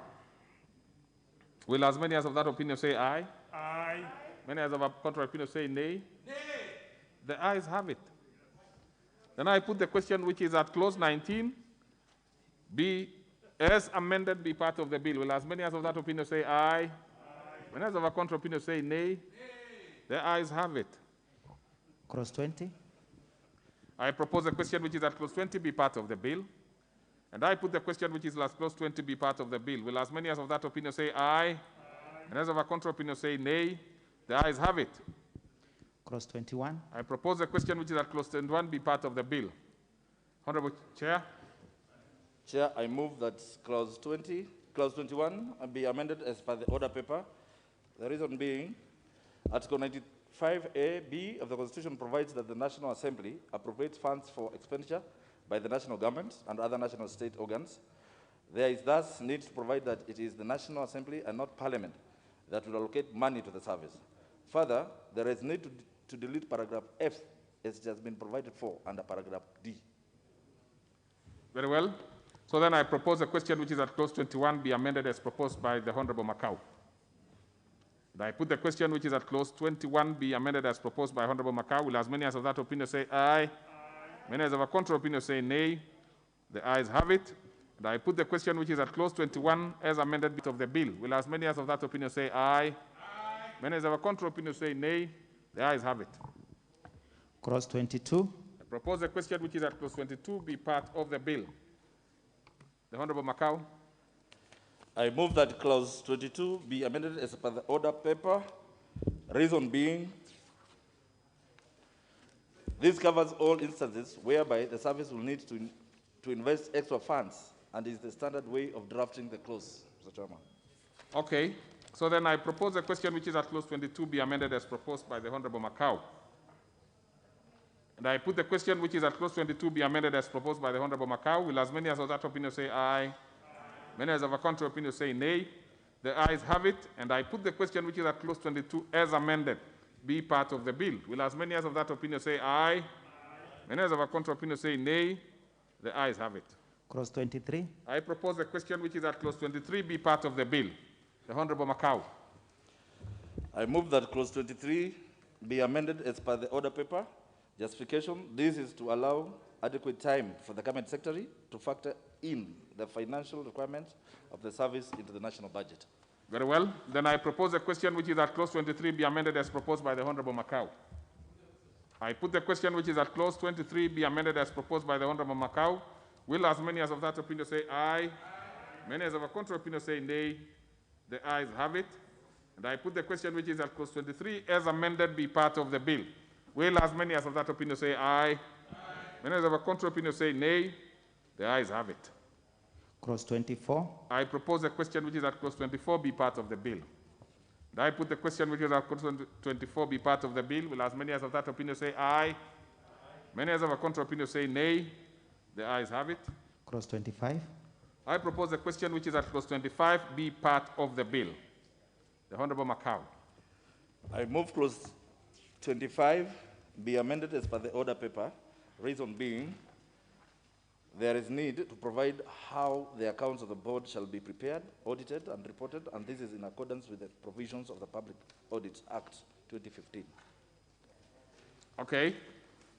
Will as many as of that opinion say aye? Aye. Many as of a contrary opinion say nay? Nay. The ayes have it. Then I put the question which is at clause 19 be as amended be part of the bill. Will as many as of that opinion say aye? When as of a contrary opinion say nay, the ayes have it. Clause 20. I propose a question which is at clause 20 be part of the bill. And I put the question which is at clause 20 be part of the bill. Will as many as of that opinion say aye? And as of a contrary opinion say nay, the ayes have it. Clause 21. I propose a question which is at clause 21 be part of the bill. Honorable Chair. Chair, I move that clause 21 be amended as per the order paper. The reason being, Article 95A(b) of the Constitution provides that the National Assembly appropriates funds for expenditure by the national government and other national state organs There is thus need to provide that it is the National Assembly and not Parliament that will allocate money to the service. Further, there is need to delete paragraph F as it has been provided for under paragraph D. Very well. So then I propose a question which is at clause 21 be amended as proposed by the Honorable Macau. And I put the question which is at clause 21 be amended as proposed by Honorable Macau. Will as many as of that opinion say aye? Aye. Many as of a contrary opinion say nay? The ayes have it. And I put the question which is at clause 21 as amended bit of the bill. Will as many as of that opinion say aye? Aye. Many as of a contrary opinion say nay? The ayes have it. Clause 22. I propose the question which is at clause 22 be part of the bill. The Honorable Macau. I move that clause 22 be amended as per the order paper. Reason being, this covers all instances whereby the service will need to invest extra funds and is the standard way of drafting the clause, Mr. Chairman. Okay. So then I propose a question which is at clause 22 be amended as proposed by the Honorable Macau. And I put the question which is at clause 22 be amended as proposed by the Honorable Macau. Will as many as of that opinion say aye? Aye. Many as of a contrary opinion say nay? The ayes have it. And I put the question which is at clause 22 as amended be part of the bill. Will as many as of that opinion say aye? Aye. Many as of a contrary opinion say nay? The ayes have it. Clause 23. I propose the question which is at clause 23 be part of the bill. The Honorable Macau. I move that clause 23 be amended as per the order paper. Justification, this is to allow adequate time for the Cabinet Secretary to factor in the financial requirements of the service into the national budget. Very well. Then I propose a question which is at clause 23 be amended as proposed by the Honorable Macau. I put the question which is at clause 23 be amended as proposed by the Honorable Macau. Will as many as of that opinion say aye? Aye. Many as of a contrary opinion say nay? The ayes have it. And I put the question which is at clause 23 as amended be part of the bill. Will as many as of that opinion say aye? Aye. Many as of a contrary opinion say nay? The ayes have it. Clause 24. I propose a question which is at clause 24 be part of the bill. And I put the question which is at clause 24 be part of the bill. Will as many as of that opinion say aye? Aye. Many as of a contrary opinion say nay? The ayes have it. Clause 25. I propose a question which is at clause 25 be part of the bill. The Honorable Macau. I move clause 25 be amended as per the order paper. Reason being, there is need to provide how the accounts of the board shall be prepared, audited, and reported, and this is in accordance with the provisions of the Public Audit Act 2015. Okay.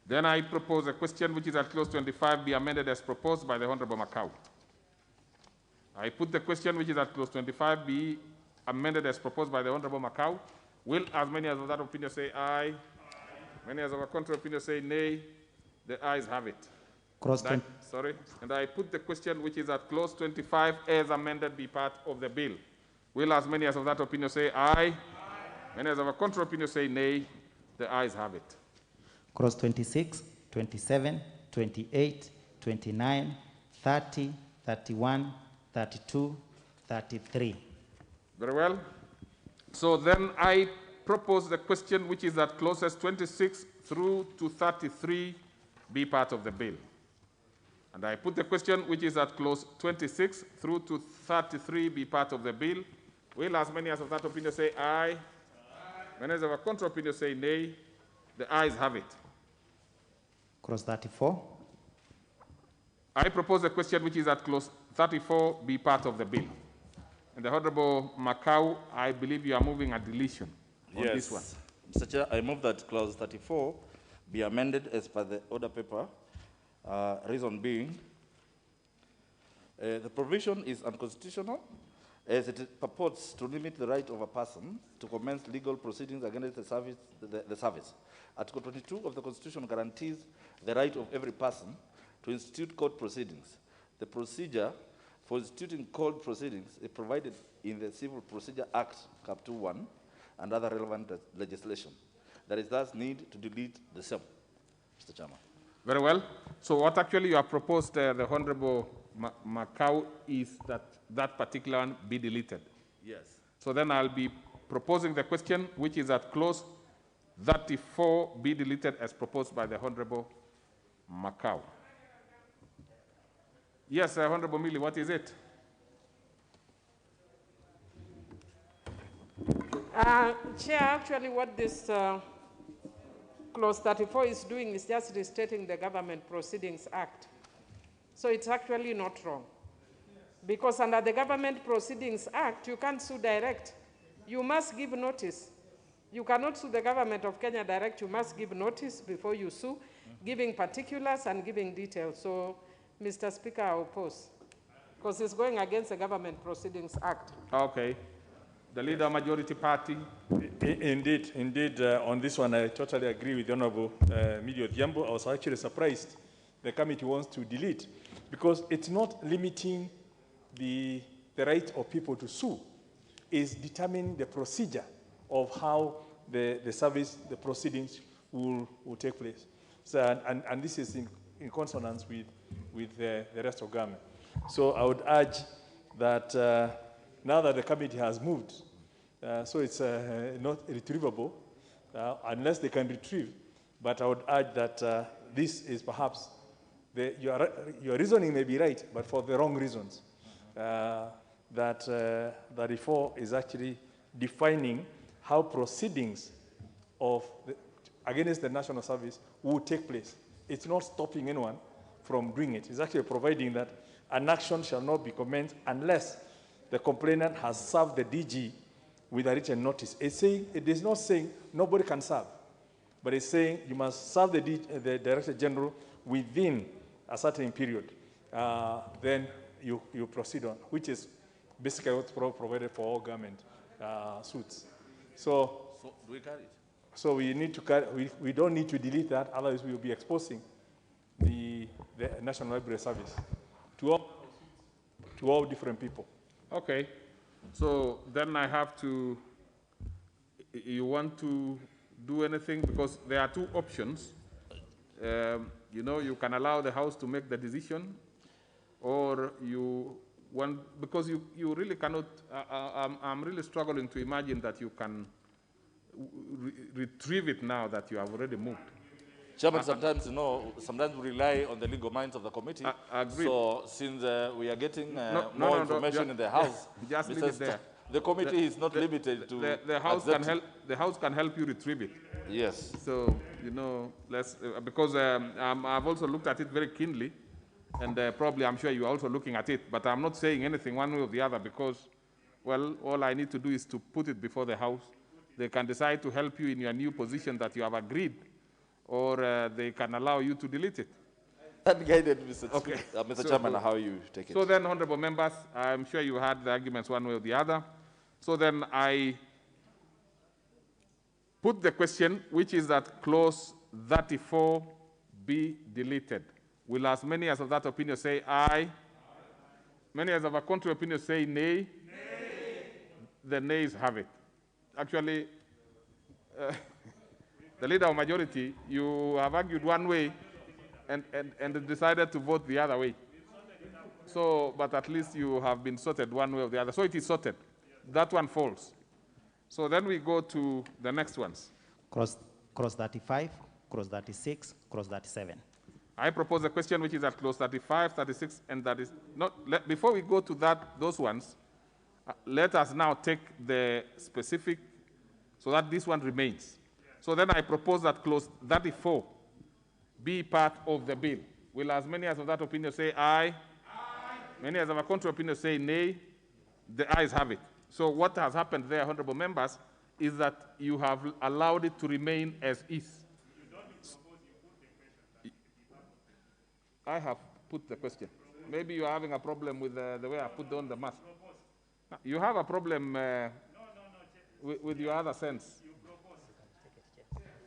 Then I propose a question which is at clause 25 be amended as proposed by the Honorable Macau. I put the question which is at clause 25 be amended as proposed by the Honorable Macau. Will as many as of that opinion say aye? Aye. Many as of a contrary opinion say nay? The ayes have it. And I put the question which is at clause 25 as amended be part of the bill. Will as many as of that opinion say aye? Aye. Many as of a contrary opinion say nay? The ayes have it. Clause 26, 27, 28, 29, 30, 31, 32, 33. Very well. So then I propose the question which is at clauses 26 through to 33 be part of the bill. And I put the question which is at clause 26 through to 33 be part of the bill. Will as many as of that opinion say aye? Aye. Many as of a contrary opinion say nay? The ayes have it. Clause 34. I propose the question which is at clause 34 be part of the bill. And the Honorable Macau, I believe you are moving a deletion on this one. Mr. Chair, I move that clause 34 be amended as per the order paper. Reason being, the provision is unconstitutional as it purports to limit the right of a person to commence legal proceedings against the service. Article 22 of the Constitution guarantees the right of every person to institute court proceedings. The procedure for instituting court proceedings is provided in the Civil Procedure Act, Cap 2.1, and other relevant legislation. There is thus need to delete the same, Mr. Chairman. Very well. So what actually you have proposed, the Honorable Macau, is that that particular one be deleted. Yes. So then I'll be proposing the question which is at clause 34 be deleted as proposed by the Honorable Macau. Yes, Honorable Millie, what is it? Chair, actually what this clause 34 is doing is just restating the Government Proceedings Act. So it's actually not wrong. Because under the Government Proceedings Act, you can't sue direct. You must give notice. You cannot sue the government of Kenya direct. You must give notice before you sue, giving particulars and giving details. So, Mr. Speaker, I oppose, because it's going against the Government Proceedings Act. Okay. The leader of majority party. Indeed, on this one, I totally agree with the Honorable Millie Odhiambo. I was actually surprised the committee wants to delete, because it's not limiting the right of people to sue, is determining the procedure of how the service, the proceedings will take place. So, and this is in consonance with the rest of government. So I would urge that now that the committee has moved, so it's not retrievable unless they can retrieve, but I would urge that this is perhaps, your reasoning may be right, but for the wrong reasons. That the reform is actually defining how proceedings against the national service will take place. It's not stopping anyone from doing it. It's actually providing that an action shall not be commenced unless the complainant has served the DG with a written notice. It is not saying nobody can serve, but it's saying you must serve the Director General within a certain period. Then you proceed on, which is basically what's provided for all government suits. So do we carry it? So we need to carry, we don't need to delete that, otherwise we will be exposing the National Library Service to all different people. Okay. So then I have to, you want to do anything, because there are two options. You know, you can allow the House to make the decision, or you want, because you really cannot, I'm really struggling to imagine that you can retrieve it now that you have already moved. Chairman, sometimes, you know, sometimes we rely on the legal minds of the committee. Agreed. So since we are getting more information in the House, just leave it there. The committee is not limited to the House can help. The House can help you retrieve it. Yes. So you know, let's because I've also looked at it very keenly, and probably I'm sure you're also looking at it. But I'm not saying anything one way or the other, because, well, all I need to do is to put it before the House. They can decide to help you in your new position that you have agreed, or they can allow you to delete it. Unguided, Mr. Okay. Mr. Chairman, how you take it. So then, honorable members, I'm sure you had the arguments one way or the other. So then I put the question, which is that clause 34 be deleted. Will as many as of that opinion say aye? Many as of a contrary opinion say nay? Nay. The nays have it. Actually, the leader of majority, you have argued one way and decided to vote the other way. So, but at least you have been sorted one way or the other. So it is sorted. That one falls. So then we go to the next ones. Cross 35, cross 36, cross 37. I propose a question which is at clause 35, 36, and that is not, before we go to those ones, let us now take the specific so that this one remains. So then I propose that clause 34 be part of the bill. Will as many as of that opinion say aye? Aye. Many as of a contrary opinion say nay? The ayes have it. So what has happened there, honorable members, is that you have allowed it to remain as is. I have put the question. Maybe you are having a problem with the way I put on the mask. You have a problem with your other sense.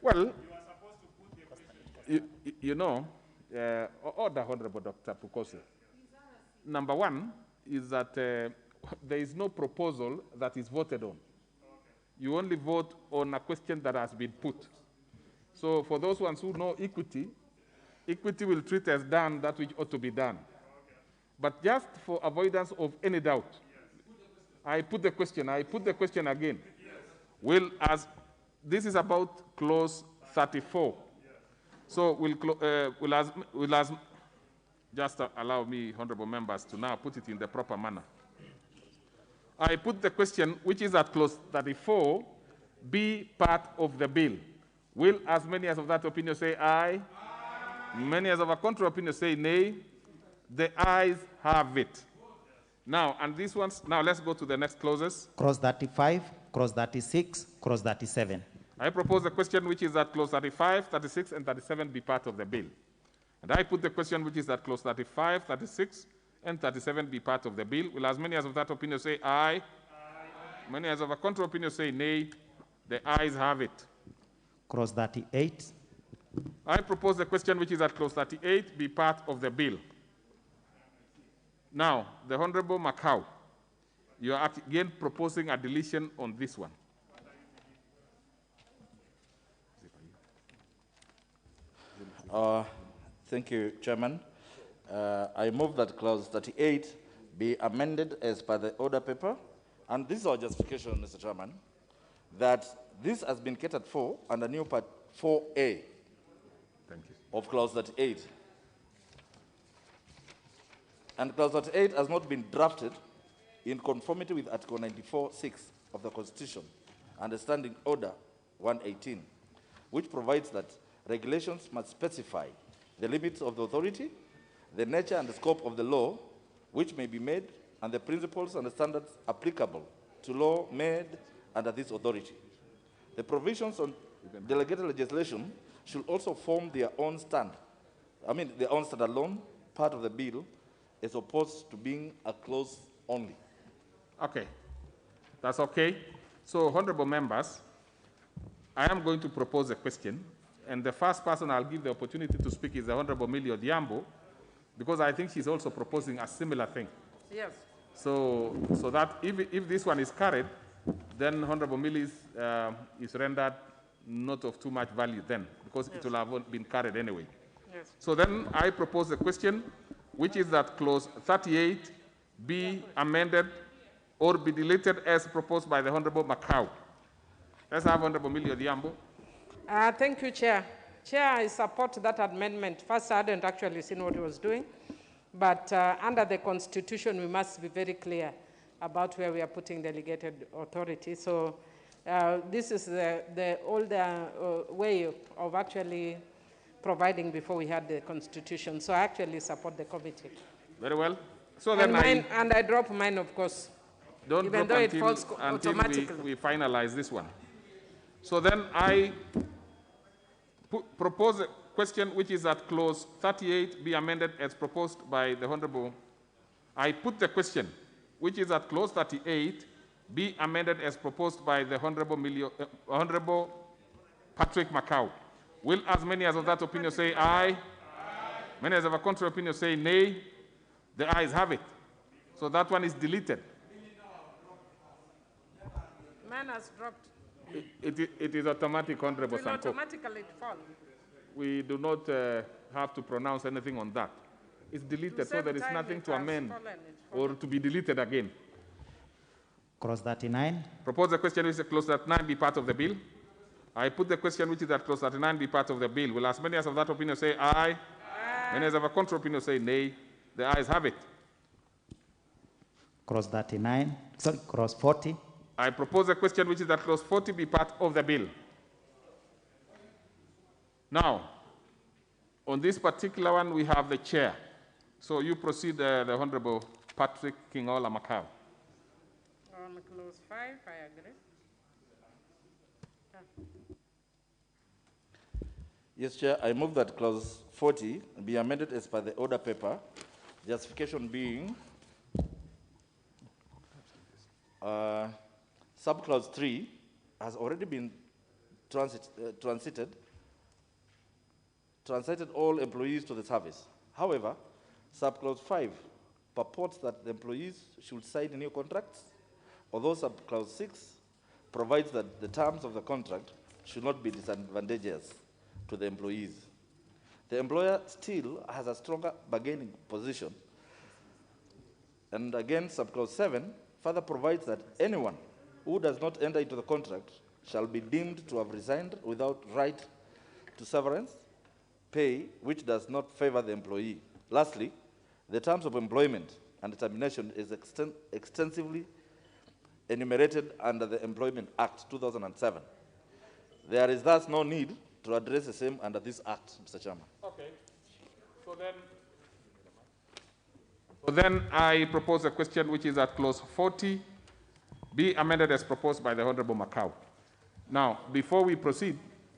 Well, you know, order, Honorable Dr. Pukosi. Number one is that there is no proposal that is voted on. You only vote on a question that has been put. So for those ones who know equity, equity will treat as done that which ought to be done. But just for avoidance of any doubt, I put the question again. Will, as this is about clause 34. So just allow me, honorable members, to now put it in the proper manner. I put the question, which is at clause 34, be part of the bill. Will as many as of that opinion say aye? Many as of a contrary opinion say nay. The ayes have it. Now, and these ones, now let's go to the next clauses. Clause 35, clause 36, clause 37. I propose a question which is that clause 35, 36, and 37 be part of the bill. And I put the question which is that clause 35, 36, and 37 be part of the bill. Will as many as of that opinion say aye? Many as of a contrary opinion say nay. The ayes have it. Clause 38. I propose the question which is that clause 38 be part of the bill. Now, the Honorable Macau, you are again proposing a deletion on this one. Thank you, Chairman. I move that clause 38 be amended as per the order paper. And this is our justification, Mr. Chairman, that this has been catered for under new part 4A of clause 38. And clause 38 has not been drafted in conformity with Article 94(6) of the Constitution and Standing Order 118, which provides that regulations must specify the limits of the authority, the nature and the scope of the law which may be made, and the principles and the standards applicable to law made under this authority. The provisions on delegated legislation should also form their own their own standalone part of the bill, as opposed to being a clause only. Okay, that's okay. So, honorable members, I am going to propose a question, and the first person I'll give the opportunity to speak is the Honorable Millie Odhiambo, because I think she's also proposing a similar thing. Yes. So that if this one is carried, then Honorable Millie is rendered not of too much value then, because it will have been carried anyway. Yes. So then I propose a question, which is that clause 38 be amended or be deleted as proposed by the Honorable Macau. Let's have Honorable Millie Odhiambo. Thank you, Chair. Chair, I support that amendment. First, I hadn't actually seen what he was doing, but under the Constitution, we must be very clear about where we are putting delegated authority. So this is the older way of actually providing before we had the Constitution. So I actually support the committee. Very well. So And then I drop mine, of course. don't even drop though it until, falls until automatically. we finalize this one. So then I propose a question which is that clause 38 be amended as proposed by the Honorable. I put the question which is that clause 38 be amended as proposed by the Honorable Patrick Macau. Will as many as of that opinion say aye? Many as of a contrary opinion say nay? The ayes have it. So that one is deleted. Mine has dropped. It is automatic, Honorable It will Sanko. automatically fall. We do not have to pronounce anything on that. It's deleted, so save there is time, nothing it to has amend fallen, or to be deleted again. Clause 39. Propose the question which is clause 39 be part of the bill. I put the question which is that clause 39 be part of the bill. Will as many as of that opinion say aye? Many as of a contrary opinion say nay? The ayes have it. Clause 39. Sorry, clause 40. I propose a question which is that clause 40 be part of the bill. Now, on this particular one, we have the chair. So you proceed, the Honorable Patrick Kingola Macau. On clause 5, I agree. Yes, Chair, I move that clause 40 be amended as per the order paper, justification being subclause 3 has already been transited all employees to the service. However, subclause 5 purports that the employees should sign new contracts, although subclause 6 provides that the terms of the contract should not be disadvantageous to the employees. The employer still has a stronger bargaining position. And again, subclause 7 further provides that anyone who does not enter into the contract shall be deemed to have resigned without right to severance pay, which does not favor the employee. Lastly, the terms of employment and termination is extensively enumerated under the Employment Act 2007. There is thus no need to address the same under this Act, Mr. Chairman. Okay. So then I propose a question which is at clause 40, be amended as proposed by the Honorable Macau. Now, before we proceed,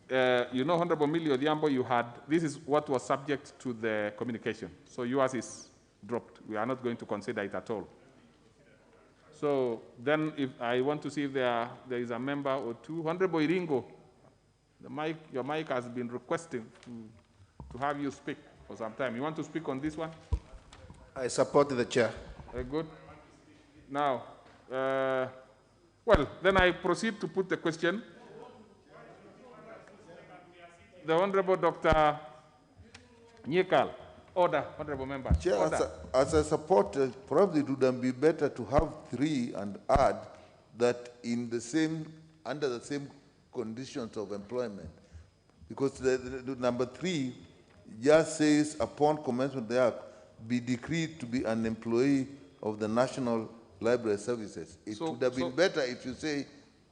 you know, Honorable Millie Odhiambo, you had, this is what was subject to the communication. So yours is dropped. We are not going to consider it at all. So then if I want to see if there is a member or two. Honorable Iringo, your mic has been requesting to have you speak for some time. You want to speak on this one? I support the chair. Very good. Now, well, then I proceed to put the question. The Honorable Dr. Nyekal. Order, Honorable Member. Chair, Order. as a supporter, probably it would be better to have 3 and add that in the same, under the same conditions of employment. Because the number 3 just says, upon commencement of the act, be decreed to be an employee of the National Library Services. It would have been better if you say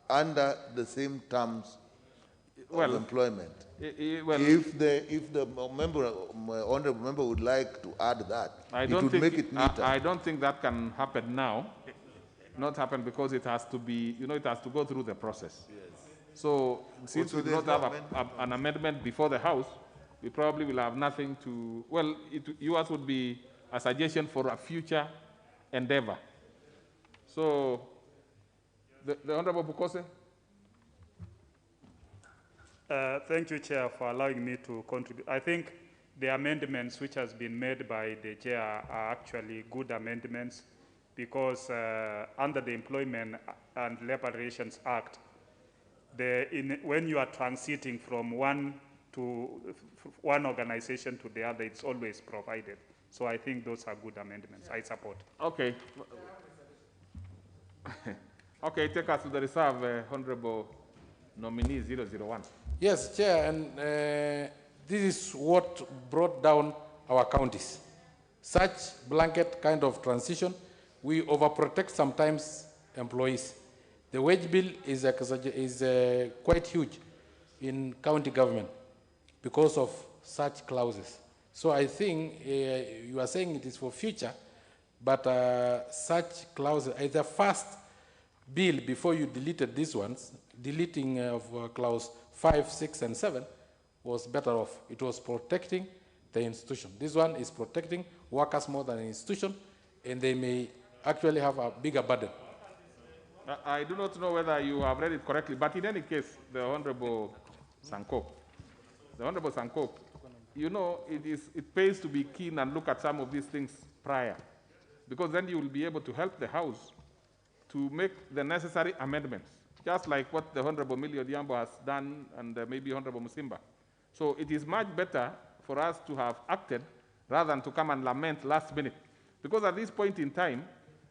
under the same terms of employment. If the honorable member would like to add that, it would make it neater. I don't think that can happen now. Not happen because it has to be, you know, it has to go through the process. Yes. So since we do not have an amendment before the House, we probably will have nothing to, well, yours would be a suggestion for a future endeavor. So, the Honorable Bukose? Thank you, Chair, for allowing me to contribute. I think the amendments which has been made by the Chair are actually good amendments because under the Employment and Labor Relations Act, when you are transiting from one organization to the other, it's always provided. So I think those are good amendments. I support. Okay. Okay, take us to the reserve, Honorable Nominee 001. Yes, Chair, and this is what brought down our counties. Such blanket kind of transition, we overprotect sometimes employees. The wage bill is quite huge in county government because of such clauses. So I think you are saying it is for future, but such clauses, as the first bill before you deleted these ones, deleting of clause 5, 6, and 7 was better off. It was protecting the institution. This one is protecting workers more than an institution, and they may actually have a bigger burden. I do not know whether you have read it correctly, but in any case, the Honorable Sanko, you know, it pays to be keen and look at some of these things prior, because then you will be able to help the House to make the necessary amendments, just like what the Honorable Millie Odhiambo has done and maybe Honorable Musimba. So it is much better for us to have acted rather than to come and lament last minute, because at this point in time,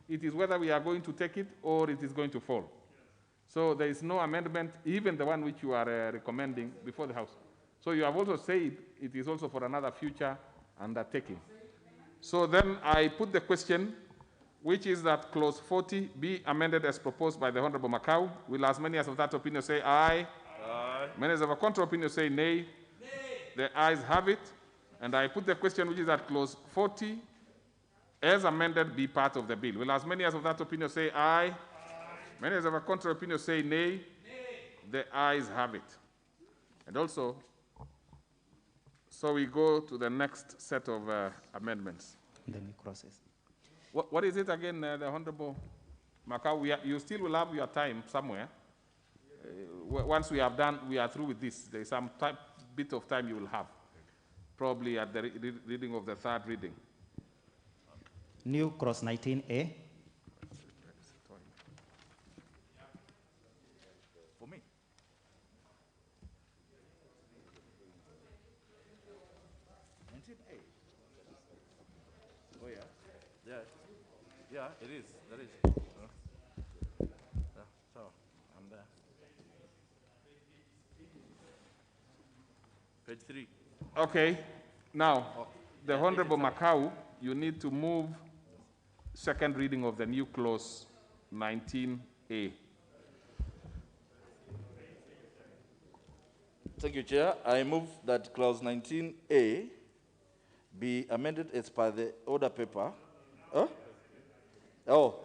it is whether we are going to take it or it is going to fall. So there is no amendment, even the one which you are recommending before the House. So you have also said it is also for another future undertaking. So then I put the question, which is that clause 40 be amended as proposed by the Honorable Macau. Will as many as of that opinion say aye? Aye. Many as of a contrary opinion say nay? Nay. The ayes have it. And I put the question, which is that clause 40 as amended be part of the bill. Will as many as of that opinion say aye? Aye. Many as of a contrary opinion say nay? Nay. The ayes have it. And also, so we go to the next set of amendments. The new process. What is it again, the Honorable Macau? You still will have your time somewhere. Once we have done, we are through with this. There is some bit of time you will have, probably at the reading of the third reading. New cross 19A. For me. Oh, yeah. Yeah. Yeah, it is. That is. So, I'm there. Page 3. Okay. Now, the Honorable Macau, you need to move second reading of the new clause 19A. 19A. Thank you, Chair. I move that clause 19A be amended as per the order paper. Huh? Oh.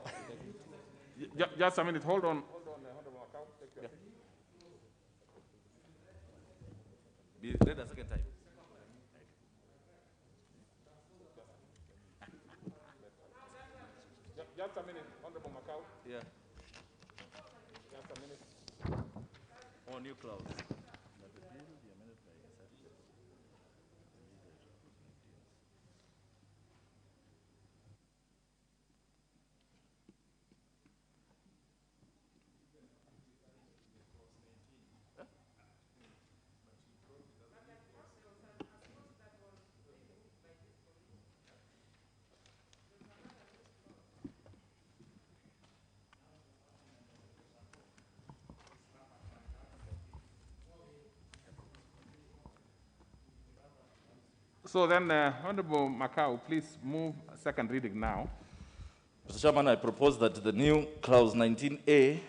Just a minute, hold on. Yeah. Be read a second time. Just a minute, Honorable Macau. Yeah. Just a minute. On new clause. So then, Honorable Macau, please move second reading now. Mr. Chairman, I propose that the new clause 19A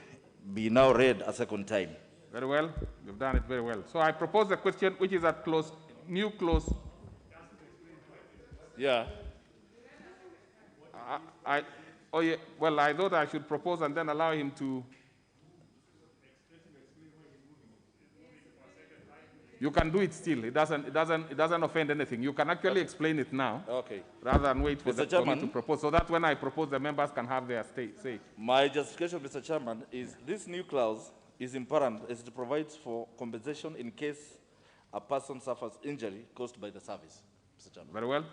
be now read a second time. Very well. You've done it very well. So I propose a question which is at clause, new clause. Yeah. Oh yeah. Well, I thought I should propose and then allow him to. You can do it still. It doesn't offend anything. You can actually explain it now. Okay. Rather than wait for, Mr. for me Chairman, to propose. So that when I propose, the members can have their say. My justification, Mr. Chairman, is this new clause is important as it provides for compensation in case a person suffers injury caused by the service, Mr. Chairman. Very well.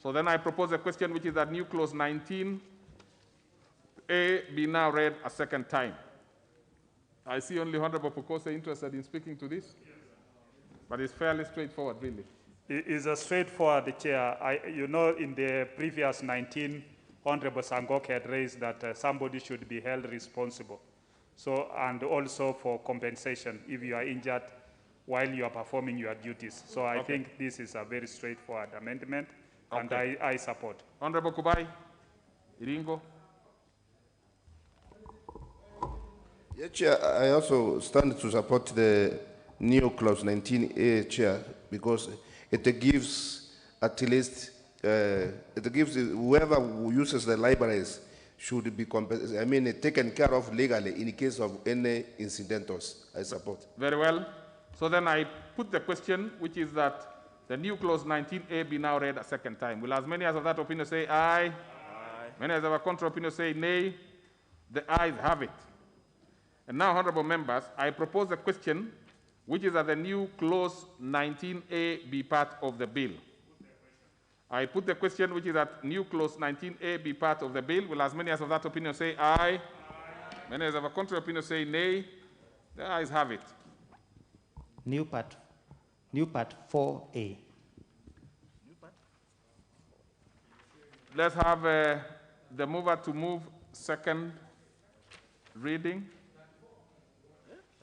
So then I propose a question which is that new clause 19A be now read a second time. I see only Honorable Pokose interested in speaking to this. But it's fairly straightforward, really. It is a straightforward, Chair. You know, in the previous 19, Honorable Sangok had raised that somebody should be held responsible. So, and also for compensation if you are injured while you are performing your duties. So I think this is a very straightforward amendment, and I support. Honorable Kubai, Iringo. Yeah, Chair, I also stand to support the new clause 19A, Chair, because it gives at least, it gives whoever uses the libraries should be taken care of legally in case of any incidentals. I support. Very well. So then I put the question, which is that the new clause 19A be now read a second time. Will as many as of that opinion say aye? Aye. Many as of a contrary opinion say nay? The ayes have it. And now, honorable members, I propose a question which is that the new clause 19A be part of the bill. I put the question which is that new clause 19A be part of the bill. Will as many as of that opinion say aye? Aye. Many as of a contrary opinion say nay? The ayes have it. New part 4A. Let's have the mover to move second reading.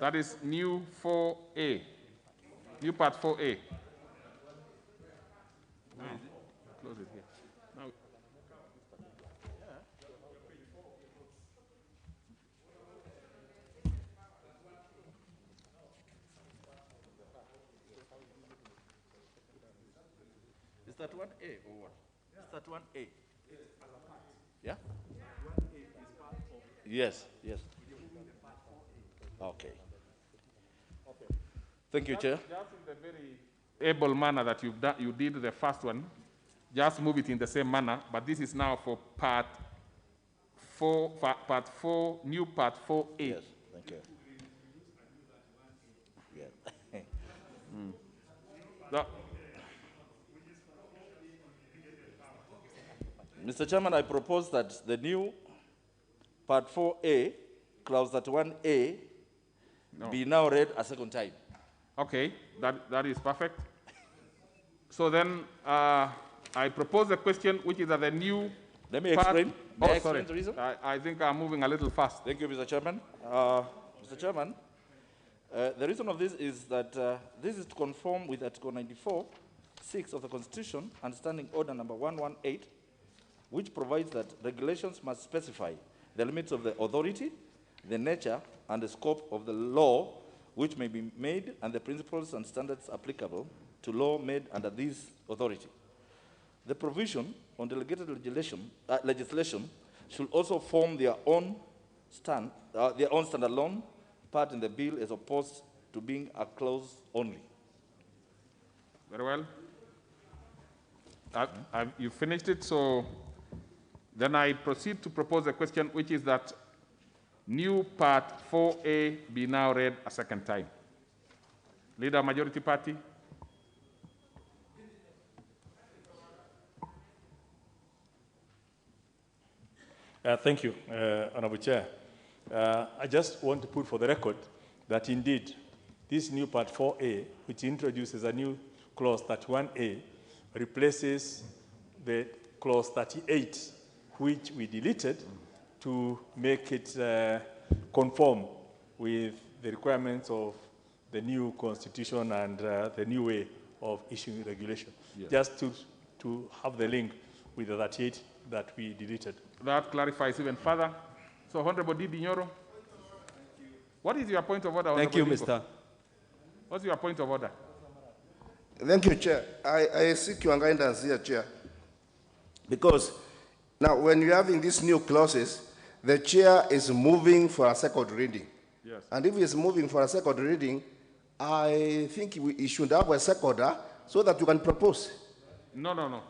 That is new 4A. New part 4A. Now, close it here. Now. Is that 1A or what? Is that 1A? Yeah? 1A is part of. Yes, yes. Okay. Thank you, Chair. Just in the very able manner that you did the first one, just move it in the same manner, but this is now for part 4, new part 4A. Yes, thank you. Yeah. Mr. Chairman, I propose that the new part 4A, clause 31A, be now read a second time. Okay, that is perfect. So then I propose a question which is that the new Let me explain. May I explain the reason? I think I'm moving a little fast. Thank you, Mr. Chairman. Mr. Chairman, the reason of this is that this is to conform with Article 94(6) of the Constitution and Standing Order number 118, which provides that regulations must specify the limits of the authority the nature and the scope of the law which may be made and the principles and standards applicable to law made under this authority. The provision on delegated legislation should also form their own standalone part in the bill as opposed to being a clause only. Very well. You finished it, so then I proceed to propose a question, which is that new part 4A be now read a second time. Leader, Majority Party. Thank you, Honorable Chair. I just want to put for the record that indeed this new part 4A, which introduces a new clause 31A, replaces the clause 38, which we deleted to make it conform with the requirements of the new constitution and the new way of issuing regulation. Yes. Just to have the link with the 38 that we deleted. That clarifies even further. So, Honorable Didi Nyoro, what is your point of order? Thank you, Nico? Mr. What's your point of order? Thank you, Chair. I seek your guidance here, Chair. Because now, when you're having these new clauses, the Chair is moving for a second reading. Yes. And if he's moving for a second reading, I think he should have a seconder so that you can propose. No,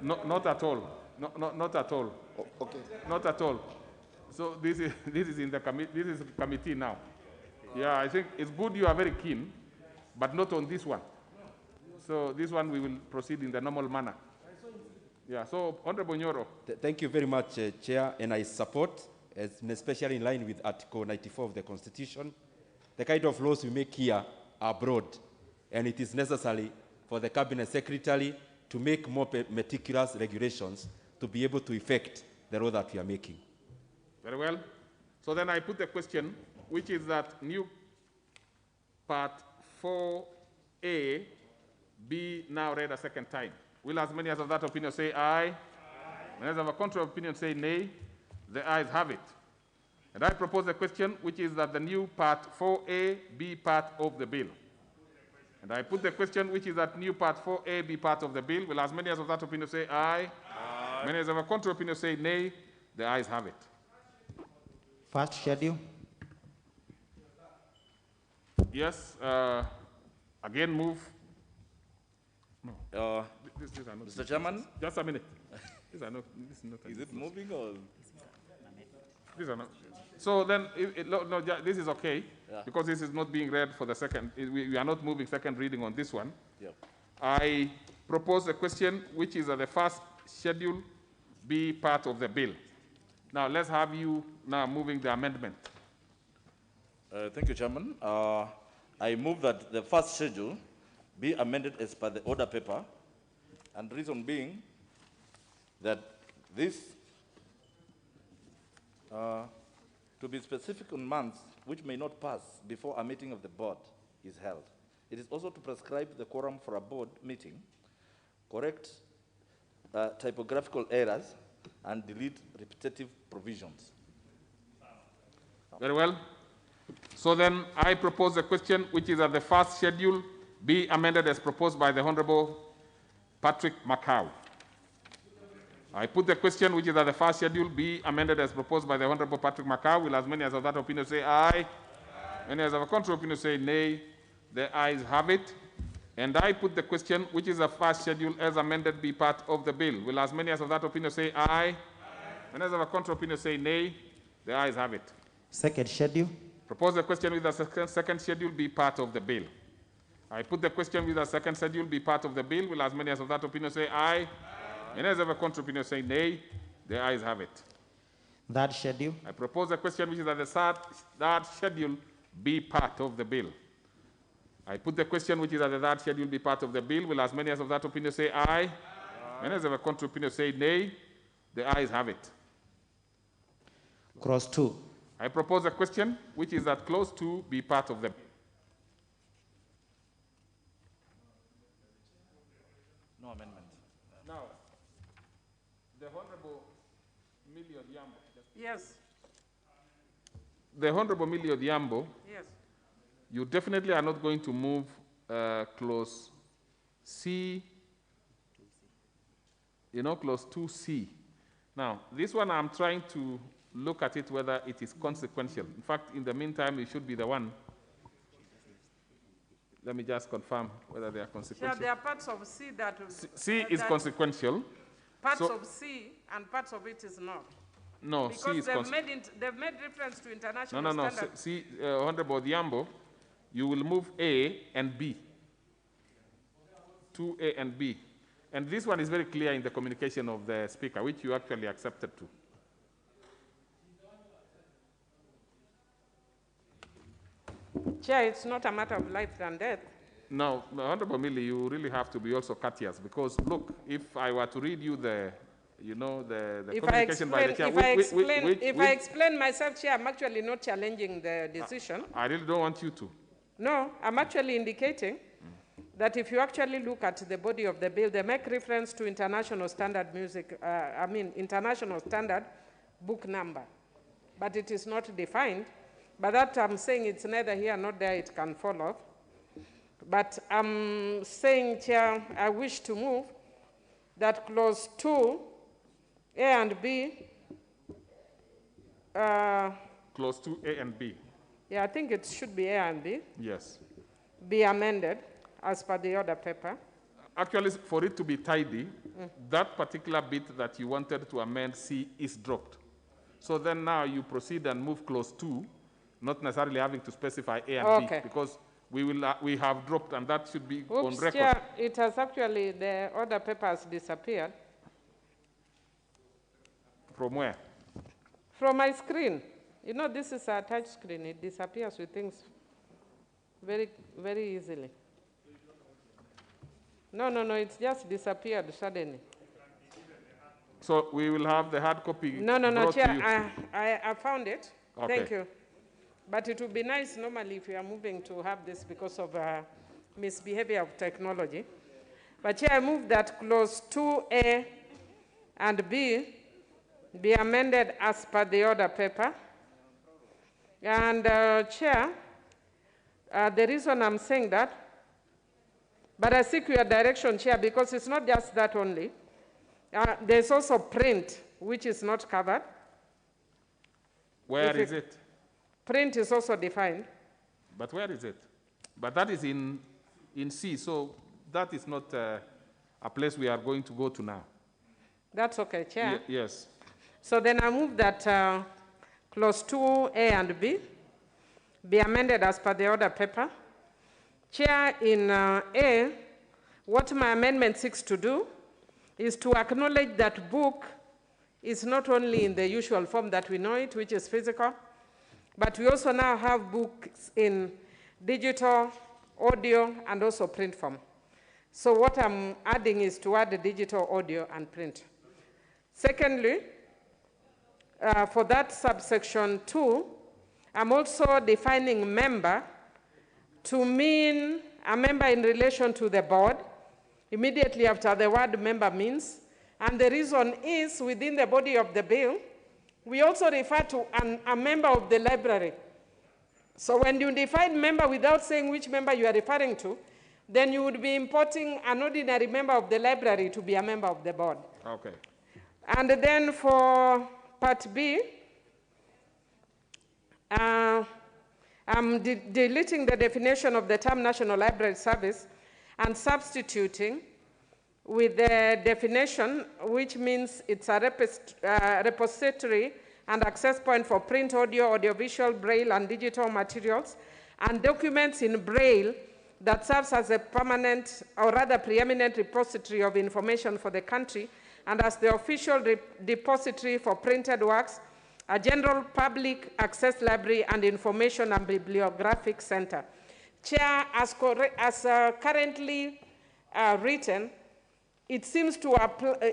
not at all. Not at all. Okay. Not at all. So this is in the committee now. Yeah, I think it's good you are very keen, but not on this one. So this one we will proceed in the normal manner. Yeah, so Honorable Nyoro. Thank you very much, Chair, and I support, especially in line with Article 94 of the Constitution, the kind of laws we make here are broad, and it is necessary for the Cabinet Secretary to make more meticulous regulations to be able to effect the law that we are making. Very well. So then I put the question, which is that new part 4A be now read a second time. Will as many as of that opinion say aye? Many as of a contrary opinion say nay? The ayes have it. And I propose a question, which is that the new part 4A be part of the bill. And I put the question, which is that new part 4A be part of the bill. Will as many as of that opinion say aye? Aye. Many as of a contrary opinion say nay? The ayes have it. First schedule. Yes. Again, move. No. Mr. Chairman? Just a minute. These are not, is it moving or? These are not. So then, this is okay, because this is not being read for the second. We are not moving second reading on this one. Yep. I propose a question, which is that the first schedule be part of the bill. Now, let's have you now moving the amendment. Thank you, Chairman. I move that the first schedule be amended as per the order paper, and reason being that this, to be specific on months which may not pass before a meeting of the board is held. It is also to prescribe the quorum for a board meeting, correct typographical errors, and delete repetitive provisions. Very well. So then I propose a question, which is that the first schedule be amended as proposed by the Honorable Patrick Macau. I put the question, which is that the first schedule be amended as proposed by the Honorable Patrick Macau. Will as many as of that opinion say aye? Aye. Many as of a contrary opinion say nay? The ayes have it. And I put the question, which is the first schedule as amended be part of the bill. Will as many as of that opinion say aye? Aye. Many as of a contrary opinion say nay? The ayes have it. Second schedule. Propose the question with the second schedule be part of the bill. I put the question with the second schedule be part of the bill. Will as many as of that opinion say aye? Aye. Many as of a contrary opinion say nay? The ayes have it. Third schedule. I propose a question, which is that the third schedule be part of the bill. I put the question, which is that the third schedule be part of the bill. Will as many as of that opinion say aye? Aye. Many as of a contrary opinion say nay? The ayes have it. Clause 2. I propose a question, which is that clause 2 be part of the bill. No amendment. Now, the Honorable Million Yambo. Yes. the Honorable Millie Odhiambo, Yes. you definitely are not going to move clause C, clause 2C. Now, this one I'm trying to look at it whether it is consequential. In fact, in the meantime, it should be the one. Let me just confirm whether they are consequential. Chair, there are parts of C that... C is consequential. Parts So- of C and parts of it is not. No, Because C is they've made reference to international No. standards. See, Honorable Odhiambo, you will move A and B. 2A and B. And this one is very clear in the communication of the Speaker, which you actually accepted to. Chair, it's not a matter of life and death. Now, Honorable Millie, you really have to be also courteous because, look, if I were to read you the communication by the chair, If I explain myself, Chair, I'm actually not challenging the decision. I really don't want you to. No, I'm actually indicating that if you actually look at the body of the bill, they make reference to international standard music, international standard book number, but it is not defined. But that I'm saying it's neither here nor there, it can fall off. But I'm saying, Chair, I wish to move that clause 2, A and B. Clause 2, A and B. Yeah, I think it should be A and B. Yes. Be amended as per the order paper. Actually, for it to be tidy, that particular bit that you wanted to amend C is dropped. So then now you proceed and move clause 2, not necessarily having to specify A and B, because we have dropped, and that should be on record. Chair, it has actually, the order paper has disappeared. From where? From my screen. You know, this is a touch screen. It disappears with things very, very easily. No, it's just disappeared suddenly. So we will have the hard copy. No, brought to you. Chair, I found it. Okay. Thank you. But it would be nice normally if we are moving to have this because of misbehavior of technology. But Chair, I move that clause 2A and B be amended as per the order paper. And Chair, the reason I'm saying that, but I seek your direction, Chair, because it's not just that only. There's also print, which is not covered. Where is it? Print is also defined. But where is it? But that is in C, so that is not a place we are going to go to now. That's okay, Chair. Yes. So then I move that clause 2A and B be amended as per the order paper. Chair, in A, what my amendment seeks to do is to acknowledge that book is not only in the usual form that we know it, which is physical, but we also now have books in digital, audio, and also print form. So what I'm adding is to add the digital, audio, and print. Secondly, for that subsection 2, I'm also defining member to mean a member in relation to the board, immediately after the word member means. And the reason is, within the body of the bill, we also refer to a member of the library. So when you define member without saying which member you are referring to, then you would be importing an ordinary member of the library to be a member of the board. Okay. And then for part B, I'm deleting the definition of the term National Library Service and substituting with the definition, which means it's a repository and access point for print, audio, audiovisual, braille, and digital materials, and documents in braille that serves as a permanent, or rather preeminent repository of information for the country, and as the official depository for printed works, a general public access library and information and bibliographic center. Chair, as currently written, it seems to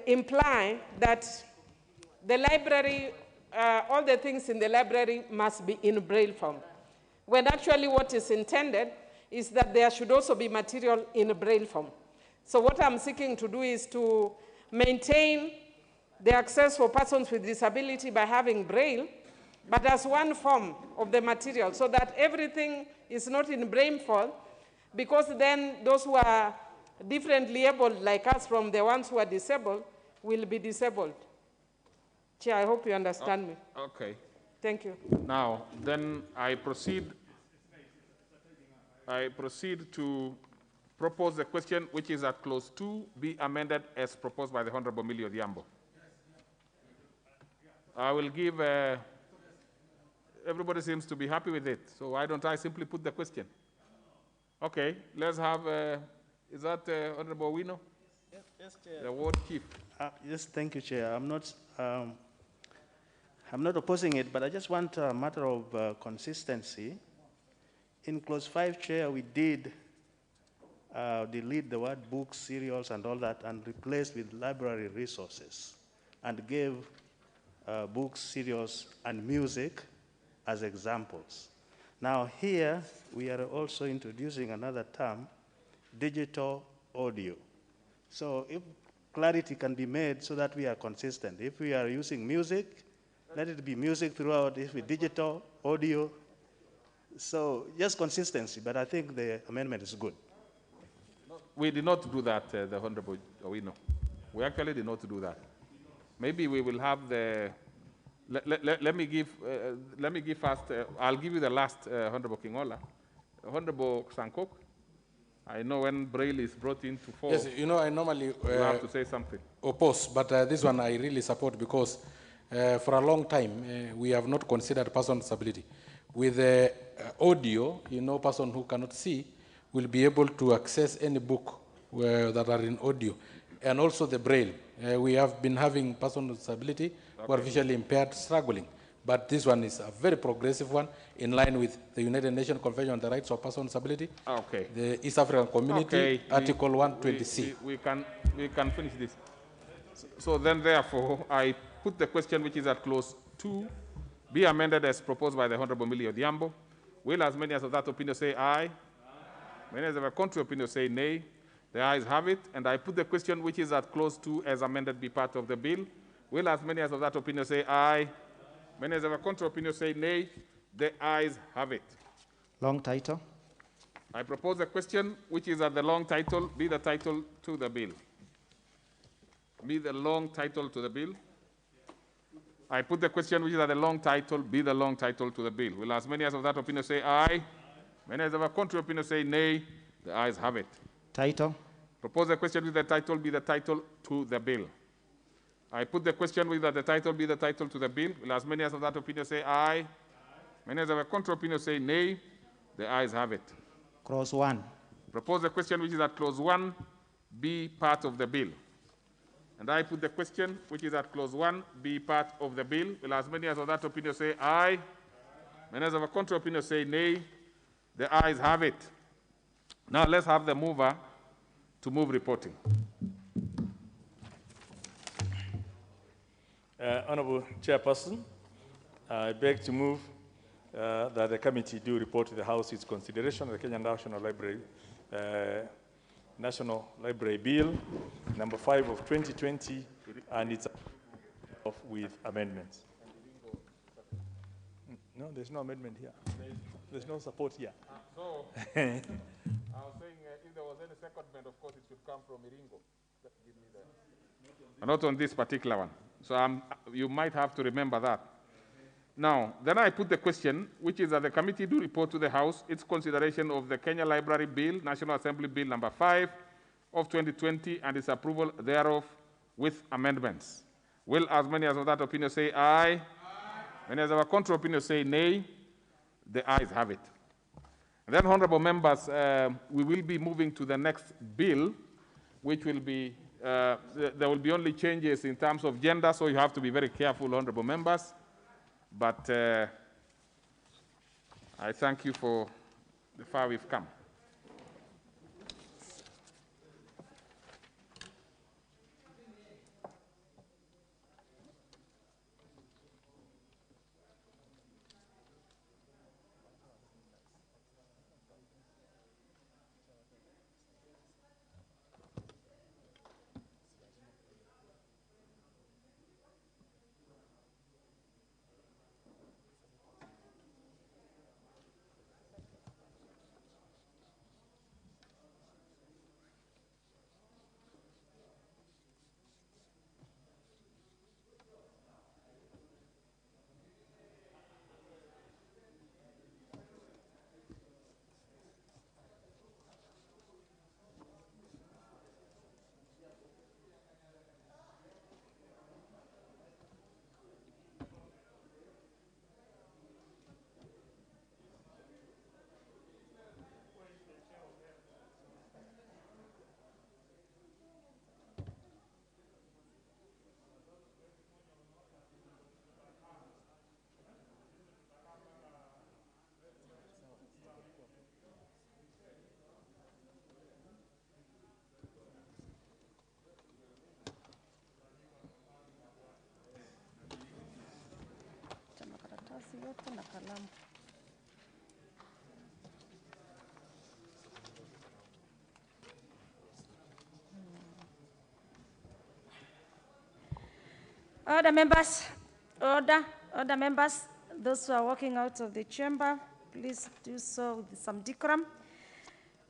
imply that the library, all the things in the library must be in braille form, when actually what is intended is that there should also be material in braille form. So what I'm seeking to do is to maintain the access for persons with disability by having braille, but as one form of the material, so that everything is not in brainfall, because then those who are differently abled, like us, from the ones who are disabled, will be disabled. Chair, I hope you understand me. Okay. Thank you. Now, then I proceed to propose the question which is at clause 2 be amended as proposed by the Honorable Millie Odhiambo. I will give, everybody seems to be happy with it, so why don't I simply put the question? Okay, let's have, is that Honorable Wino? Yes, Chair. The ward chief. Yes, thank you, Chair. I'm not opposing it, but I just want a matter of consistency. In clause 5, Chair, we did delete the word books, serials, and all that, and replaced with library resources, and gave books, serials, and music as examples. Now here, we are also introducing another term, digital audio. So if clarity can be made so that we are consistent. If we are using music, let it be music throughout. If we digital audio, so just consistency, but I think the amendment is good. We did not do that, the Honorable Owino. We actually did not do that. Maybe we will have the, let me give first, I'll give you the last, Honorable Kingola. Honorable Sankok, I know when Braille is brought into force. Yes, you know, I normally you have to say something. Oppose, but this one I really support because for a long time we have not considered person with disability. With audio, you know, person who cannot see will be able to access any book that are in audio, and also the Braille. We have been having person with disability who are visually impaired struggling, but this one is a very progressive one in line with the United Nations Convention on the Rights of Persons with Disability, the East African Community, Article 120C. We can finish this. So then, therefore, I put the question which is at clause 2 be amended as proposed by the Honorable Millie Odhiambo. Will as many as of that opinion say aye? Many as of a contrary opinion say nay. The ayes have it. And I put the question which is at clause 2 as amended be part of the bill. Will as many as of that opinion say aye? Many as of a contrary opinion say nay. The ayes have it. Long title. I propose a question which is at the long title be the title to the bill. Be the long title to the bill. I put the question which is at the long title be the long title to the bill. Will as many as of that opinion say aye? Many as of a contrary opinion say nay. The ayes have it. Title. Propose a question with the title be the title to the bill. I put the question with the title be the title to the bill. Will as many as of that opinion say aye? Many as of a contrary opinion say nay. The ayes have it. Clause 1. Propose a question which is at clause 1 be part of the bill. And I put the question which is at clause 1 be part of the bill. Will as many as of that opinion say aye? Many as of a contrary opinion say nay. The ayes have it. Now let's have the mover to move reporting. Honorable Chairperson, I beg to move that the committee do report to the House its consideration of the Kenyan National Library Bill, number 5 of 2020, and it's with amendments. No, there's no amendment here. There's no support here. So, I was saying if there was any secondment, of course, it should come from Iringo. Not on this particular one. So you might have to remember that. Now, then I put the question, which is that the committee do report to the House its consideration of the Kenya Library Bill, National Assembly Bill number 5 of 2020, and its approval thereof with amendments. Will as many as of that opinion say aye? Aye. Many as of a contrary opinion say nay. The ayes have it. And then, honorable members, we will be moving to the next bill, which will be, there will be only changes in terms of gender, so you have to be very careful, honorable members. But I thank you for the far we've come. Order members, order members, those who are walking out of the chamber, please do so with some decorum.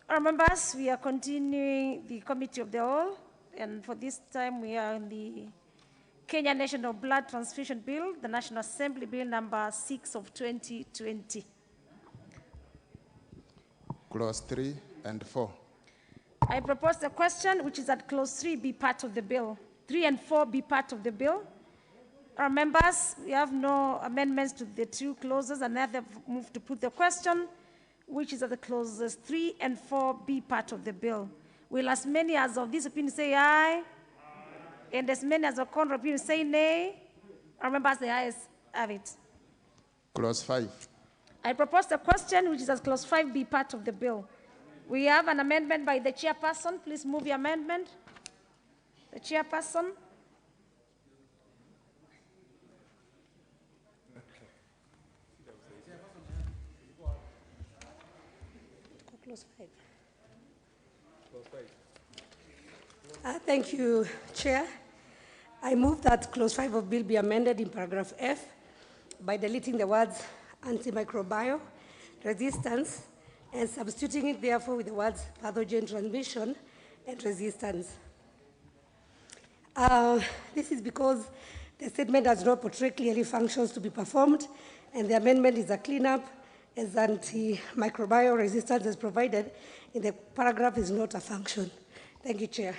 Order members, we are continuing the committee of the whole, and for this time we are in the Kenya National Blood Transfusion Bill, the National Assembly Bill number 6 of 2020. Clause 3 and 4. I propose the question which is that clause 3 be part of the bill. 3 and 4 be part of the bill. Our members, we have no amendments to the two clauses, and I have moved to put the question, which is that the clauses 3 and 4 be part of the bill. Will as many as of this opinion say aye? And as many as of contrary opinion say nay? Our members, the ayes have it. Clause 5. I propose the question, which is that clause 5 be part of the bill. We have an amendment by the chairperson. Please move the amendment. The chairperson. Clause 5. Thank you, Chair. I move that clause 5 of bill be amended in paragraph F by deleting the words antimicrobial resistance and substituting it therefore with the words pathogen transmission and resistance. This is because the statement does not portray clearly functions to be performed, and the amendment is a cleanup as antimicrobial resistance is provided in the paragraph is not a function. Thank you, Chair.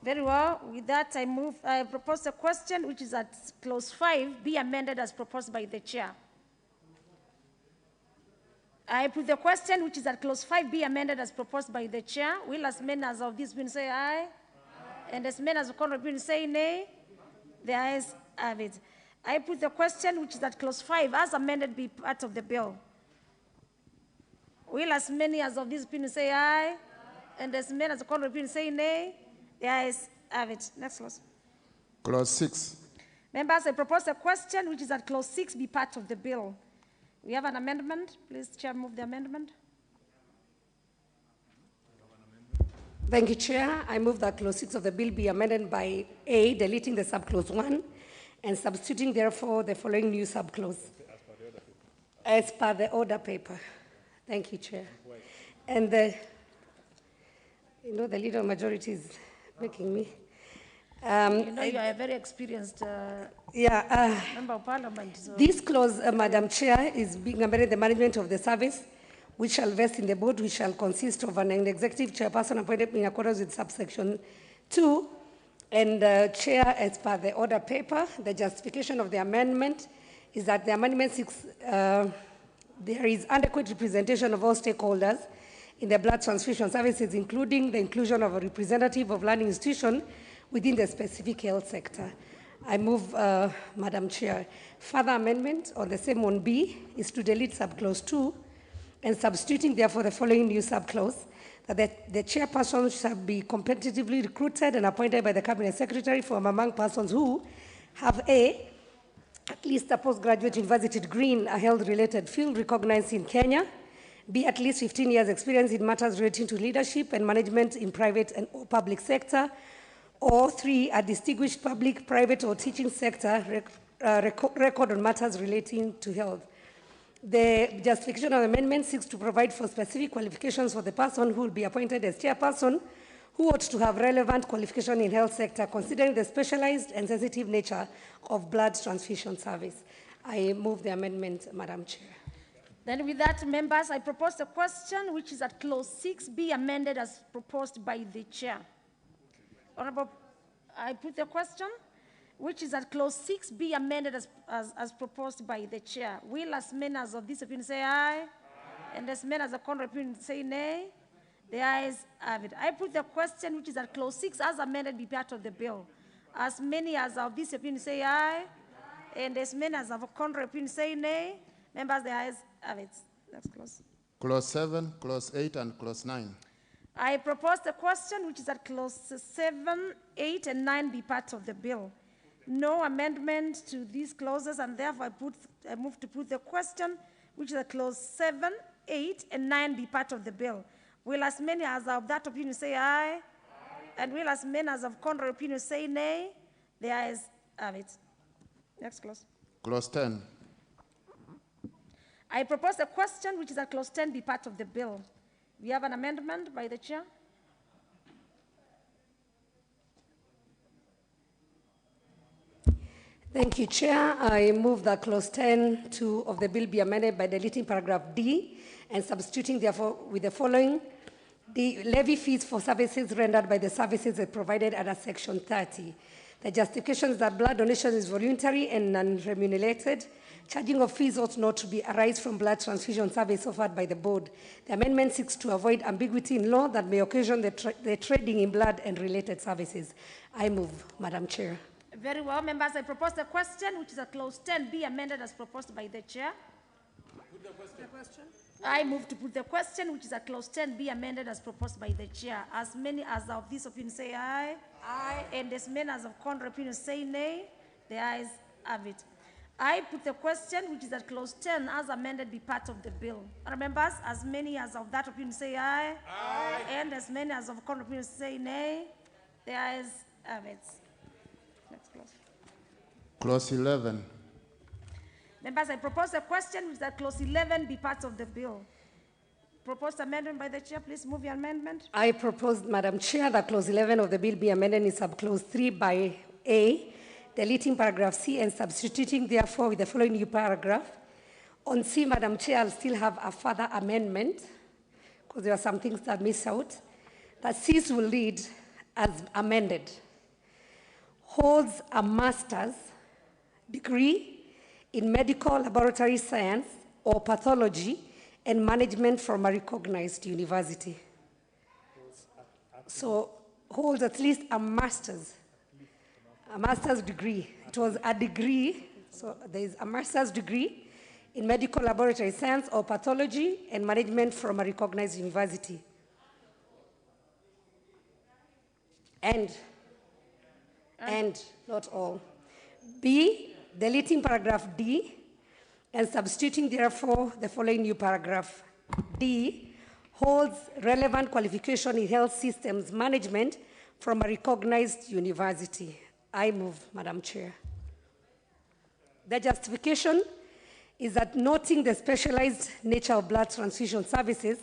Very well. With that, I propose a question, which is that clause 5 be amended as proposed by the chair. I put the question, which is that clause 5 be amended as proposed by the chair. Will as many as of this bill say aye? And as many as of contrary bill say nay? The ayes have it. I put the question, which is that clause 5 as amended be part of the bill. Will as many as of this bill say aye? And as many as of contrary bill say nay? The ayes have it. Next clause. Clause 6. Members, I propose a question, which is that clause 6 be part of the bill. We have an amendment. Please, Chair, move the amendment. Thank you, Chair. I move that clause 6 of the bill be amended by A, deleting the subclause 1, and substituting, therefore, the following new subclause. As per the order paper. Thank you, Chair. And the leader majority is making me. You are a very experienced member of parliament. So. This clause, Madam Chair, is being amended the management of the service, which shall vest in the board, which shall consist of an executive chairperson appointed in accordance with subsection 2. And Chair, as per the order paper, the justification of the amendment is that the amendment 6, there is adequate representation of all stakeholders in the blood transfusion services, including the inclusion of a representative of learning institution within the specific health sector. I move, Madam Chair. Further amendment on the same on B is to delete subclause 2 and substituting, therefore, the following new subclause, that the chairperson shall be competitively recruited and appointed by the Cabinet Secretary from among persons who have A, at least a postgraduate university degree in a health-related field recognized in Kenya, B, at least 15 years experience in matters relating to leadership and management in private and or public sector, or 3, a distinguished public, private, or teaching sector record on matters relating to health. The justification of the amendment seeks to provide for specific qualifications for the person who will be appointed as chairperson, who ought to have relevant qualification in health sector, considering the specialized and sensitive nature of blood transfusion service. I move the amendment, Madam Chair. Then with that, members, I propose a question, which is that clause 6 be amended as proposed by the chair. Honorable, I put the question, which is that clause 6 be amended as proposed by the chair. Will as many as of this opinion say aye? And as many as the contrary opinion say nay? The ayes have it. I put the question, which is that clause 6 as amended be part of the bill. As many as of this opinion say aye? And as many as of the contrary opinion say nay? Members, the ayes have it. Next clause. Clause 7, clause 8, and clause 9. I propose the question, which is that clauses 7, 8, and 9 be part of the bill. No amendment to these clauses, and therefore I move to put the question, which is that clause 7, 8, and 9 be part of the bill. Will as many as of that opinion say aye? And will as many as of contrary opinion say nay? The ayes have it. Next clause. Clause 10. I propose the question which is at clause 10 be part of the bill. We have an amendment by the chair. Thank you, Chair. I move that clause 10(2) of the bill be amended by deleting paragraph D and substituting therefore with the following. The levy fees for services rendered by the services are provided under section 30. The justification is that blood donation is voluntary and non-remunerated. Charging of fees ought not to be arise from blood transfusion service offered by the board. The amendment seeks to avoid ambiguity in law that may occasion the trading in blood and related services. I move, Madam Chair. Very well, members. I propose the question, which is at clause 10, be amended as proposed by the chair. Put the question. I move to put the question, which is at clause 10, be amended as proposed by the chair. As many as of this opinion say aye. Aye. And as many as of contrary opinion say nay. The ayes have it. I put the question, which is at clause 10, as amended, be part of the bill. Members, as many as of that opinion say aye. Aye. And as many as of contrary opinion say nay. The ayes have it. Next clause. Clause 11. Members, I propose the question which is that clause 11 be part of the bill. Proposed amendment by the chair. Please move your amendment. I propose, Madam Chair, that clause 11 of the bill be amended in subclause 3 by A, deleting paragraph C and substituting therefore with the following new paragraph. On C, Madam Chair, I'll still have a further amendment because there are some things that miss out. That C's will read as amended. Holds a master's degree in medical laboratory science or pathology and management from a recognized university. So holds at least a master's degree. It was a degree, so there is a master's degree in medical laboratory science or pathology and management from a recognized university. And not all. B, deleting paragraph D and substituting therefore the following new paragraph. D, holds relevant qualification in health systems management from a recognized university. I move, Madam Chair. The justification is that noting the specialized nature of blood transfusion services,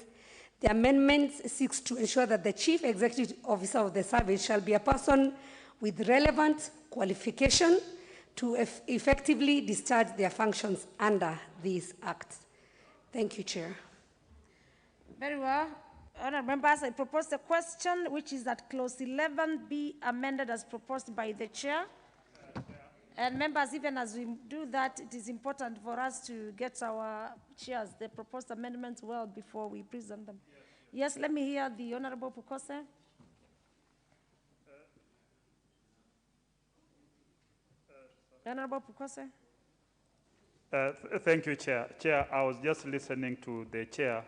the amendment seeks to ensure that the chief executive officer of the service shall be a person with relevant qualification to effectively discharge their functions under this act. Thank you, Chair. Very well. Honourable members, I propose the question, which is that clause 11 be amended as proposed by the chair. And members, even as we do that, it is important for us to get our chairs, the proposed amendments, well before we present them. Yes, let me hear the Honourable Pukose. Honourable Pukose. Thank you, Chair. Chair, I was just listening to the chair,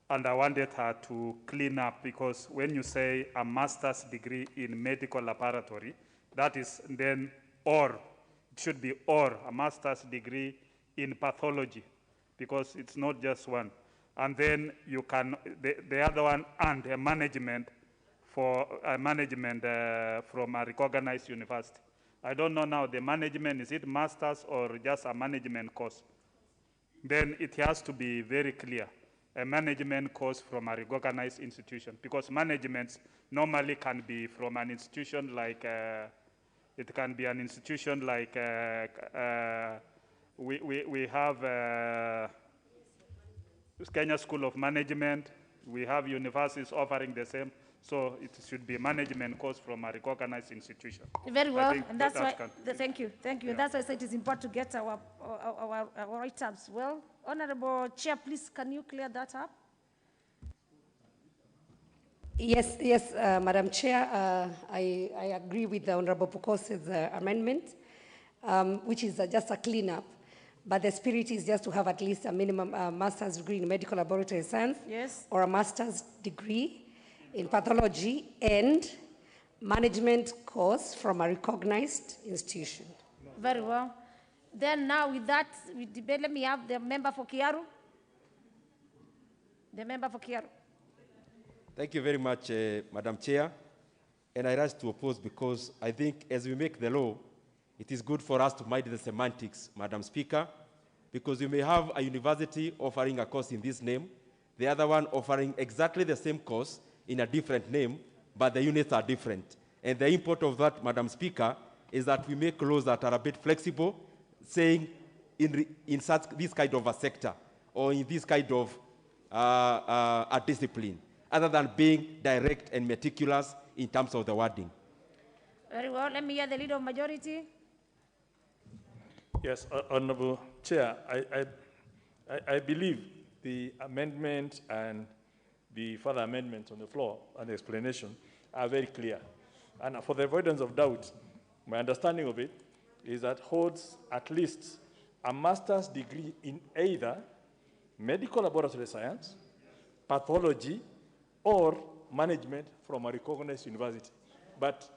and I wanted her to clean up, because when you say a master's degree in medical laboratory, that is then or, it should be or, a master's degree in pathology, because it's not just one. And then you can, the other one, and a management for a management from a recognized university. I don't know now, the management, is it master's or just a management course? Then it has to be very clear, a management course from a recognized institution, because managements normally can be from an institution like, it can be an institution like, we have Kenya School of Management, we have universities offering the same. So it should be management course from a recognized institution. Very well, and that's why, thank you. Yeah. That's why I said it is important to get our write-ups well. Honorable Chair, please, can you clear that up? Yes, Madam Chair, I agree with the Honorable Pukose's amendment, which is just a cleanup. But the spirit is just to have at least a minimum master's degree in medical laboratory science, yes, or a master's degree in pathology and management course from a recognized institution. Very well. Then now with that, we debate, let me have the member for Kiaru. The member for Kiaru. Thank you very much, Madam Chair. And I rise to oppose because I think as we make the law, it is good for us to mind the semantics, Madam Speaker, because you may have a university offering a course in this name, the other one offering exactly the same course in a different name, but the units are different. And the import of that, Madam Speaker, is that we make laws that are a bit flexible, saying in such this kind of a sector or in this kind of a discipline, other than being direct and meticulous in terms of the wording. Very well. Let me hear the Leader of Majority. Yes, Honorable Chair, I believe the amendment and the further amendments on the floor and the explanation are very clear. And for the avoidance of doubt, my understanding of it is that holds at least a master's degree in either medical laboratory science, pathology, or management from a recognized university. But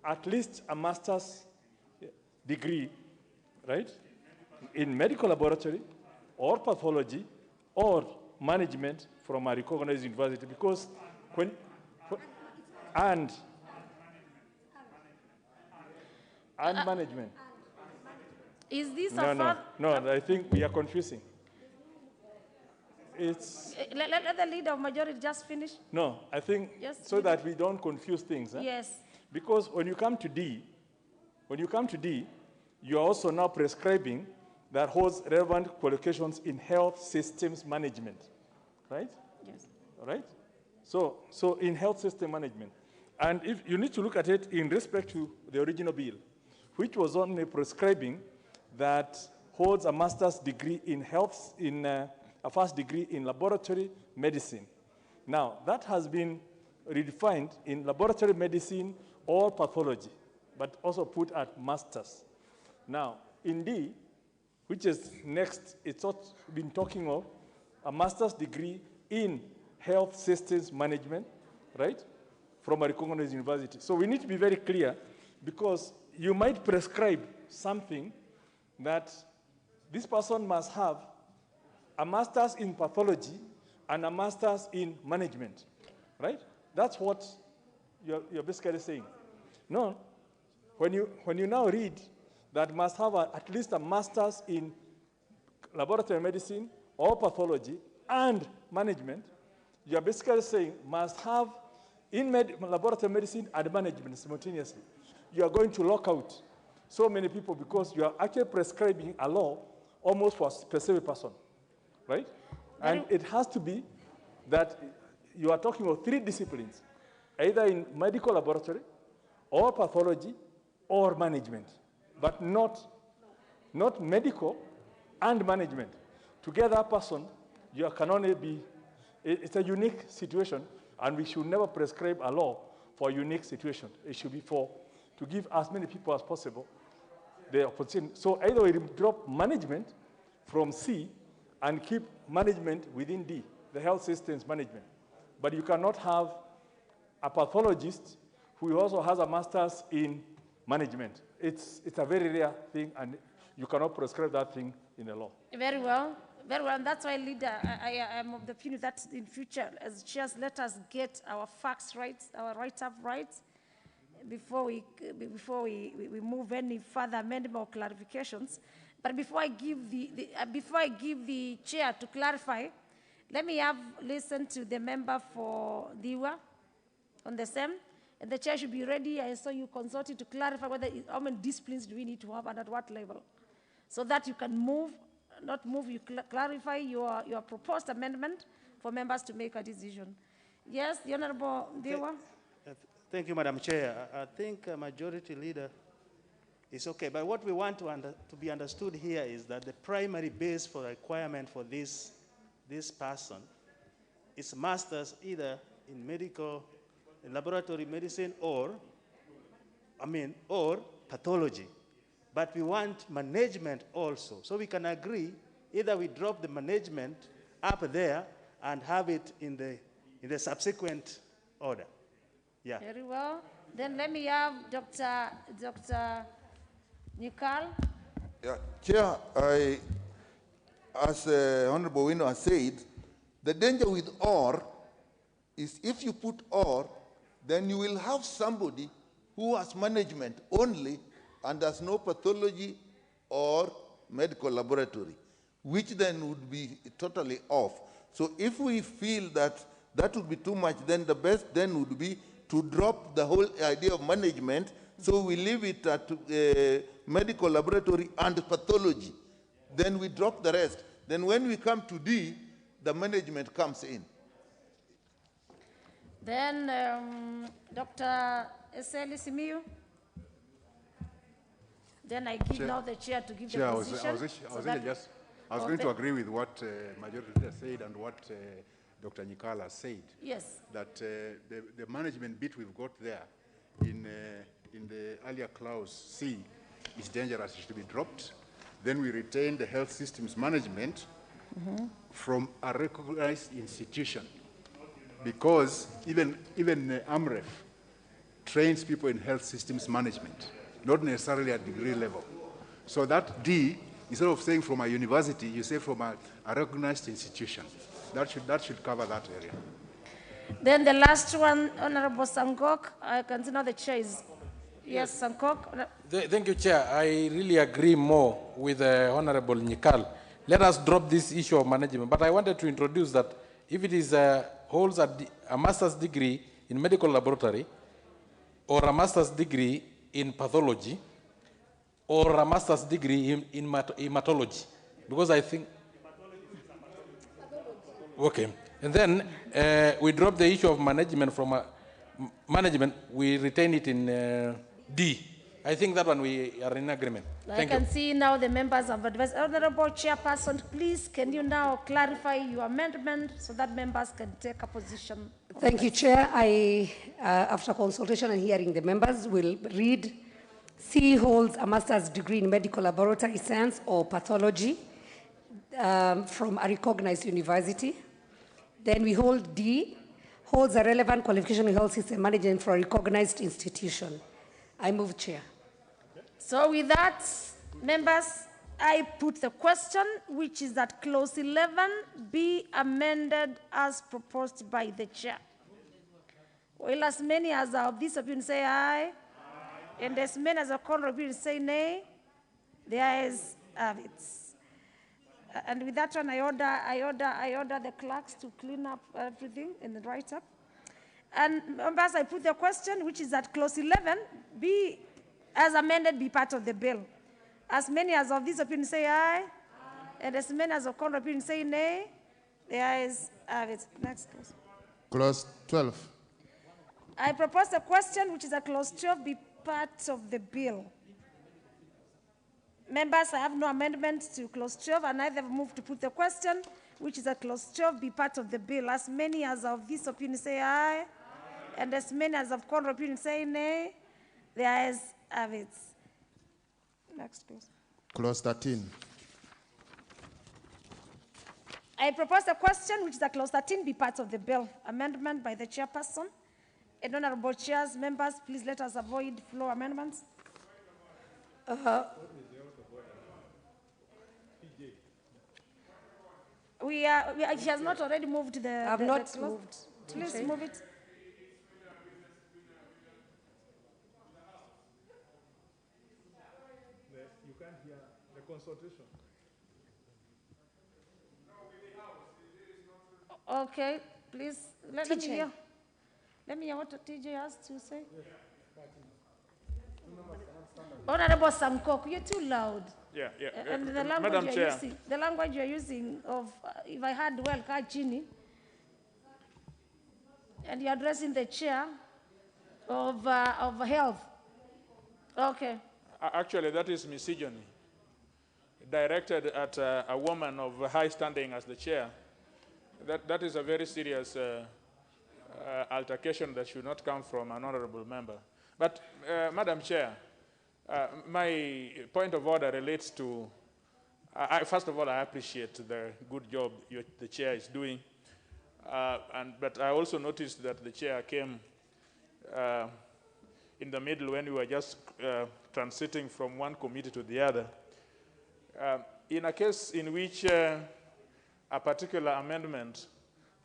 at least a master's degree, right, in medical laboratory or pathology or management from a recognized university, because and management. Is this No, I think we are confusing. It's let the Leader of Majority just finish. no, I think so that we don't confuse things. Yes. Because when you come to D, you are also now prescribing that holds relevant qualifications in health systems management, right? Yes. All right. So in health system management, and if you need to look at it in respect to the original bill, which was only prescribing that holds a master's degree in health, a first degree in laboratory medicine. Now, that has been redefined in laboratory medicine or pathology, but also put at master's. Now, in D, which is next, it's been talking of a master's degree in health systems management, right, from a recognized university. So we need to be very clear, because you might prescribe something that this person must have a master's in pathology and a master's in management, right? That's what you're basically saying. No, when you now read that must have at least a master's in laboratory medicine or pathology and management, you're basically saying must have in laboratory medicine and management simultaneously. You are going to lock out so many people because you are actually prescribing a law almost for a specific person, right? And it has to be that you are talking of 3 disciplines, either in medical laboratory or pathology or management, but not medical and management. Together, person, you can only be, it's a unique situation, and we should never prescribe a law for a unique situation. It should be to give as many people as possible the opportunity. So either we drop management from C and keep management within D, the health systems management. But you cannot have a pathologist who also has a master's in management. It's a very rare thing, and you cannot prescribe that thing in the law. Very well. Very well. And that's why, Leader, I am of the opinion that in future, as chairs, let us get our facts right, our write-up right, before we move any further amendment or clarifications. But before I give the chair to clarify, let me listen to the member for Diwa on the same. And the chair should be ready. I saw you consulted to clarify how many disciplines do we need to have and at what level, so that you can you clarify your proposed amendment for members to make a decision. Yes, the Honorable Diwa. Thank you, Madam Chair. I think Majority Leader is okay, but what we want to be understood here is that the primary base for requirement for this person is master's either in laboratory medicine or pathology. But we want management also. So we can agree either we drop the management up there and have it in the subsequent order. Yeah. Very well. Then let me have Dr. Nikal. Yeah, Chair, as Honorable Wino has said, the danger with or is if you put or, then you will have somebody who has management only and there's no pathology or medical laboratory, which then would be totally off. So if we feel that that would be too much, then the best then would be to drop the whole idea of management, so we leave it at medical laboratory and pathology. Then we drop the rest. Then when we come to D, the management comes in. Then Dr. Eseli Simiyu. Then I give now the chair to give Chair, the position. I was going to agree with what Majority Leader said and what Dr. Nyikala said. Yes. That the management bit we've got there in the earlier clause C is dangerous, it should be dropped. Then we retain the health systems management from a recognized institution, because even AMREF trains people in health systems management, not necessarily at degree level. So that D, instead of saying from a university, you say from a recognized institution. That should cover that area. Then the last one, Honorable Sangok. I can see now the chair is. Yes, Sangok. Thank you, Chair. I really agree more with Honorable Nyikal. Let us drop this issue of management. But I wanted to introduce that if it is holds a master's degree in medical laboratory, or a master's degree in pathology, or a master's degree in hematology, because I think. Okay, and then we drop the issue of management from management. We retain it in D. I think that one we are in agreement. I can see now the members have advised. Honorable Chairperson, please can you now clarify your amendment so that members can take a position? Thank you, Chair. I, after consultation and hearing the members, will read C holds a master's degree in medical laboratory science or pathology from a recognized university. Then we hold D, holds a relevant qualification in health system management for a recognized institution. I move, Chair. So with that, members, I put the question, which is that clause 11 be amended as proposed by the chair. Well, as many as of this opinion say aye, and as many as of contrary opinion say nay, the ayes have it. And with that one, I order the clerks to clean up everything and write up. And members, I put the question, which is that clause 11 be, as amended, be part of the bill. As many as of this opinion say aye, and as many as of contrary opinion say nay, the ayes have it. Next, please. Clause 12. I propose the question, which is that clause 12 be part of the bill. Members, I have no amendment to clause 12, and I have moved to put the question, which is that clause 12 be part of the bill. As many as of this opinion say aye, and as many as of contrary opinion say nay, the ayes have it. Next, please. Clause 13. I propose the question, which is that clause 13 be part of the bill. Amendment by the chairperson. And honorable chairs, members, please let us avoid floor amendments. She has not already moved the. I've not moved. Please move it. You can't hear the consultation. Okay, please let me hear. Let me hear what TJ has to say. Honorable Samkok, you're too loud. Yeah. And the language you're using of, if I heard well, Kachini, and you're addressing the chair of health. Okay. Actually, that is misogyny, directed at a woman of high standing as the chair. That is a very serious altercation that should not come from an honorable member. But, Madam Chair, my point of order relates to, first of all, I appreciate the good job the chair is doing. But I also noticed that the chair came in the middle when we were just transiting from one committee to the other. In a case in which a particular amendment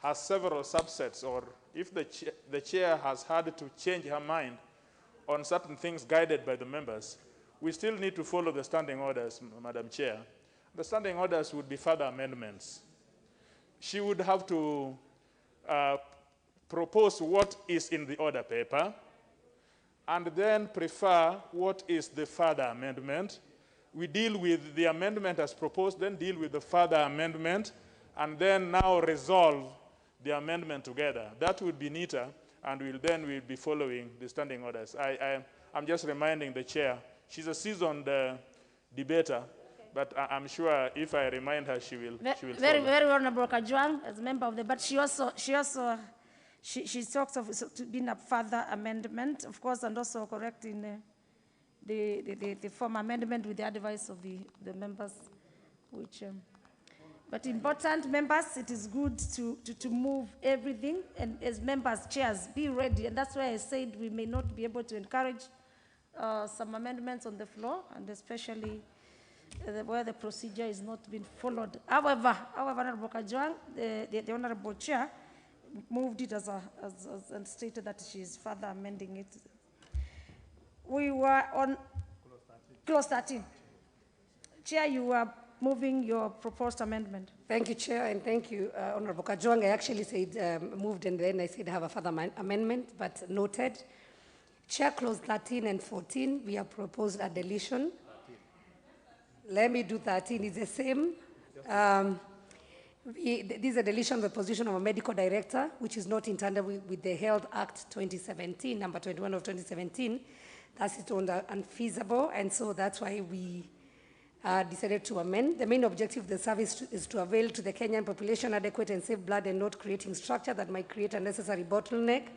has several subsets, or if the chair has had to change her mind on certain things guided by the members, we still need to follow the standing orders, Madam Chair. The standing orders would be further amendments. She would have to propose what is in the order paper, and then prefer what is the further amendment. We deal with the amendment as proposed, then deal with the further amendment, and then now resolve the amendment together. That would be neater, and we'll be following the standing orders. I'm just reminding the chair, she's a seasoned debater, but I'm sure if I remind her, she will Very, follow. very honorable Kajwang, as a member of the, but she talks of being a further amendment, of course, and also correcting the former amendment with the advice of the members, which, but important members, it is good to move everything, and as members, chairs, be ready, and that's why I said we may not be able to encourage some amendments on the floor, and especially where the procedure is not being followed. However, Honorable Kajwang, the Honorable Chair, moved it and stated that she is further amending it. We were on clause 13. Chair, you are moving your proposed amendment. Thank you, Chair, and thank you, Honorable Kajwang. I actually said moved, and then I said have a further amendment, but noted. Chair, clause 13 and 14, we have proposed a deletion. Let me do 13, it's the same. This is a deletion of the position of a medical director, which is not in tandem with the Health Act 2017, number 21 of 2017. That's it unfeasible, and so that's why we decided to amend. The main objective of the service is to avail to the Kenyan population adequate and safe blood, and not creating structure that might create unnecessary bottleneck.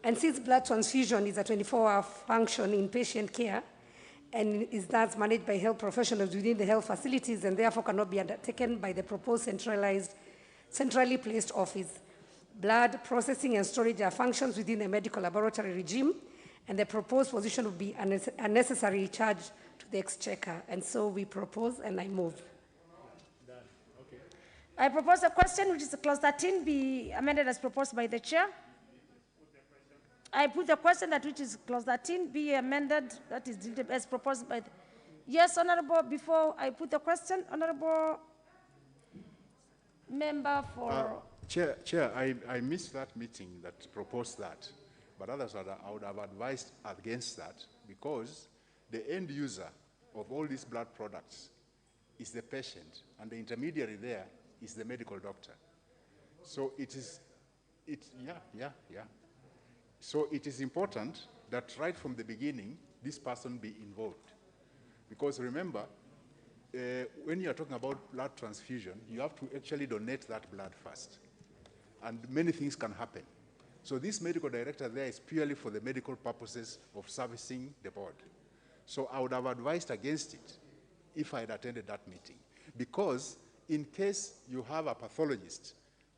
And since blood transfusion is a 24-hour function in patient care, and is thus managed by health professionals within the health facilities, and therefore cannot be undertaken by the proposed centrally placed office. Blood processing and storage are functions within the medical laboratory regime, and the proposed position would be unnecessary charge to the exchequer. And so we propose, and I move. Done. Okay. I propose a question, which is clause 13, be amended as proposed by the chair. I put the question that which is clause 13 be amended, that is as proposed by the... Yes, Honorable, before I put the question, Honorable Member for... Chair, I missed that meeting that proposed that, but others I would have advised against that, because the end user of all these blood products is the patient, and the intermediary there is the medical doctor. So So it is important that right from the beginning, this person be involved. Because remember, when you are talking about blood transfusion, you have to actually donate that blood first. And many things can happen. So this medical director there is purely for the medical purposes of servicing the board. So I would have advised against it if I had attended that meeting. Because in case you have a pathologist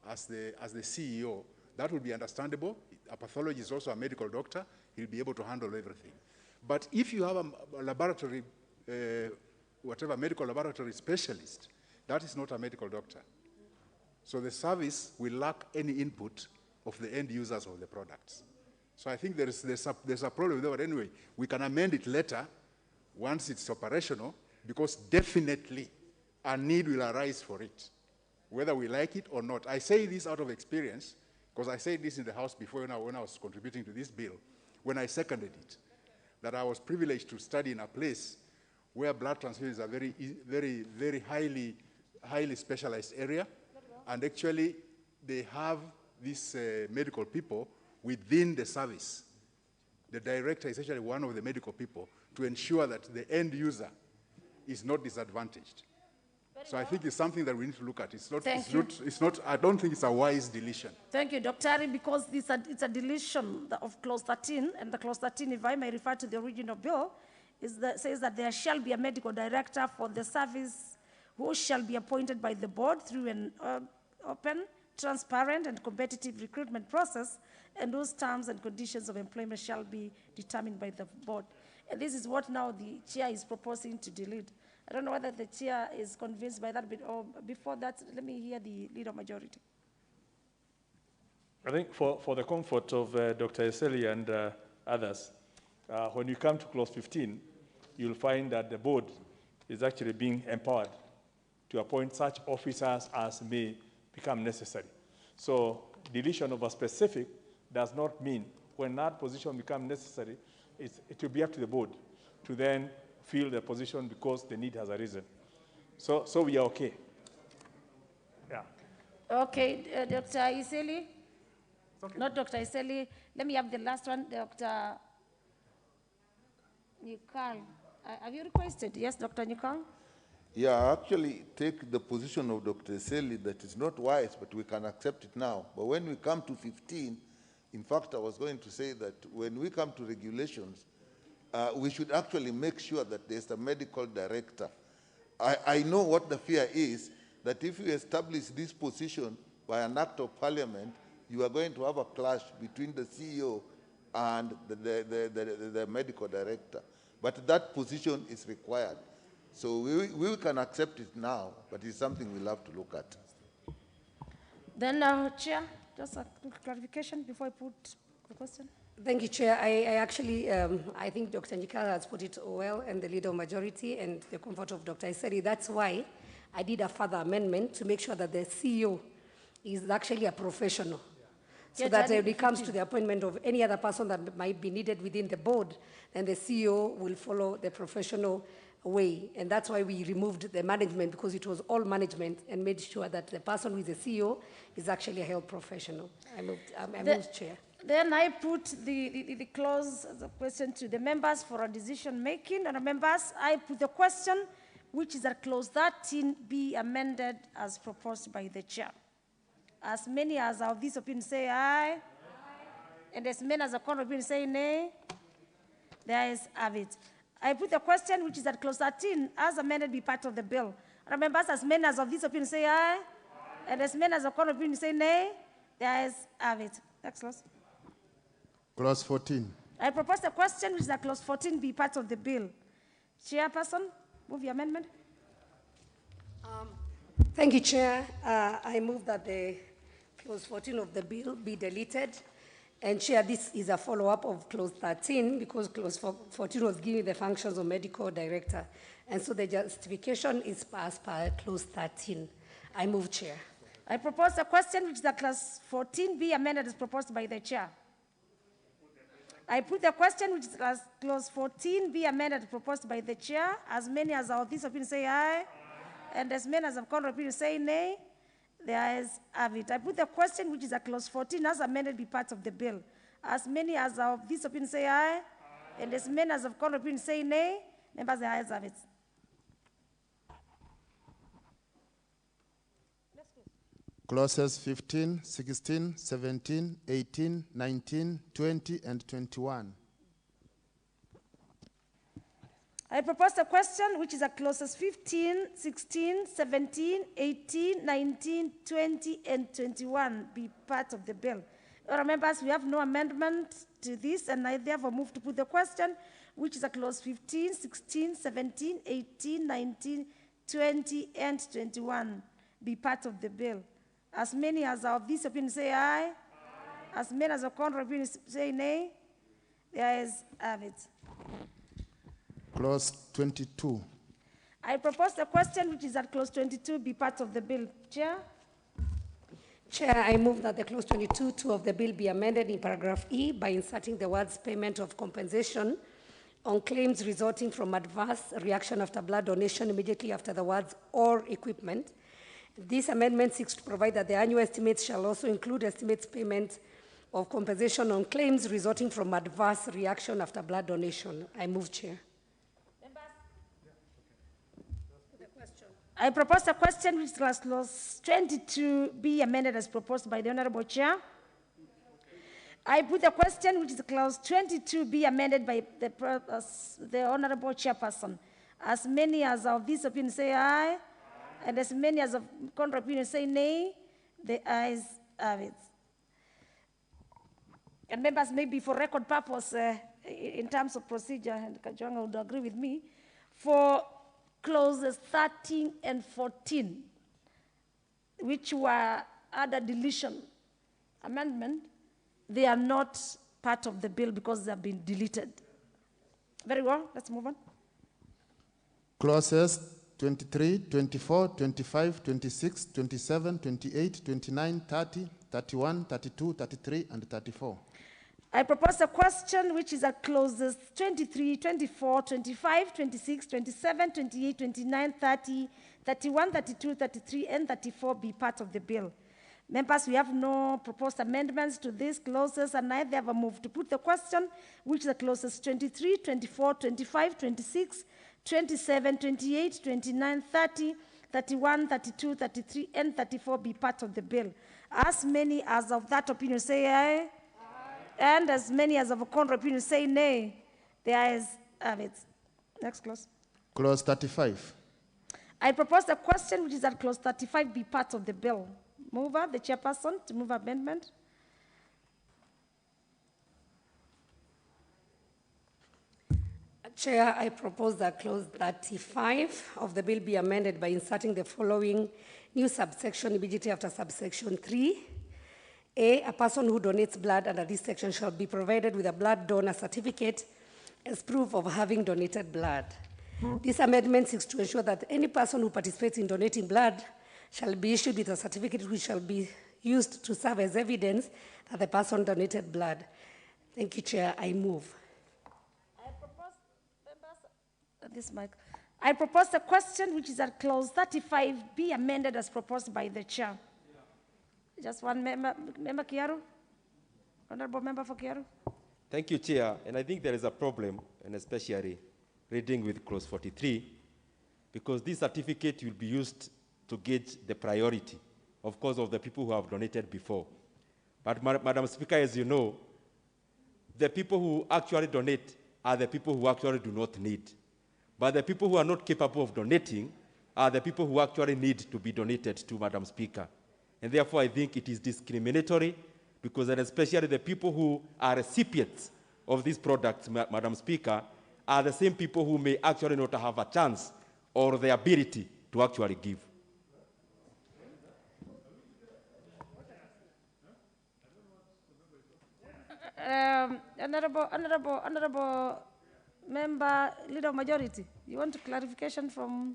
as the CEO, that would be understandable. A pathologist is also a medical doctor. He'll be able to handle everything. But if you have a laboratory, medical laboratory specialist, that is not a medical doctor. So the service will lack any input of the end users of the products. So I think there's a problem there. But anyway, we can amend it later once it's operational, because definitely a need will arise for it, whether we like it or not. I say this out of experience, because I said this in the House before when I was contributing to this bill, when I seconded it, that I was privileged to study in a place where blood transfusion is a very highly specialized area, and actually they have these medical people within the service. The director is actually one of the medical people to ensure that the end user is not disadvantaged. So I think it's something that we need to look at. I don't think it's a wise deletion. Thank you, Dr. Ari, because it's a deletion of clause 13, and the clause 13, if I may refer to the original bill, says that there shall be a medical director for the service who shall be appointed by the board through an open, transparent, and competitive recruitment process, and whose terms and conditions of employment shall be determined by the board. And this is what now the chair is proposing to delete. I don't know whether the chair is convinced by that bit, or before that, let me hear the leader majority. I think for the comfort of Dr. Eseli and others, when you come to clause 15, you'll find that the board is actually being empowered to appoint such officers as may become necessary. So deletion of a specific does not mean when that position becomes necessary, it will be up to the board to then fill the position because the need has arisen. So we are okay. Yeah. Okay, Dr. Iseli? Okay. Not Dr. Iseli. Let me have the last one, Dr. Nikal. Have you requested? Yes, Dr. Nikal? Yeah, I actually take the position of Dr. Seli that it's not wise, but we can accept it now. But when we come to 15, in fact, I was going to say that when we come to regulations, we should actually make sure that there's a medical director. I know what the fear is, that if you establish this position by an act of parliament, you are going to have a clash between the CEO and the medical director. But that position is required. So we can accept it now, but it's something we'll have to look at. Then, Chair, just a quick clarification before I put the question. Thank you, Chair. I actually, I think Dr. Nikala has put it well, and the leader of majority and the comfort of Dr. Iseri. That's why I did a further amendment to make sure that the CEO is actually a professional. So that when it comes to the appointment of any other person that might be needed within the board, then the CEO will follow the professional way. And that's why we removed the management, because it was all management, and made sure that the person who is the CEO is actually a health professional. I moved, Chair. Then I put the clause as a question to the members for a decision making. And members, I put the question, which is that clause 13 be amended as proposed by the chair. As many as of this opinion say aye, and as many as the contrary opinion say nay, there is have it. I put the question, which is that clause 13, as amended, be part of the bill. Remember, as many as of this opinion say aye, and as many as the contrary opinion say nay, there is have it. Next clause. Clause 14. I propose the question, which is that clause 14 be part of the bill. Chairperson, move the amendment. Thank you, Chair. I move that the clause 14 of the bill be deleted. And Chair, this is a follow-up of clause 13, because clause 14 was giving the functions of medical director. And so the justification is as per clause 13. I move, Chair. I propose a question, which is that clause 14 be amended as proposed by the chair. I put the question, which is clause 14 be amended as proposed by the chair. As many as of this opinion say aye, and as many as of contrary opinion say nay, the ayes have it. I put the question, which is a clause 14, as amended, be part of the bill. As many as of this opinion say aye, and as many as of contrary opinion say nay, members, the ayes have it. Clauses 15, 16, 17, 18, 19, 20, and 21. I propose a question, which is a clauses 15, 16, 17, 18, 19, 20, and 21 be part of the bill. Members, we have no amendment to this, and I therefore move to put the question, which is a clause 15, 16, 17, 18, 19, 20, and 21 be part of the bill. As many as of this opinion say aye, as many as of contrary opinion say nay, the ayes have it. Clause 22. I propose the question, which is that clause 22 be part of the bill. Chair? Chair, I move that the clause 22(2) of the bill be amended in paragraph E by inserting the words payment of compensation on claims resulting from adverse reaction after blood donation immediately after the words or equipment. This amendment seeks to provide that the annual estimates shall also include estimates payment of compensation on claims resulting from adverse reaction after blood donation. I move, Chair. I propose a question, which is clause 22 be amended as proposed by the Honorable Chair. I put the question, which is clause 22 be amended by the Honorable Chairperson. As many as of this opinion say aye, and as many as of contrary opinion say nay, the ayes have it. And members, maybe for record purpose, in terms of procedure, and Kajwanga would agree with me, for clauses 13 and 14, which were under deletion amendment, they are not part of the bill because they have been deleted. Very well, let's move on. Clauses 23, 24, 25, 26, 27, 28, 29, 30, 31, 32, 33, and 34. I propose a question which is at clauses 23, 24, 25, 26, 27, 28, 29, 30, 31, 32, 33, and 34 be part of the bill. Members, we have no proposed amendments to these clauses, and neither have a move to put the question, which is the clauses 23, 24, 25, 26, 27, 28, 29, 30, 31, 32, 33, and 34 be part of the bill. As many as of that opinion say aye. And as many as of a contrary opinion say nay. The ayes have it. Next clause. Clause 35. I propose the question which is at clause 35 be part of the bill. Mover, the chairperson, to move amendment. Chair, I propose that clause 35 of the bill be amended by inserting the following new subsection immediately after subsection 3. A person who donates blood under this section shall be provided with a blood donor certificate as proof of having donated blood. This amendment seeks to ensure that any person who participates in donating blood shall be issued with a certificate which shall be used to serve as evidence that the person donated blood. Thank you, Chair. I move. I propose the question which is at clause 35 be amended as proposed by the chair. Just one member, Member Kiaru. Honorable Member for Kiaru. Thank you, Chair. And I think there is a problem, and especially reading with clause 43, because this certificate will be used to gauge the priority, of course, of the people who have donated before. But, Madam Speaker, as you know, the people who actually donate are the people who actually do not need. But the people who are not capable of donating are the people who actually need to be donated to, Madam Speaker. And therefore, I think it is discriminatory because, and especially the people who are recipients of these products, Madam Speaker, are the same people who may actually not have a chance or the ability to actually give. Honorable Member, Leader of Majority, you want a clarification from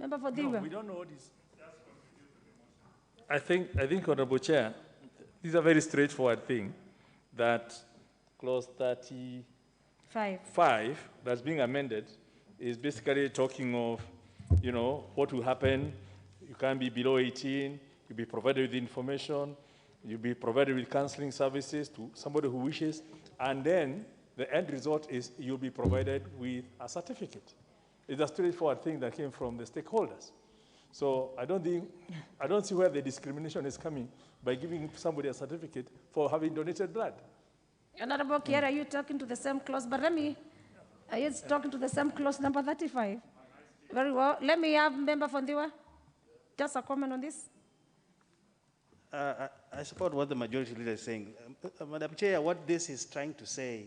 Member for Diwa? No, we don't know what is. I think, Honorable Chair, this is a very straightforward thing that clause 35 that's being amended is basically talking of, you know, what will happen. You can't be below 18, you'll be provided with information, you'll be provided with counseling services to somebody who wishes, and then the end result is you'll be provided with a certificate. It's a straightforward thing that came from the stakeholders. So I don't see where the discrimination is coming by giving somebody a certificate for having donated blood. Honorable Kiera, are you talking to the same clause? But are you talking to the same clause number 35? Very well. Let me have Member Fondiwa. Just a comment on this. I support what the majority leader is saying. Madam Chair, what this is trying to say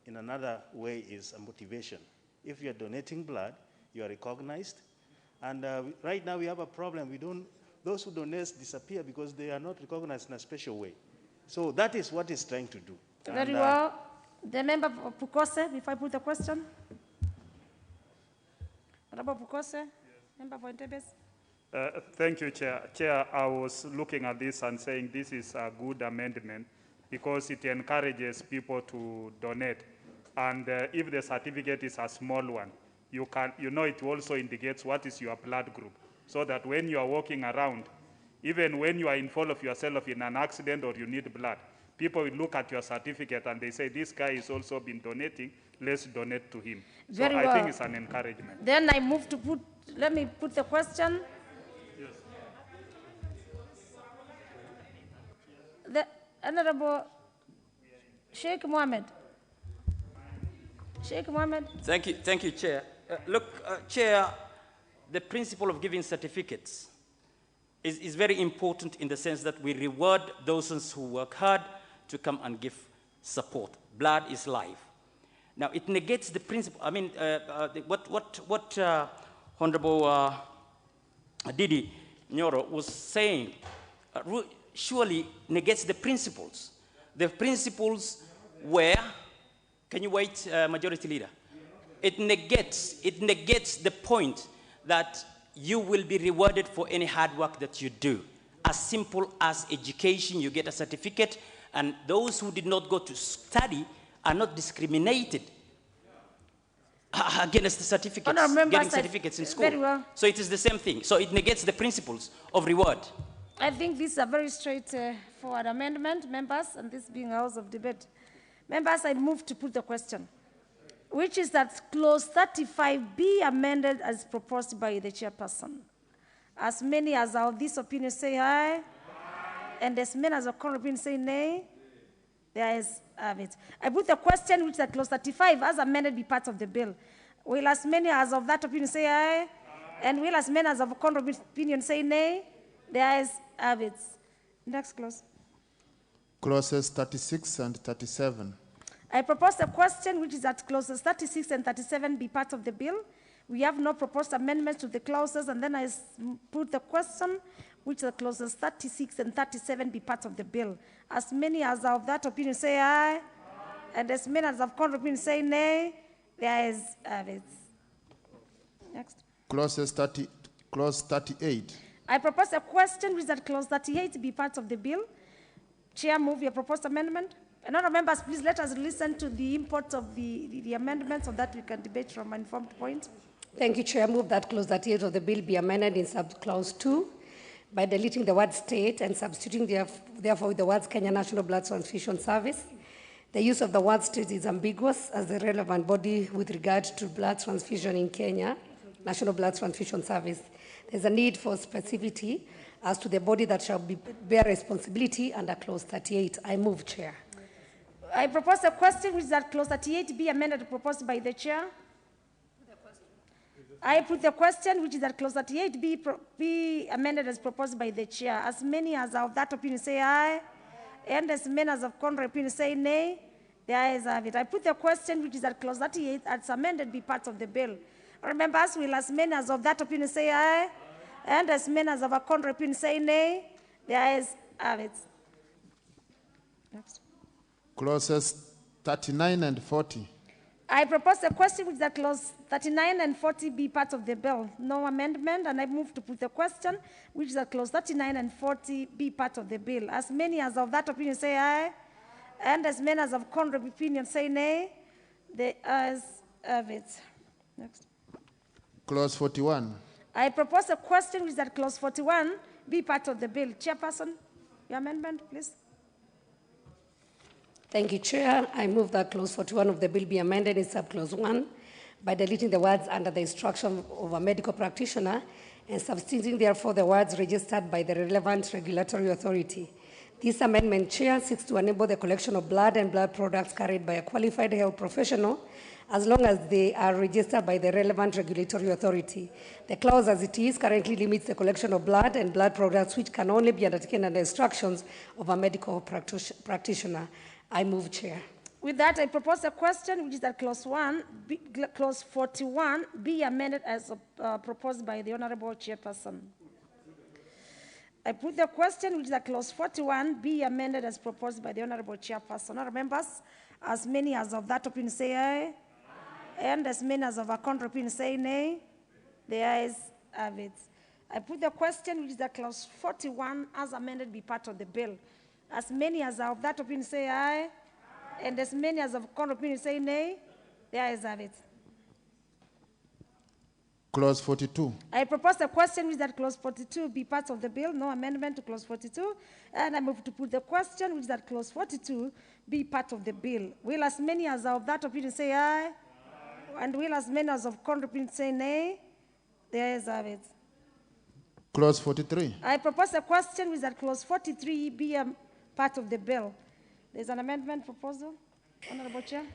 in another way is a motivation. If you are donating blood, you are recognized. And right now we have a problem. Those who donate disappear because they are not recognized in a special way. So that is what it's trying to do. Very well. The member for Pukose, before I put the question. Honorable Pukose, yes. Member for Entebes. Thank you, Chair. Chair, I was looking at this and saying this is a good amendment because it encourages people to donate. And if the certificate is a small one, it also indicates what is your blood group, so that when you are walking around, even when you are involved of yourself in an accident or you need blood, people will look at your certificate and they say, this guy has also been donating, let's donate to him. Very so well. I think it's an encouragement. Then I move to let me put the question. Yes. The Honorable Sheikh Mohammed. Sheikh Mohammed. Thank you, Chair. Chair, the principle of giving certificates is very important in the sense that we reward those who work hard to come and give support. Blood is life. Now, it negates the principle. I mean, what Honorable Didi Nyoro was saying surely negates the principles. The principles were, can you wait, Majority Leader? it negates the point that you will be rewarded for any hard work that you do. As simple as education, you get a certificate, and those who did not go to study are not discriminated against the certificates, getting certificates in school. Very well. So it is the same thing. So it negates the principles of reward. I think this is a very straightforward amendment, members, and this being a house of debate. Members, I move to put the question, which is that clause 35 be amended as proposed by the chairperson. As many as are of this opinion say aye, and as many as are contrary opinion say nay. There is it. I put the question, which is that clause 35 as amended be part of the bill. Will as many as of that opinion say aye, and will as many as of contrary opinion say nay. There is it. Next clause. Clauses 36 and 37. I propose a question, which is that clauses 36 and 37 be part of the bill. We have no proposed amendments to the clauses, and then I put the question, which the clauses 36 and 37 be part of the bill. As many as are of that opinion say aye, and as many as of contrary opinion say nay. There is it. Next. Clause 38. I propose a question, which is that clause 38 be part of the bill. Chair, move your proposed amendment. And other members, please let us listen to the import of the amendments so that we can debate from an informed point. Thank you, Chair. Move that clause 38 of the bill be amended in subclause 2 by deleting the word state and substituting therefore with the words Kenya National Blood Transfusion Service. The use of the word state is ambiguous as the relevant body with regard to blood transfusion in Kenya, National Blood Transfusion Service. There's a need for specificity as to the body that shall bear responsibility under clause 38. I move, Chair. I propose a question, which is that clause 38 be amended proposed by the chair. I put the question, which is that clause 38 be amended as proposed by the chair. As many as are of that opinion say aye, and as many as of contrary opinion say nay. The ayes have it. I put the question, which is that clause 38 as amended be part of the bill. Remember, as will as many as of that opinion say aye, and as many as of a contrary opinion say nay. The ayes have it. Next. Clauses 39 and 40. I propose a question, which is that clause 39 and 40 be part of the bill. No amendment, and I move to put the question, which is that clause 39 and 40 be part of the bill. As many as of that opinion say aye, and as many as of contrary opinion say nay. The ayes have it. Next. Clause 41. I propose a question, which is that clause 41 be part of the bill. Chairperson, your amendment, please. Thank you, Chair. I move that clause 41 of the bill be amended in subclause 1 by deleting the words under the instruction of a medical practitioner and substituting therefore the words registered by the relevant regulatory authority. This amendment, Chair, seeks to enable the collection of blood and blood products carried by a qualified health professional as long as they are registered by the relevant regulatory authority. The clause as it is currently limits the collection of blood and blood products which can only be undertaken under instructions of a medical practitioner. I move, Chair. With that, I propose a question, which is that clause 41 be amended as proposed by the Honorable Chairperson. I put the question, which is that clause 41 be amended as proposed by the Honorable Chairperson. Honorable members, as many as of that opinion say aye, and as many as of a contrary opinion say nay. The ayes have it. I put the question, which is that clause 41 as amended be part of the bill. As many as are of that opinion say aye, and as many as of contrary opinion say nay. The ayes have it. Clause 42. I propose a question, which is that clause 42 be part of the bill. No amendment to clause 42. And I move to put the question, which is that clause 42 be part of the bill. Will as many as are of that opinion say aye, and will as many as of contrary opinion say nay. The ayes have it. Clause 43. I propose a question, which is that clause 43 be part of the bill. There's an amendment proposal. Honorable Chair.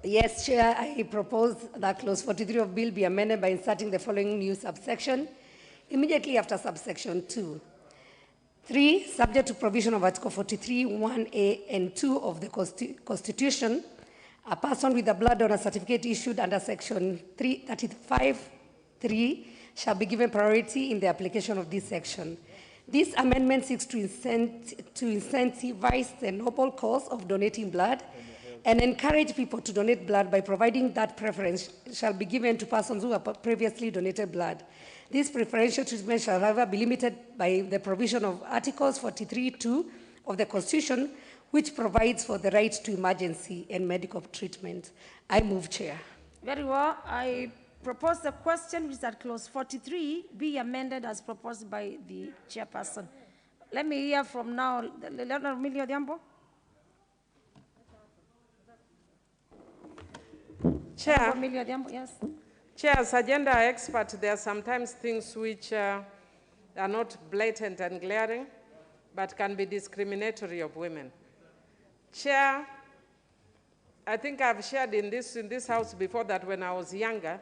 Yes, Chair. I propose that clause 43 of bill be amended by inserting the following new subsection immediately after subsection 2. 3, subject to provision of Article 43, 1A and 2 of the Constitution, a person with a blood donor certificate issued under section 335(3) shall be given priority in the application of this section. This amendment seeks to incentivize the noble cause of donating blood and encourage people to donate blood by providing that preference shall be given to persons who have previously donated blood. This preferential treatment shall, however, be limited by the provision of Articles 43(2) of the Constitution, which provides for the right to emergency and medical treatment. I move, Chair. Very well. I propose the question, which is at clause 43, be amended as proposed by the chairperson. Let me hear from now, Leonard Emilio Diambo. Chair, Emilio Diambo, yes. Chair, as agenda expert, there are sometimes things which are not blatant and glaring, but can be discriminatory of women. Chair, I think I've shared in this house before that when I was younger,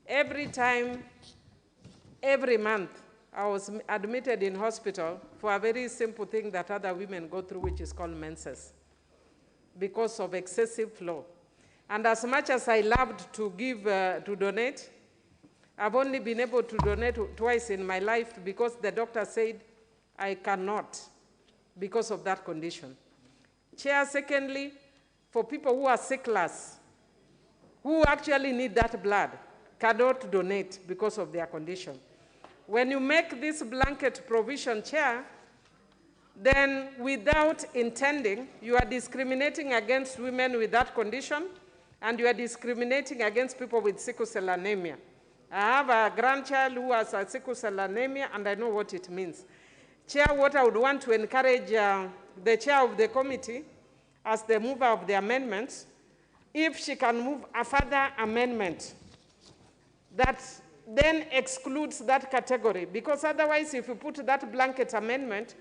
every month, I was admitted in hospital for a very simple thing that other women go through, which is called menses, because of excessive flow. And as much as I loved to give, to donate, I've only been able to donate twice in my life because the doctor said I cannot because of that condition. Chair, secondly, for people who are sickless, who actually need that blood, cannot donate because of their condition. When you make this blanket provision, Chair, then without intending, you are discriminating against women with that condition, and you are discriminating against people with sickle cell anemia. I have a grandchild who has a sickle cell anemia, and I know what it means. Chair, what I would want to encourage the chair of the committee, as the mover of the amendments, if she can move a further amendment that then excludes that category, because otherwise if you put that blanket amendment,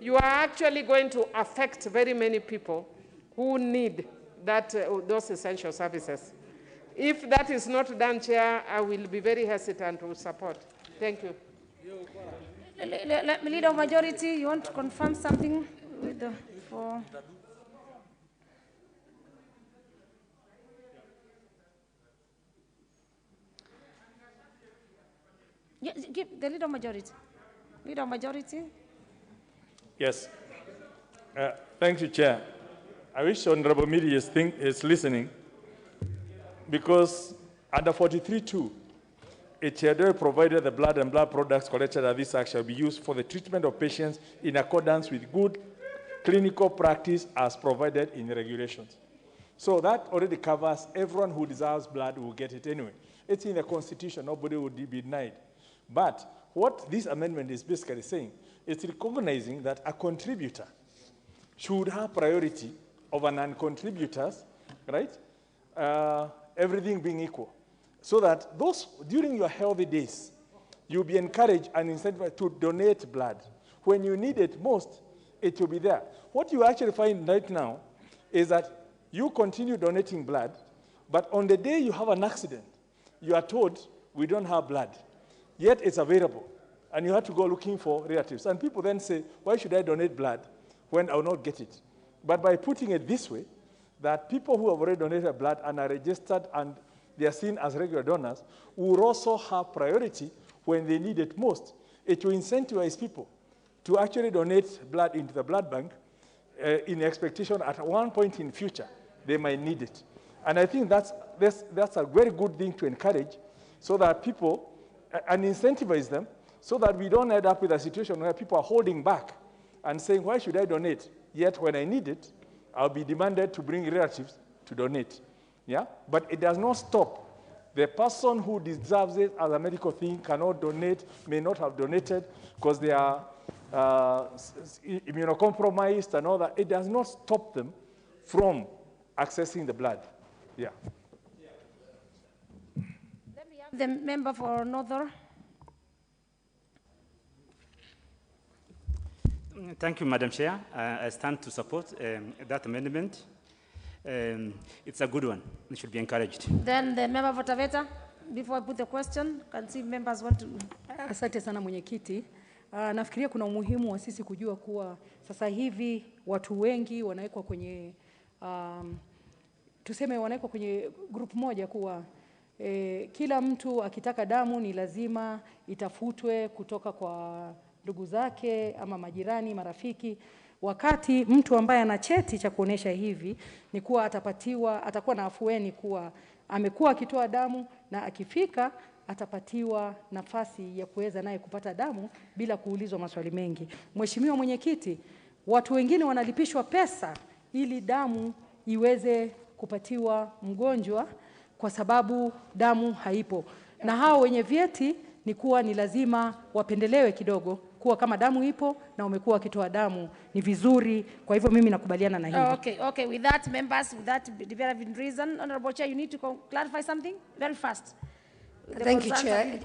you are actually going to affect very many people who need that, those essential services. If that is not done, Chair, I will be very hesitant to support. Thank you. Leader of Majority, you want to confirm something with the, for... Yes, give the Leader of Majority. Leader of Majority. Yes. Thank you, Chair. I wish Honorable Midi is listening, because under 43(2), HLD provided the blood and blood products collected at this act shall be used for the treatment of patients in accordance with good clinical practice as provided in the regulations. So that already covers everyone who deserves blood will get it anyway. It's in the Constitution, nobody would be denied. But what this amendment is basically saying, it's recognizing that a contributor should have priority over non-contributors, right? Everything being equal. So that those, during your healthy days, you'll be encouraged and incentivized to donate blood. When you need it most, it will be there. What you actually find right now is that you continue donating blood, but on the day you have an accident, you are told, we don't have blood. Yet it's available, and you have to go looking for relatives. And people then say, why should I donate blood when I will not get it? But by putting it this way, that people who have already donated blood and are registered and they are seen as regular donors will also have priority when they need it most. It will incentivize people to actually donate blood into the blood bank in expectation at one point in future they might need it. And I think that's a very good thing to encourage, so that people, and incentivize them, so that we don't end up with a situation where people are holding back and saying, why should I donate? Yet when I need it, I'll be demanded to bring relatives to donate. Yeah? But it does not stop. The person who deserves it as a medical thing cannot donate, may not have donated because they are immunocompromised and all that. It does not stop them from accessing the blood. Yeah. Let me have the member for Northern. Thank you, Madam Chair. I stand to support that amendment. It's a good one. It should be encouraged. Then the member for Taveta, before I put the question, can see members want to... Asante sana mwenyekiti. Nafikiria kuna umuhimu wa sisi kujua kuwa sasa hivi watu wengi wanawekwa kwenye tuseme wanawekwa kwenye group moja kuwa kila mtu akitaka damu ni lazima itafutwe kutoka kwa ndugu zake ama majirani, marafiki. wakati mtu ambaye ana cheti cha kuonesha hivi ni kuwa atakuwa na afueni kuwa amekuwa akitoa damu na akifika atapatiwa nafasi ya kuweza naye kupata damu bila kuulizwa maswali mengi. Mheshimiwa Mwenyekiti, watu wengine wanalipishwa pesa ili damu iweze kupatiwa mgonjwa kwa sababu damu haipo. Na hao wenye vyeti ni kuwa ni lazima wapendelewe kidogo kuwa kama damu ipo na umekuwa wakitoa damu ni vizuri. Kwa hivyo mimi nakubaliana na hili. Okay. With that, members, with that developing reason, Honorable Chair, you need to clarify something very fast. Thank you, Chair.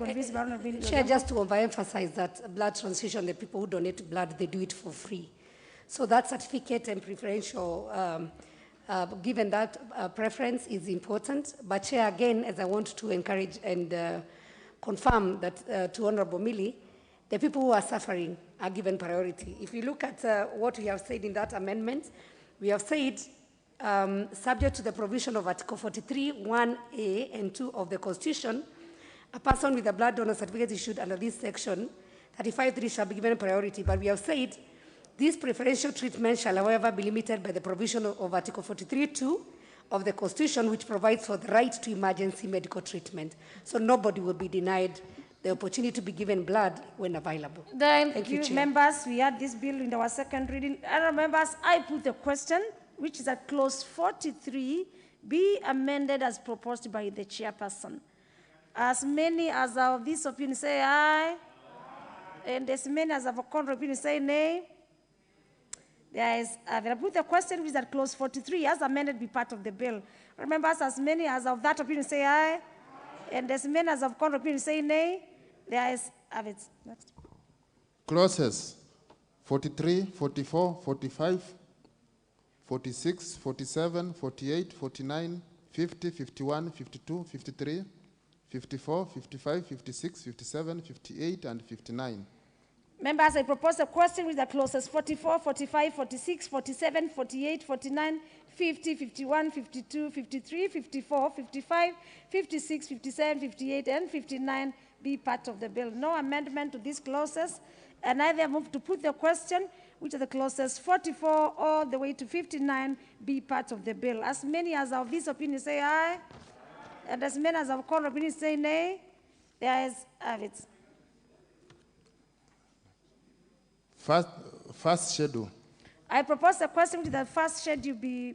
Chair, just to overemphasize that blood transfusion, the people who donate blood, they do it for free. So that certificate and preferential, given that preference is important. But Chair, again, as I want to encourage and confirm that to Honorable Millie, the people who are suffering are given priority. If you look at what we have said in that amendment, we have said, subject to the provision of Article 43, 1A and 2 of the Constitution, a person with a blood donor certificate issued under this section, 35(3) shall be given priority. But we have said, this preferential treatment shall, however, be limited by the provision of Article 43(2) of the Constitution, which provides for the right to emergency medical treatment. So nobody will be denied the opportunity to be given blood when available. Thank you, Chair. members. We had this bill in our second reading. Other members, I put the question, which is at clause 43, be amended as proposed by the chairperson. As many as are of this opinion say aye, and as many as have a contrary opinion say nay. There is, I put the question, which is at clause 43, as amended, be part of the bill. Remember, as many as of that opinion say aye, and as many as of contrary opinion say nay. There is, have it. Next. Clauses 43, 44, 45, 46, 47, 48, 49, 50, 51, 52, 53, 54, 55, 56, 57, 58, and 59. Members, I propose a question with the clauses 44, 45, 46, 47, 48, 49, 50, 51, 52, 53, 54, 55, 56, 57, 58, and 59 be part of the bill. No amendment to these clauses. And I then move to put the question, which are the clauses 44 all the way to 59 be part of the bill. As many as of this opinion say aye, and as many as of contrary opinion say nay. There is, have it. First schedule. I propose a question which the first schedule be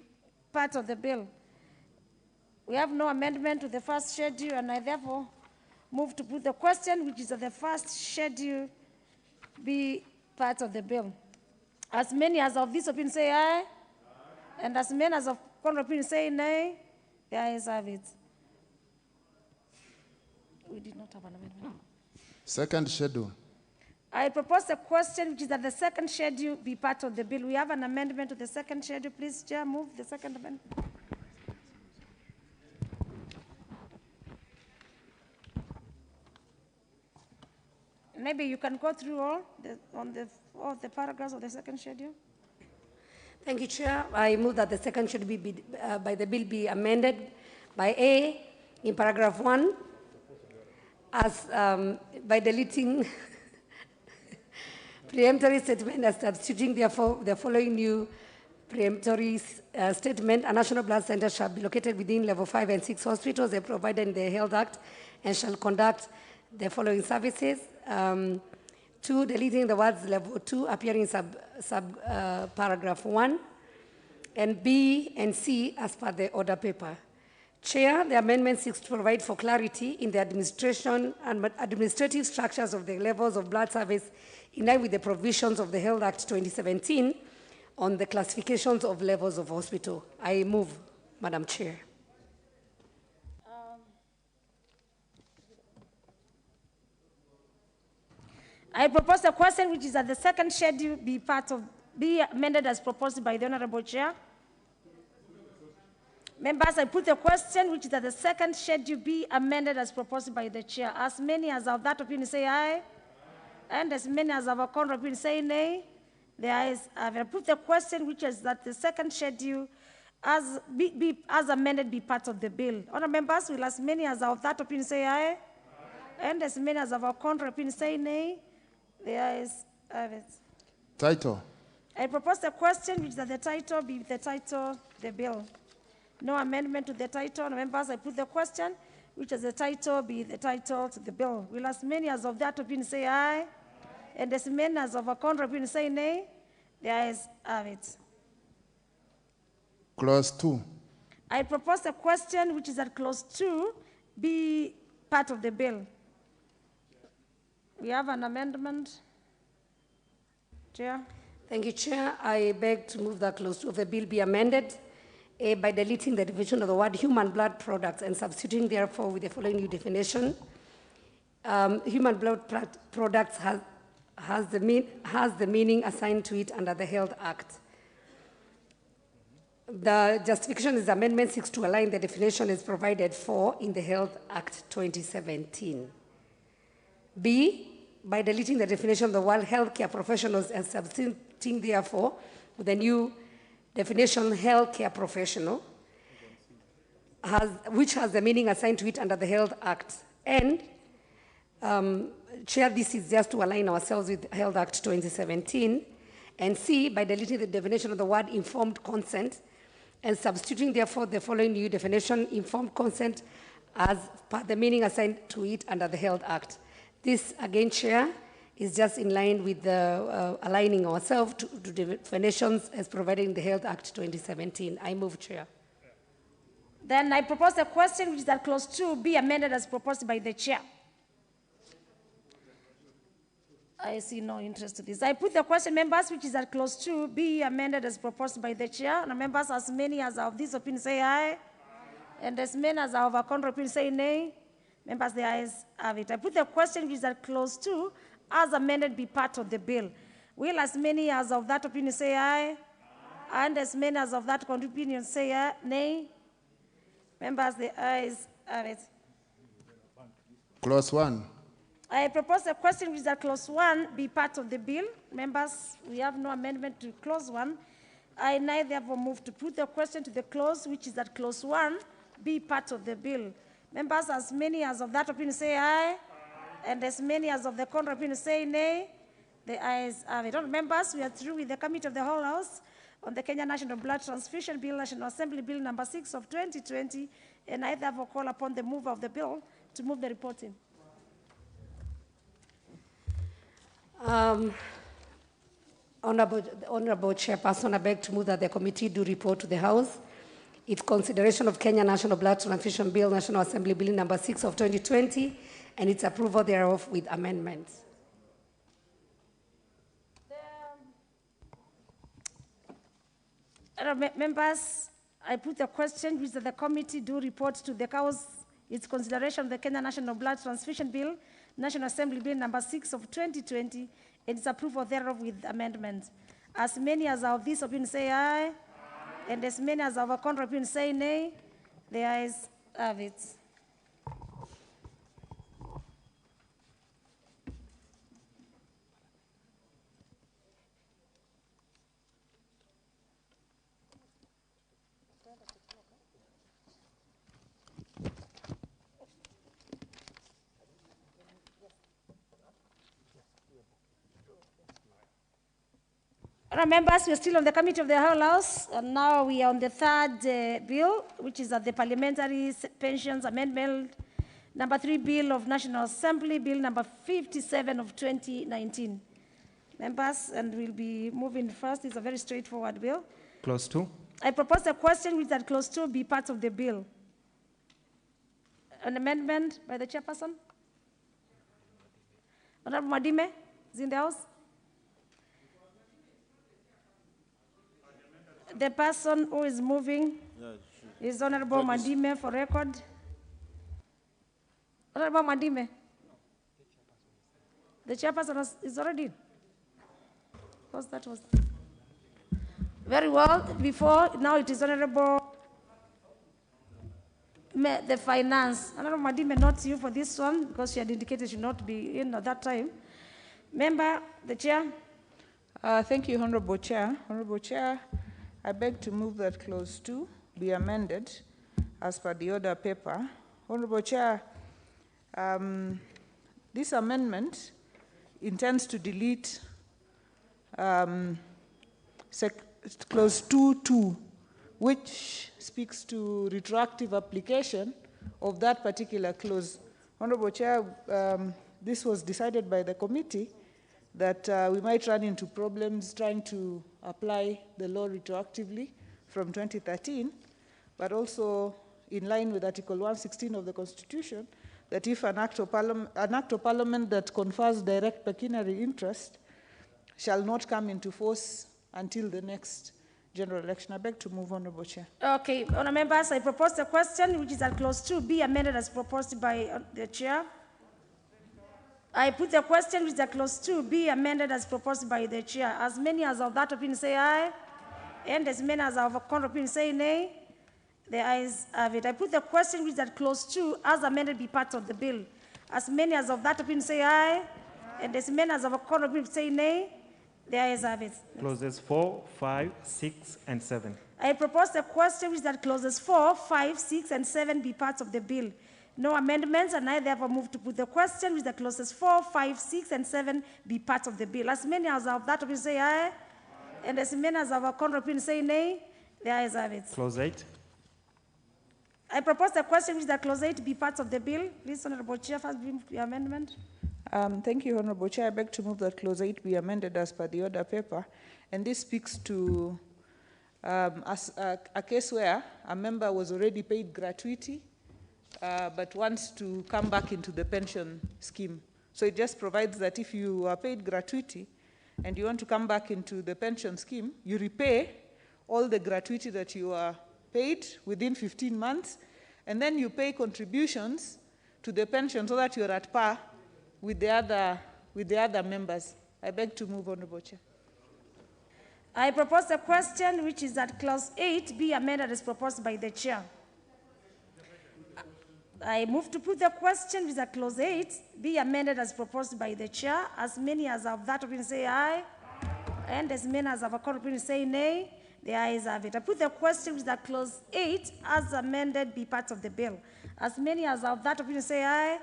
part of the bill. We have no amendment to the first schedule, and I therefore move to put the question, which is that the first schedule be part of the bill. As many as of this opinion say aye, and as many as of contrary opinion say nay. There is, have it. We did not have an amendment. Second schedule. I propose a question, which is that the second schedule be part of the bill. We have an amendment to the second schedule. Please, Chair, move the second amendment. Maybe you can go through all the paragraphs of the second schedule. Thank you, Chair. I move that the second schedule by the bill be amended by A, in paragraph 1, as by deleting preemptory statement and substituting therefore the following new preemptory statement: a national blood center shall be located within level 5 and 6 hospitals as provided in the Health Act and shall conduct the following services. 2, deleting the words level 2 appearing sub paragraph 1, and B and C as per the order paper. Chair, the amendment seeks to provide for clarity in the administration and administrative structures of the levels of blood service in line with the provisions of the Health Act 2017 on the classifications of levels of hospital. I move, Madam Chair. I propose a question, which is that the second schedule be amended as proposed by the Honorable Chair. Members, I put the question, which is that the second schedule be amended as proposed by the Chair. As many as of that opinion say aye, and as many as of a contrary opinion say nay. There is, I put the question, which is that the second schedule as amended be part of the bill. Honourable members, will as many as of that opinion say aye, and as many as of a contrary opinion say nay. There is, Title. I propose the question which that the title be the title the bill. No amendment to the title. Members, I put the question which is the title be the title to the bill. Will as many as of that opinion say aye? And as many as of a contrary opinion say nay? The ayes have it. Clause 2. I propose the question which is at clause 2 be part of the bill. We have an amendment. Chair. Thank you, Chair. I beg to move that clause 2 of the bill be amended by deleting the division of the word human blood products and substituting therefore with the following new definition. Human blood products has the meaning assigned to it under the Health Act. The justification is Amendment 6 to align the definition as provided for in the Health Act 2017. B, by deleting the definition of the word healthcare professionals and substituting therefore with the new definition healthcare professional, which has the meaning assigned to it under the Health Act. And Chair, this is just to align ourselves with Health Act 2017. And C, by deleting the definition of the word informed consent and substituting therefore the following new definition, informed consent, as per the meaning assigned to it under the Health Act. This, again, Chair, is just in line with the aligning ourselves to the definitions as provided in the Health Act 2017. I move, Chair. Then I propose the question which is that clause 2 be amended as proposed by the Chair. I see no interest to this. I put the question, members, which is that clause 2 be amended as proposed by the Chair. And members, as many as are of this opinion say aye. And as many as are of a contrary opinion say nay. Members, the ayes have it. I put the question which is that clause 2 as amended be part of the bill. Will as many as of that opinion say aye? And as many as of that opinion say aye, nay? Members, the ayes have it. Clause 1. I propose the question which is that clause 1 be part of the bill. Members, we have no amendment to clause 1. I now therefore move to put the question to the clause which is that clause 1 be part of the bill. Members, as many as of that opinion say aye, and as many as of the contrary opinion say nay, the ayes have it. Members, we are through with the Committee of the Whole House on the Kenya National Blood Transfusion Bill, National Assembly Bill number 6 of 2020, and I therefore call upon the mover of the bill to move the reporting. Honorable Chairperson, I beg to move that the committee do report to the House its consideration of Kenya National Blood Transfusion Bill, National Assembly Bill number 6 of 2020, and its approval thereof with amendments. Members, I put the question which the committee do report to the House its consideration of the Kenya National Blood Transfusion Bill, National Assembly Bill number 6 of 2020, and its approval thereof with amendments. As many as are of this opinion say aye, and as many as are of a contrary opinion say nay, the ayes have it. Members, we are still on the Committee of the Whole House, and now we are on the third bill, which is the Parliamentary Pensions Amendment number 3 Bill of National Assembly, Bill number 57 of 2019. Members, and we'll be moving first. It's a very straightforward bill. Clause 2. I propose a question which that clause 2 be part of the bill. An amendment by the chairperson? Honorable Madime is in the House. The person who is moving is Honorable Madime for record. Honorable Madime. The chairperson is already in. Because that was very well before. Now it is Honorable the Finance. Honorable Madime, not you for this one because she had indicated she should not be in at that time. Member, the chair. Thank you, Honorable Chair. Honorable Chair, I beg to move that clause 2 be amended as per the order paper. Honorable Chair, this amendment intends to delete clause 2.2, which speaks to retroactive application of that particular clause. Honorable Chair, this was decided by the committee that we might run into problems trying to apply the law retroactively from 2013, but also in line with Article 116 of the Constitution, that if an act of Parliament that confers direct pecuniary interest shall not come into force until the next general election. I beg to move, Honorable Chair. Okay, Honourable members, I propose the question, which is at clause 2, be amended as proposed by the chair. I put the question, which is at clause 2, be amended as proposed by the chair. As many as of that opinion say aye, and as many as of a contrary opinion say nay. The ayes have it. I put the question, which is at clause 2, as amended, be part of the bill. As many as of that opinion say aye, and as many as of a contrary opinion say nay. The ayes have it. Clauses 4, 5, 6, and 7. I propose the question, which is that clauses 4, 5, 6, and 7 be parts of the bill. No amendments, and I therefore move to put the question, which the clauses 4, 5, 6, and 7 be part of the bill. As many as of that opinion say aye, and as many as of a contrary opinion say nay. The ayes have it. Clause 8. I propose the question, which the clause 8 be part of the bill. Please, Honorable Chair, first bring the amendment. Thank you, Honorable Chair. I beg to move that clause 8 be amended as per the order paper. And this speaks to a case where a member was already paid gratuity, but wants to come back into the pension scheme. So it just provides that if you are paid gratuity and you want to come back into the pension scheme, you repay all the gratuity that you are paid within 15 months, and then you pay contributions to the pension so that you're at par with the other members. I beg to move, Honorable Chair. I propose the question, which is that clause 8 be amended as proposed by the chair. I move to put the question, which is that clause 8 be amended as proposed by the chair. As many as of that opinion say aye, and as many as of a contrary opinion say nay. The ayes have it. I put the question, which is that clause 8 as amended be part of the bill. As many as of that opinion say aye,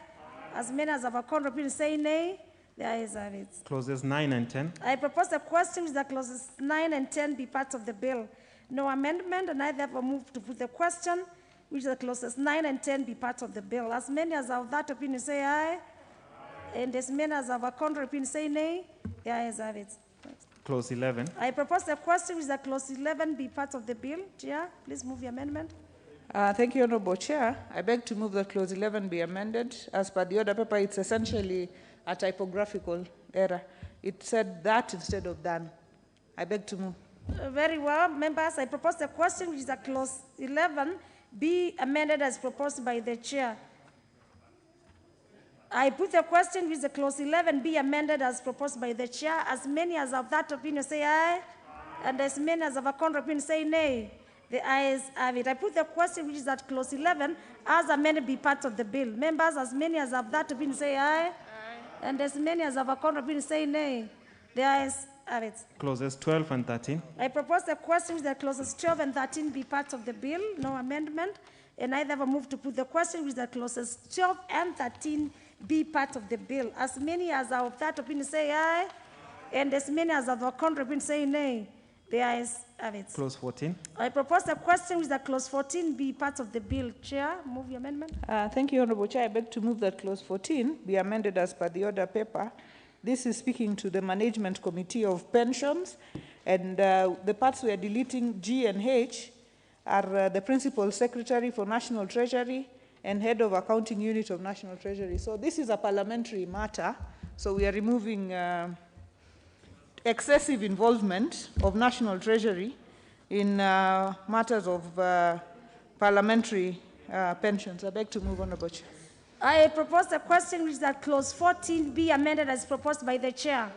as many as of a contrary opinion say nay. The ayes have it. Clauses 9 and 10. I propose the question, which is that clauses 9 and 10 be part of the bill. No amendment, and I therefore move to put the question, which is that clauses 9 and 10 be part of the bill. As many as of that opinion say aye, and as many as of a contrary opinion say nay. The ayes have it. Clause 11. I propose the question, which is that clause 11 be part of the bill. Chair, please move the amendment. Thank you, Honorable Chair. I beg to move that clause 11 be amended. As per the order paper, it's essentially a typographical error. It said that instead of done. I beg to move. Very well, members. I propose the question, which is that clause 11 be amended as proposed by the chair. I put the question, which is the clause 11 be amended as proposed by the chair. As many as of that opinion say aye, and as many as of a contrary opinion say nay. The ayes have it. I put the question, which is that clause 11 as amended be part of the bill. Members, as many as of that opinion say aye, and as many as of a contrary opinion say nay. The ayes have it. Clauses 12 and 13. I propose the question, which is that clauses 12 and 13 be part of the bill. No amendment. And I therefore move to put the question, which is that clauses 12 and 13 be part of the bill. As many as of that opinion say aye, and as many as of a contrary opinion say nay. The ayes have it. Clause 14. I propose the question, which is that clause 14 be part of the bill. Chair, move the amendment. Thank you, Honorable Chair. I beg to move that clause 14 be amended as per the order paper. This is speaking to the Management Committee of Pensions, and the parts we are deleting, G and H, are the Principal Secretary for National Treasury and Head of Accounting Unit of National Treasury. So this is a parliamentary matter, so we are removing excessive involvement of National Treasury in matters of parliamentary pensions. I beg to move, Honorable Chair. I propose the question, which is that clause 14 be amended as proposed by the chair.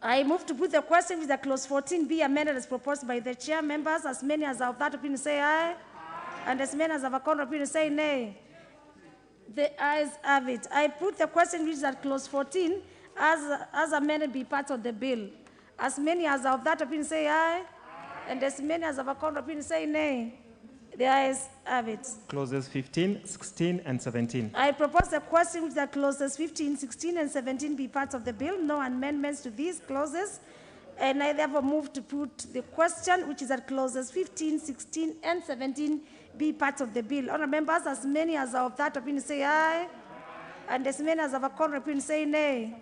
I move to put the question, which is that clause 14 be amended as proposed by the chair. Members, as many as of that opinion say aye, and as many as of a contrary opinion say nay. The ayes have it. I put the question, which is that clause 14 as amended be part of the bill. As many as of that opinion say aye, and as many as of a contrary opinion say nay. The ayes have it. Clauses 15, 16, and 17. I propose the question, which is that clauses 15, 16, and 17 be part of the bill. No amendments to these clauses. And I therefore move to put the question, which is at clauses 15, 16, and 17, be part of the bill. Honourable members, as many as are of that opinion say aye, and as many as have a contrary opinion say nay.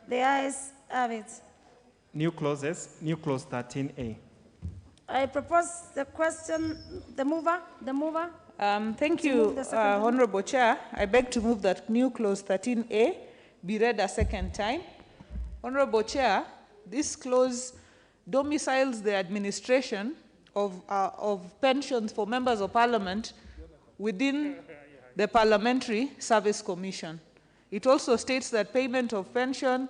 The ayes have it. New clauses, new clause 13A. I propose the question, the mover. Thank To you, move the second one. Honorable Chair. I beg to move that new clause 13A be read a second time. Honorable Chair, this clause domiciles the administration of pensions for members of parliament within the Parliamentary Service Commission. It also states that payment of pension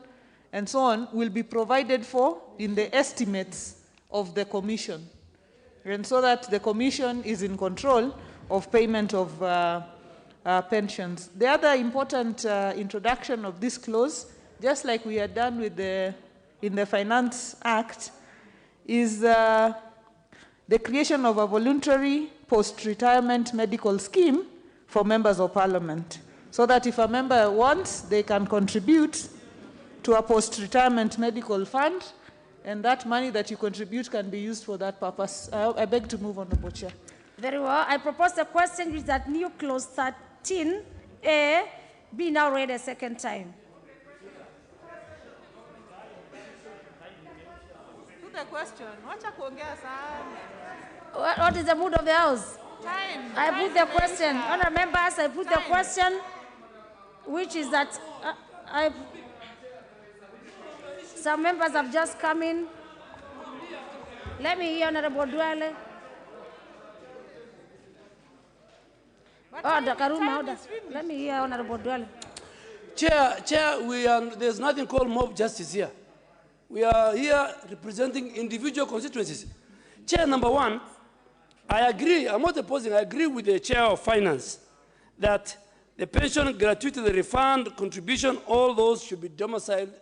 and so on will be provided for in the estimates of the commission, and so that the commission is in control of payment of pensions. The other important introduction of this clause, just like we had done with in the Finance Act, is the creation of a voluntary post-retirement medical scheme for members of parliament, so that if a member wants, they can contribute to a post-retirement medical fund, and that money that you contribute can be used for that purpose. I beg to move, Honorable Chair. Very well. I propose the question which that new clause 13A be now read a second time. The question. What is the mood of the House? Time. I put the question. Honourable members, I put the question, which is that some members have just come in. Let me hear Honourable Duale. Order, Karuma, order. Let me hear Honourable Duale. Chair, there's nothing called mob justice here. We are here representing individual constituencies. Chair, number one, I agree, I'm not opposing, I agree with the Chair of Finance that the pension, gratuity, the refund, contribution, all those should be domiciled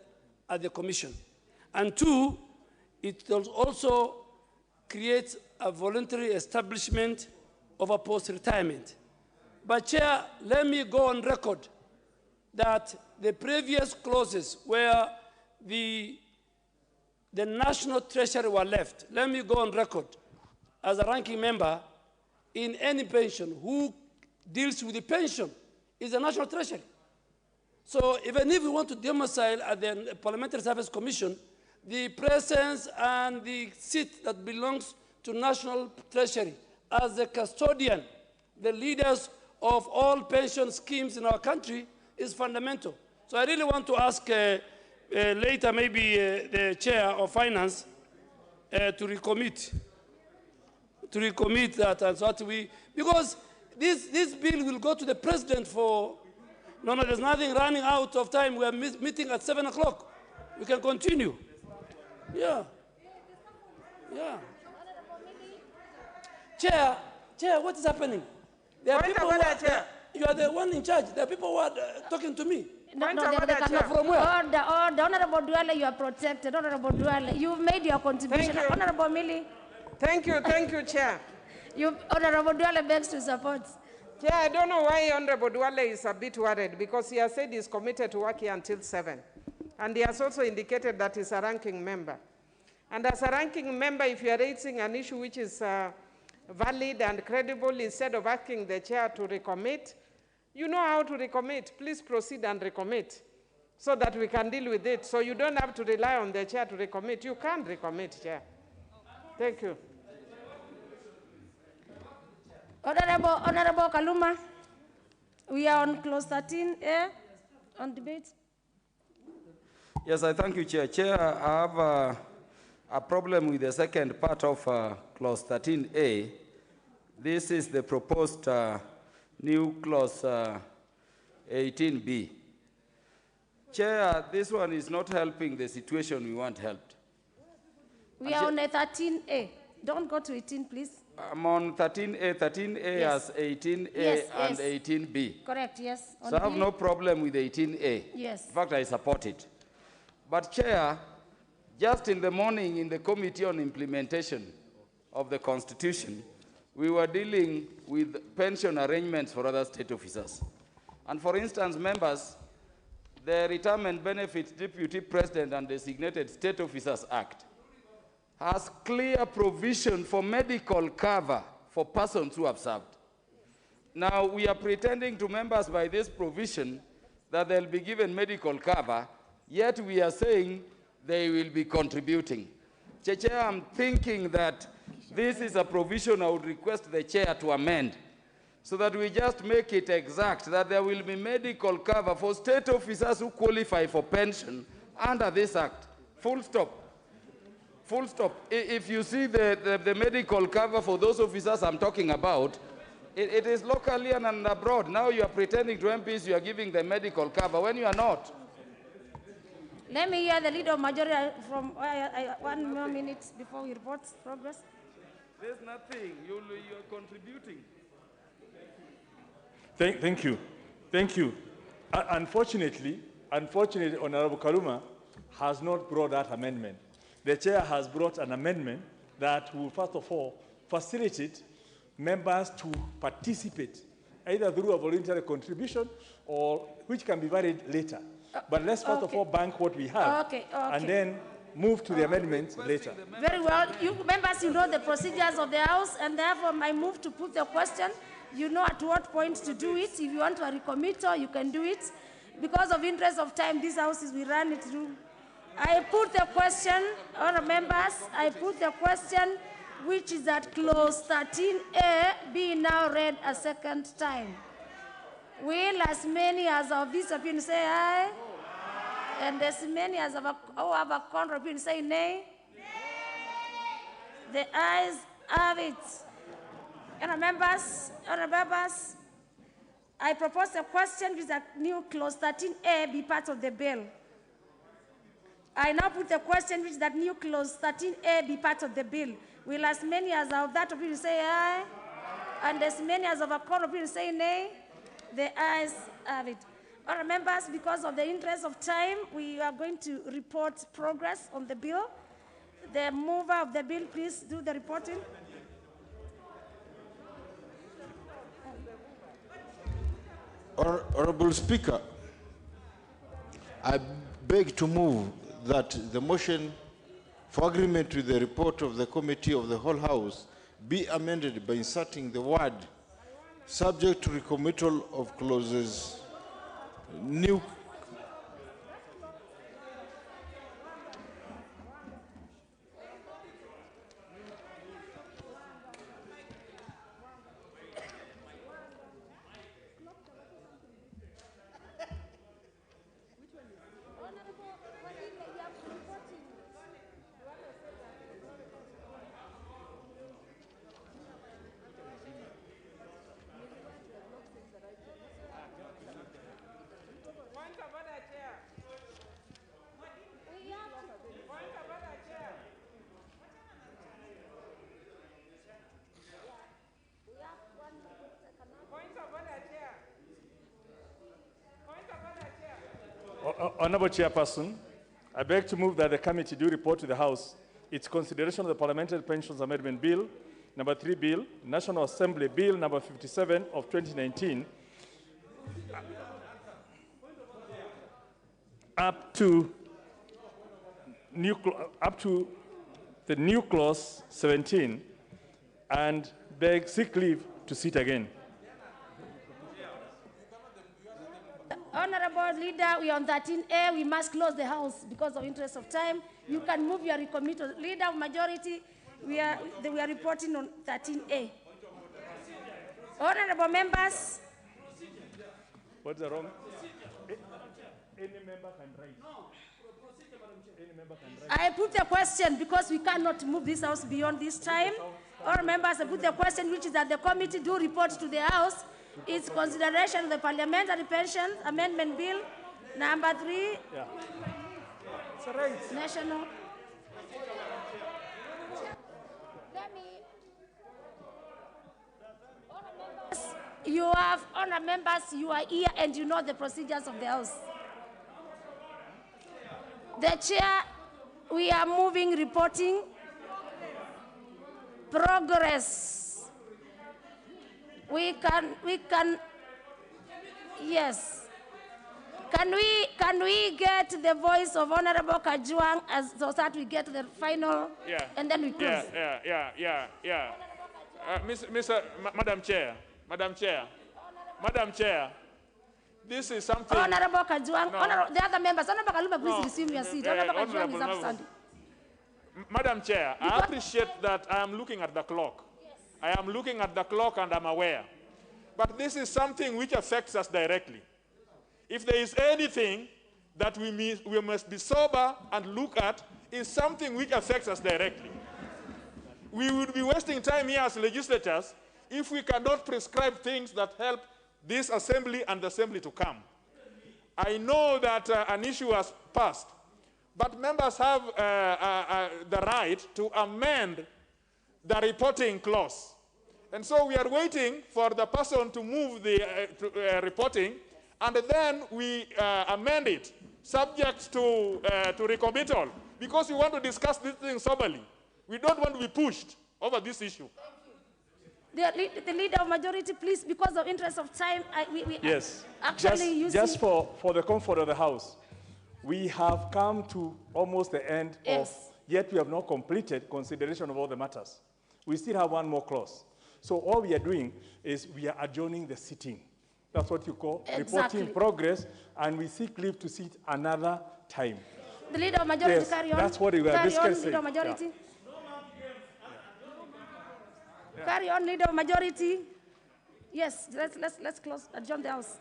at the Commission. And two, it also creates a voluntary establishment of a post-retirement. But Chair, let me go on record that the previous clauses where the National Treasury were left, let me go on record as a ranking member in any pension who deals with the pension is the National Treasury. So even if we want to domicile at the Parliamentary Service Commission, the presence and the seat that belongs to National Treasury as the custodian, the leaders of all pension schemes in our country is fundamental. So I really want to ask later maybe the Chair of Finance to recommit that, and so that because this bill will go to the President for, no, there's nothing running out of time. We are meeting at 7 o'clock. We can continue. Yeah. Chair, what is happening? There are people you are the one in charge. There are people who are talking to me. No, they cannot. From where? Order. Honourable Duale, you are protected. Honourable Duale, you've made your contribution. Thank you. Honourable Millie. Thank you, Chair. Honourable Duale begs to support. Chair, I don't know why Honourable Duale is a bit worried, because he has said he's committed to work here until 7. And he has also indicated that he's a ranking member. And as a ranking member, if you are raising an issue which is valid and credible, instead of asking the chair to recommit, you know how to recommit. Please proceed and recommit so that we can deal with it. So you don't have to rely on the chair to recommit. You can recommit, Chair. Thank you. Honourable Kaluma, we are on clause 13A on debate. Yes, I thank you, Chair. Chair, I have a problem with the second part of clause 13A. This is the proposed new clause 18B. Chair, this one is not helping the situation we want helped. We are on a 13A. Don't go to 18, please. I'm on 13A. 13A Yes. has 18A Yes, and yes. 18B. Correct, yes. So I have no problem with 18A. Yes. In fact, I support it. But Chair, just in the morning in the Committee on Implementation of the Constitution, we were dealing with pension arrangements for other state officers. And for instance, members, the Retirement Benefits Deputy President and Designated State Officers Act has clear provision for medical cover for persons who have served. Now, we are pretending to members by this provision that they'll be given medical cover, yet we are saying they will be contributing. Chair, I'm thinking that this is a provision I would request the chair to amend so that we just make it exact that there will be medical cover for state officers who qualify for pension under this act. Full stop. Full stop. If you see the medical cover for those officers I'm talking about, it is locally and abroad. Now you are pretending to MPs you are giving them medical cover when you are not. Let me hear the leader of majority from 1 more minute before we report progress. There's nothing. You're contributing. Thank you. Thank you. Unfortunately, Honorable Karuma has not brought that amendment. The chair has brought an amendment that will, first of all, facilitate members to participate, either through a voluntary contribution or which can be varied later. But let's first of all bank what we have and then move to the amendments later. Very well. You members, you know the procedures of the House, and therefore I move to put the question. You know at what point to do it. If you want to recommit, you can do it. Because of interest of time, this House we run it through. I put the question, honourable members, I put the question which is that clause 13A be now read a second time. Will as many as of this opinion say aye? And as many as of who have a contrary opinion say nay? The ayes have it. Honourable members, I propose a question which is that new clause 13A be part of the bill. I now put the question which is that new clause 13A be part of the bill. Will as many as of that opinion say aye? And as many as of a contrary opinion say nay? The ayes have it. Honourable members, because of the interest of time, we are going to report progress on the bill. The mover of the bill, please do the reporting. Honourable Speaker, I beg to move that the motion for agreement with the report of the Committee of the Whole House be amended by inserting the word subject to recommittal of clauses new. Honourable Chairperson, I beg to move that the committee do report to the House its consideration of the Parliamentary Pensions Amendment Bill, number 3 Bill, National Assembly Bill number 57 of 2019, up to the new clause 17, and seek leave to sit again. Honourable Leader, we are on 13A. We must close the House because of interest of time. You can move your recommittal. Leader of majority, we are reporting on 13A. Honourable members. What's the wrong? Any member can raise. Any member can raise. I put the question because we cannot move this House beyond this time. All members, I put the question which is that the committee do report to the House its consideration of the Parliamentary Pensions Amendment Bill, number 3, National. You have, honour members, you are here and you know the procedures of the House. The chair, we are moving, reporting progress. We can, yes. Can we get the voice of Honorable Kajwang so that we get the final, and then we close? Madam Chair, this is something. Honorable Kajwang, the other members, Honorable Kaluma, please resume your seat. Honorable Kajwang is absent. Madam Chair, I appreciate that I am looking at the clock. Yes. I am looking at the clock and I'm aware. But this is something which affects us directly. If there is anything that we must be sober and look at, is something which affects us directly. We would be wasting time here as legislators if we cannot prescribe things that help this assembly and the assembly to come. I know that an issue has passed, but members have the right to amend the reporting clause. And so we are waiting for the person to move the reporting, and then we amend it, subject to recommittal, because we want to discuss this thing soberly. We don't want to be pushed over this issue. The leader of majority, please, because of interest of time, yes. Actually, just for the comfort of the House, we have come to almost the end of, yet we have not completed consideration of all the matters. We still have one more clause. So all we are doing is we are adjourning the sitting. That's what you call reporting progress, and we seek leave to sit another time. The leader of majority, carry on. That's what we are basically saying. Leader of majority. Carry on, leader of majority. Yes, let's close, adjourn the House.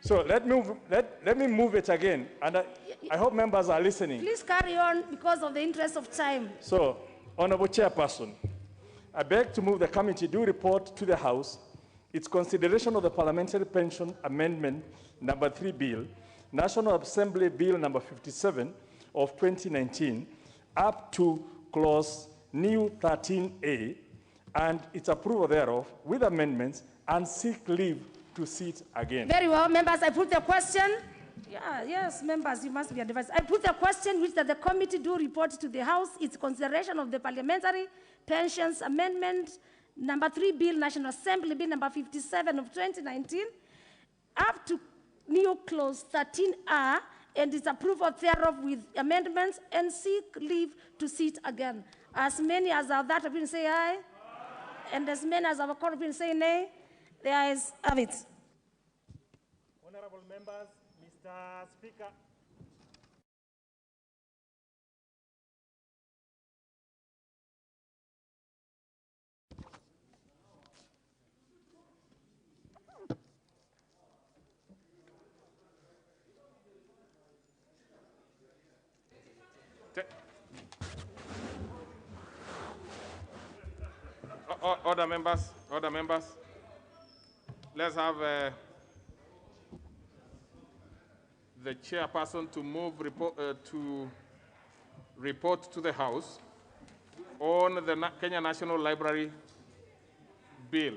So let me move it again, and I hope members are listening. Please carry on because of the interest of time. So, Honorable Chairperson, I beg to move the committee do report to the House its consideration of the Parliamentary Pension Amendment number 3 Bill, National Assembly Bill number 57 of 2019, up to clause new 13A, and its approval thereof with amendments, and seek leave to sit again. Very well, members, I put the question. Yes, members, you must be advised. I put the question which that the committee do report to the House its consideration of the Parliamentary Pensions Amendment number 3 Bill, National Assembly Bill number 57 of 2019, up to new clause 13A, and its approval thereof with amendments, and seek leave to sit again. As many as are that have been say aye, and as many as have called been say nay, the ayes have it. Honorable members, Mr. Speaker. Other members, let's have the chairperson to move report to the House on the Kenya National Library Bill.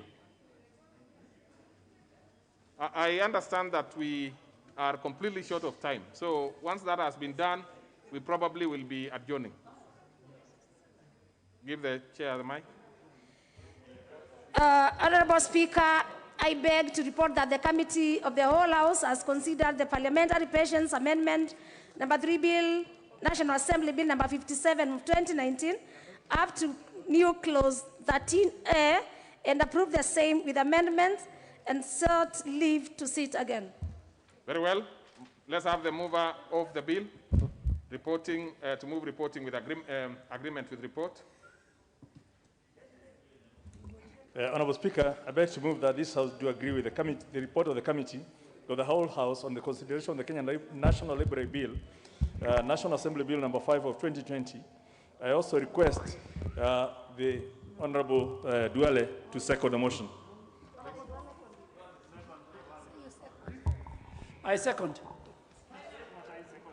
I understand that we are completely short of time, so once that has been done, we probably will be adjourning. Give the chair the mic. Honorable Speaker, I beg to report that the Committee of the Whole House has considered the Parliamentary Pensions Amendment number 3 Bill, National Assembly Bill number 57 of 2019, up to new clause 13A, and approved the same with amendments, and sought leave to sit again. Very well. Let's have the mover of the bill reporting to move reporting with agreement with report. Honorable Speaker, I beg to move that this House do agree with the report of the committee of the whole House on the consideration of the Kenyan National Library Bill, National Assembly Bill number 5 of 2020. I also request the Honorable Duale to second the motion. I second.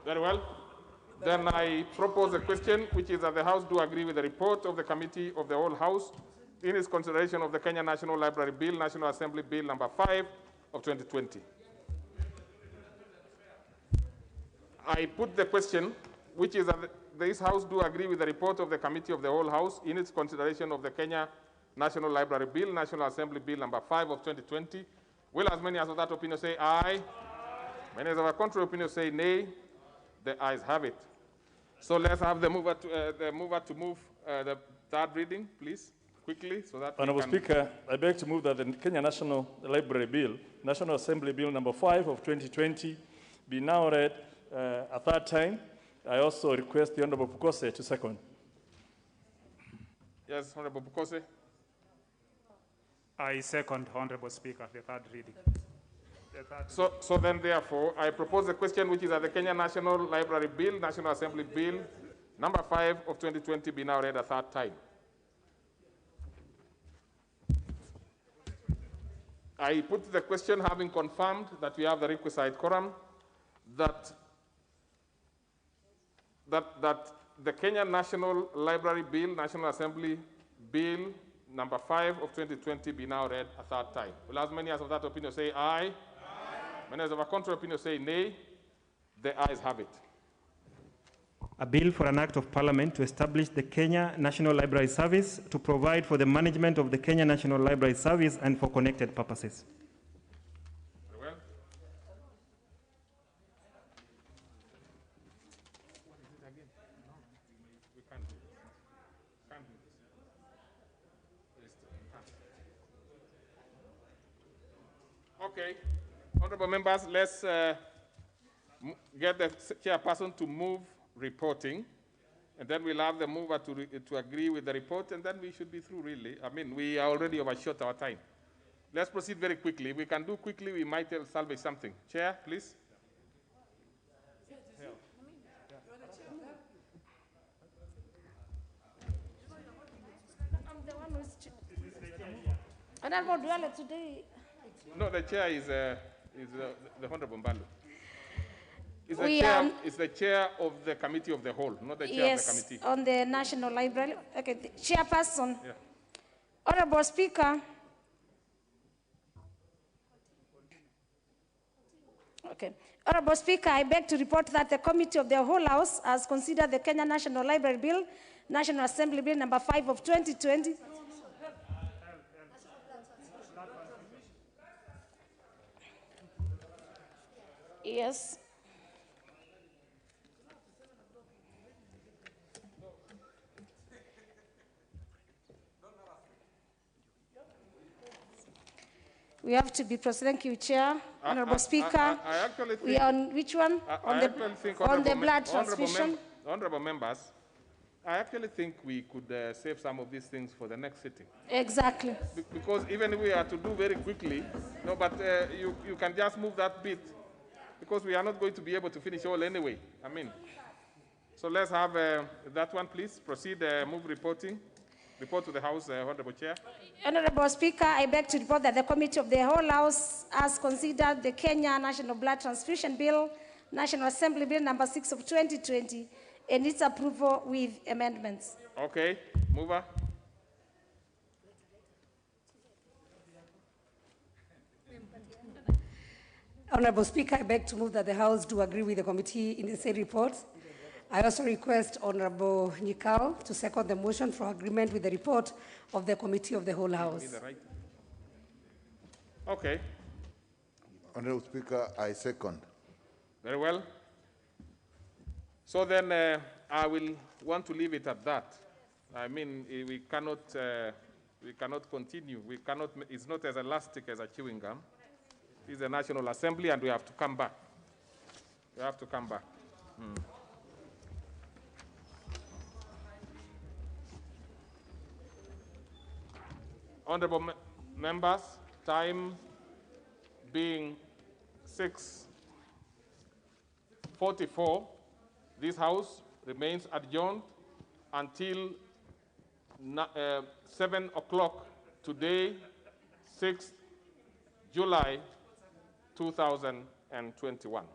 Very well. Then I propose a question, which is that the House do agree with the report of the Committee of the Whole House in its consideration of the Kenya National Library Bill, National Assembly Bill number 5 of 2020. I put the question, which is that this House do agree with the report of the Committee of the Whole House in its consideration of the Kenya National Library Bill, National Assembly Bill number 5 of 2020, Will as many as of that opinion say aye? Many as of a contrary opinion say nay? The ayes have it. So let's have the mover to move the third reading, please, quickly, so that Honorable we can... Speaker, I beg to move that the Kenya National Library Bill, National Assembly Bill number 5 of 2020, be now read a third time. I also request the Honorable Bukose to second. Yes, Honorable Bukose. I second, Honorable Speaker, the third reading. So then, therefore, I propose the question which is that the Kenya National Library Bill, National Assembly Bill, number 5 of 2020 be now read a third time. I put the question having confirmed that we have the requisite quorum, that the Kenya National Library Bill, National Assembly Bill, number 5 of 2020 be now read a third time. Will as many as of that opinion say aye? Many as of a contrary opinion say nay? The ayes have it. A bill for an act of parliament to establish the Kenya National Library Service to provide for the management of the Kenya National Library Service and for connected purposes. Very well. Okay, honorable members, let's get the chairperson to move reporting, and then we'll have the mover to agree with the report, and then we should be through, really. I mean, we are already overshot our time. Let's proceed very quickly. If we can do quickly, we might salvage something. Chair, please. I'm the one who's... Honorable Duale today... No, the chair is the Honorable Mbalu. It's the chair of the committee of the whole, not the chair of the committee. Yes, on the National Library. Okay, the chairperson. Yeah. Honorable Speaker. Okay. Honorable Speaker, I beg to report that the committee of the whole House has considered the Kenya National Library Bill, National Assembly Bill number 5 of 2020. Yes. We have to be proceeding. Thank you, Chair. Honorable Speaker. I actually think, we are on which one? On the blood transfusion? Honorable members, I actually think we could save some of these things for the next sitting. Exactly. Because even if we are to do very quickly, no, but you can just move that bit, because we are not going to be able to finish all anyway. I mean, so let's have that one, please. Proceed, move reporting. Report to the House, Honorable Chair. Honorable Speaker, I beg to report that the Committee of the whole House has considered the Kenya National Blood Transfusion Bill, National Assembly Bill number 6 of 2020, and its approval with amendments. Okay, mover. Honorable Speaker, I beg to move that the House do agree with the committee in the said report. I also request Honorable Nyikal to second the motion for agreement with the report of the Committee of the Whole House. Okay. Honorable Speaker, I second. Very well. So then I will want to leave it at that. I mean, we cannot continue. We cannot, it's not as elastic as a chewing gum. It's the National Assembly, and we have to come back. We have to come back. Honorable members, time being 6:44, this House remains adjourned until 7 o'clock today, 6th July 2021.